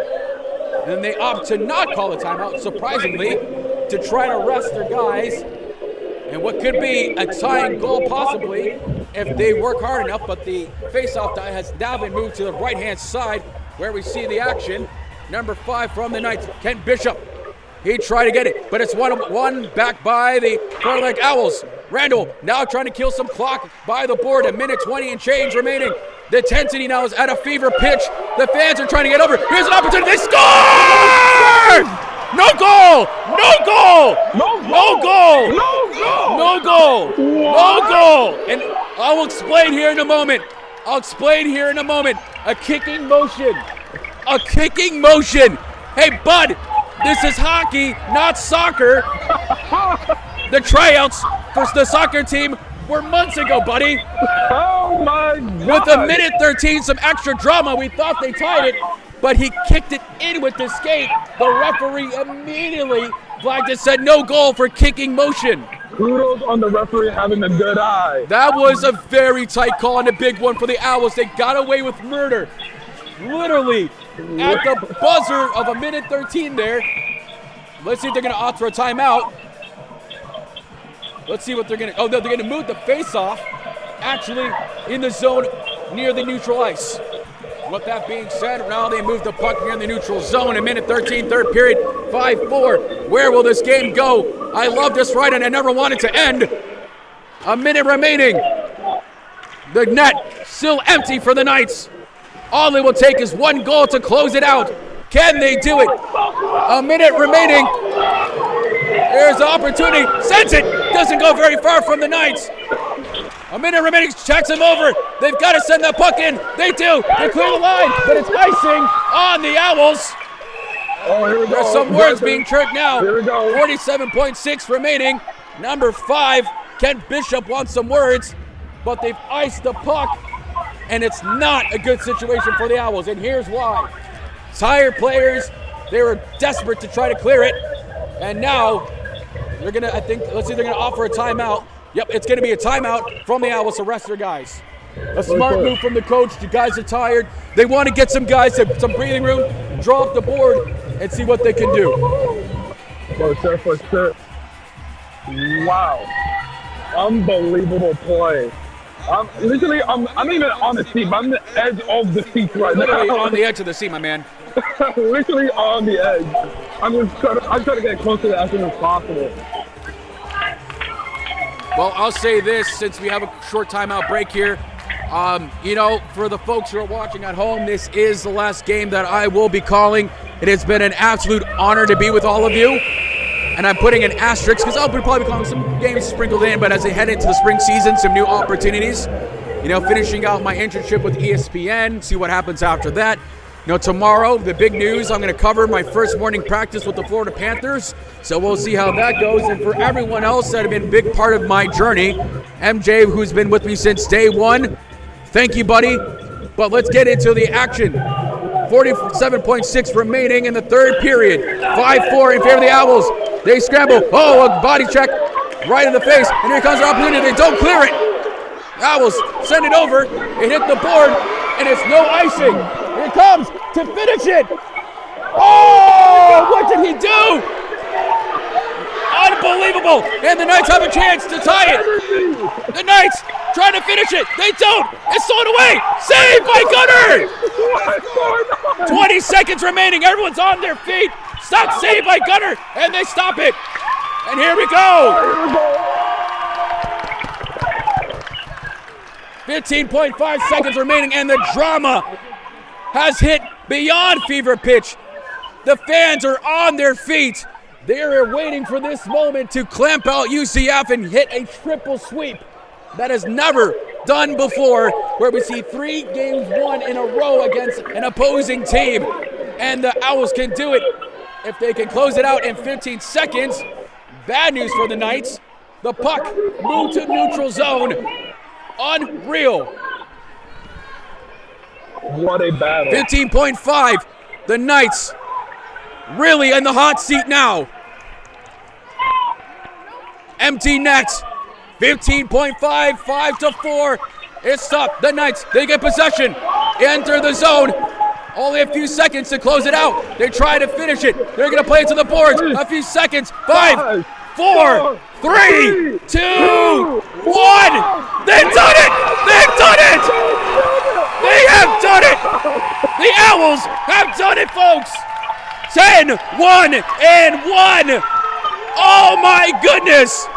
And then they opt to not call a timeout, surprisingly, to try to rest their guys. And what could be a tying goal possibly if they work hard enough, but the face-off die has now been moved to the right-hand side where we see the action. Number 5 from the Knights, Kent Bishop. He tried to get it, but it's 1-1 back by the Fort Lake Owls. Randall now trying to kill some clock by the board. A minute 20 and change remaining. The intensity now is at a fever pitch. The fans are trying to get over. Here's an opportunity. They score! No goal! No goal! No goal! No goal! No goal! And I will explain here in a moment. A kicking motion. A kicking motion. Hey, bud, this is hockey, not soccer. The tryouts for the soccer team were months ago, buddy. Oh, my God. With a minute 13, some extra drama, we thought they tied it, but he kicked it in with the skate. The referee immediately flagged and said no goal for kicking motion. Kudos on the referee having a good eye. That was a very tight call and a big one for the Owls. They got away with murder. Literally, at the buzzer of a minute 13 there. Let's see if they're going to opt for a timeout. Let's see what they're going to... Oh, no, they're going to move the face-off actually in the zone near the neutral ice. With that being said, now they move the puck near the neutral zone. A minute 13, third period, 5-4. Where will this game go? I love this ride, and I never want it to end. A minute remaining. The net still empty for the Knights. All it will take is one goal to close it out. Can they do it? A minute remaining. There's the opportunity. Sends it. Doesn't go very far from the Knights. A minute remaining. Checks him over. They've got to send that puck in. They do. They clear the line, but it's icing on the Owls. Oh, here we go. There's some words being chirped now. Here we go. 47.6 remaining. Number 5, Kent Bishop wants some words, but they've iced the puck, and it's not a good situation for the Owls, and here's why. Tired players, they were desperate to try to clear it, and now they're going to, I think, let's see, they're going to offer a timeout. Yep, it's going to be a timeout from the Owls to rest their guys. A smart move from the coach. The guys are tired. They want to get some guys some breathing room, draw up the board, and see what they can do. For sure. Wow. Unbelievable play. I'm even on the seat. I'm on the edge of the seat right Literally now. on the edge of the seat, my man. Literally on the edge. I'm trying to get close to the as soon as possible. Well, I'll say this since we have a short timeout break here. For the folks who are watching at home, this is the last game that I will be calling. It has been an absolute honor to be with all of you. And I'm putting an asterisk because I'll probably be calling some games sprinkled in, but as I head into the spring season, some new opportunities. Finishing out my internship with ESPN, see what happens after that. Tomorrow, the big news, I'm going to cover my first morning practice with the Florida Panthers. So we'll see how that goes. And for everyone else that have been a big part of my journey, MJ, who's been with me since day one, thank you, buddy. But let's get into the action. 47.6 remaining in the third period. 5-4 in favor of the Owls. They scramble. Oh, a body check right in the face. And here comes the opportunity. They don't clear it. Owls send it over. It hit the board, and it's no icing. Here it comes to finish it. Oh, what did he do? Unbelievable. And the Knights have a chance to tie it. The Knights trying to finish it. They don't. It's thrown away. Saved by Gunner. 20 seconds remaining. Everyone's on their feet. Stop, saved by Gunner. And they stop it. And here we go. 15.5 seconds remaining, and the drama has hit beyond fever pitch. The fans are on their feet. They are waiting for this moment to clamp out UCF and hit a triple sweep that has never done before, where we see 3 games won in a row against an opposing team. And the Owls can do it if they can close it out in 15 seconds. Bad news for the Knights. The puck moved to neutral zone. Unreal. What a battle. 15.5. The Knights really in the hot seat now. Empty net. 15.5, 5-4. It's stopped. The Knights, they get possession. Enter the zone. Only a few seconds to close it out. They try to finish it. They're going to play it to the boards. A few seconds. 5, 4, 3, 2, 1. They've done it! They've done it! They have done it! The Owls have done it, folks! 10, 1, and 1! Oh my goodness!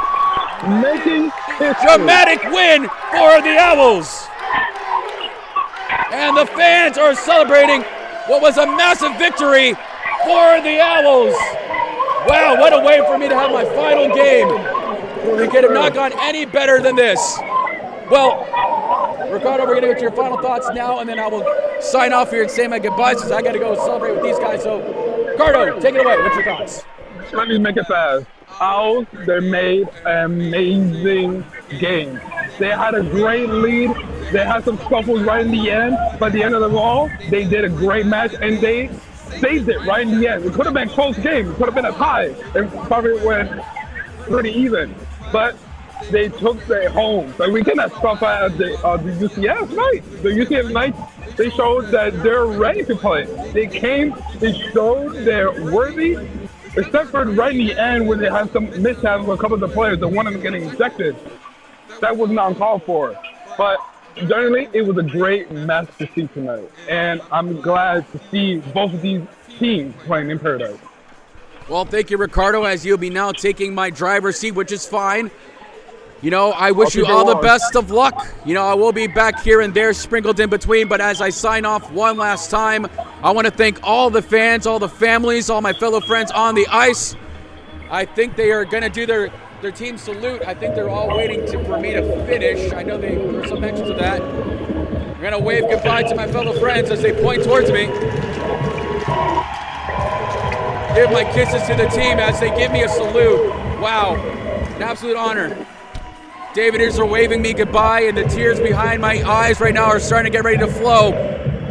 Making history. Dramatic win for the Owls! And the fans are celebrating what was a massive victory for the Owls! Wow, what a way for me to have my final game. It could have not gone any better than this. Well, Ricardo, we're going to get your final thoughts now, and then I will sign off here and say my goodbyes because I got to go celebrate with these guys. So, Ricardo, take it away. What's your thoughts? Let me make it fast. Owls, they made an amazing game. They had a great lead. They had some scuffles right in the end, but at the end of the all, they did a great match, and they saved it right in the end. It could have been a close game. It could have been a tie. It probably went pretty even. But they took their home. Like, we cannot stop at the UCF Knights. The UCF Knights, they showed that they're ready to play. They came, they showed they're worthy, except for right in the end when they had some mishaps with a couple of the players, the one of them getting ejected. That was not uncalled for. But generally, it was a great match to see tonight. And I'm glad to see both of these teams playing in Paradise. Well, thank you, Ricardo, as you'll be now taking my driver's seat, which is fine. You know, I wish you all the best of luck. You know, I will be back here and there sprinkled in between, but as I sign off one last time, I want to thank all the fans, all the families, all my fellow friends on the ice. I think they are going to do their team salute. I think they're all waiting for me to finish. I know there were some mentions of that. I'm going to wave goodbye to my fellow friends as they point towards me. Give my kisses to the team as they give me a salute. Wow, an absolute honor. David is waving me goodbye, and the tears behind my eyes right now are starting to get ready to flow.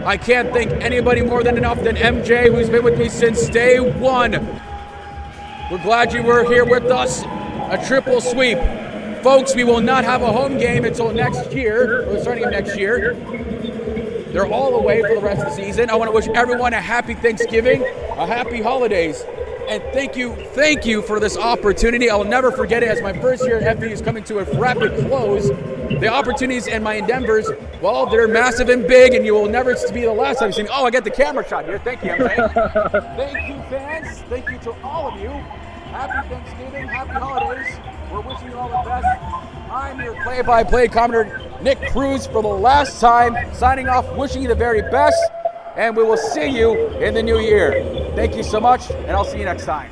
I can't thank anybody more than enough than MJ, who's been with me since day one. We're glad you were here with us. A triple sweep. Folks, we will not have a home game until next year, or starting of next year. They're all away for the rest of the season. I want to wish everyone a happy Thanksgiving, a happy holidays, and thank you for this opportunity. I'll never forget it as my first year at FAU is coming to a rapid close. The opportunities and my endeavors, well, they're massive and big, and you will never be the last time you see me. Oh, I got the camera shot here. Thank you, MJ. Thank you, fans. Thank you to all of you. Happy Thanksgiving, happy holidays. We're wishing you all the best. I'm your play-by-play commentator, Nick Cruz, for the last time, signing off, wishing you the very best, and we will see you in the new year. Thank you so much, and I'll see you next time.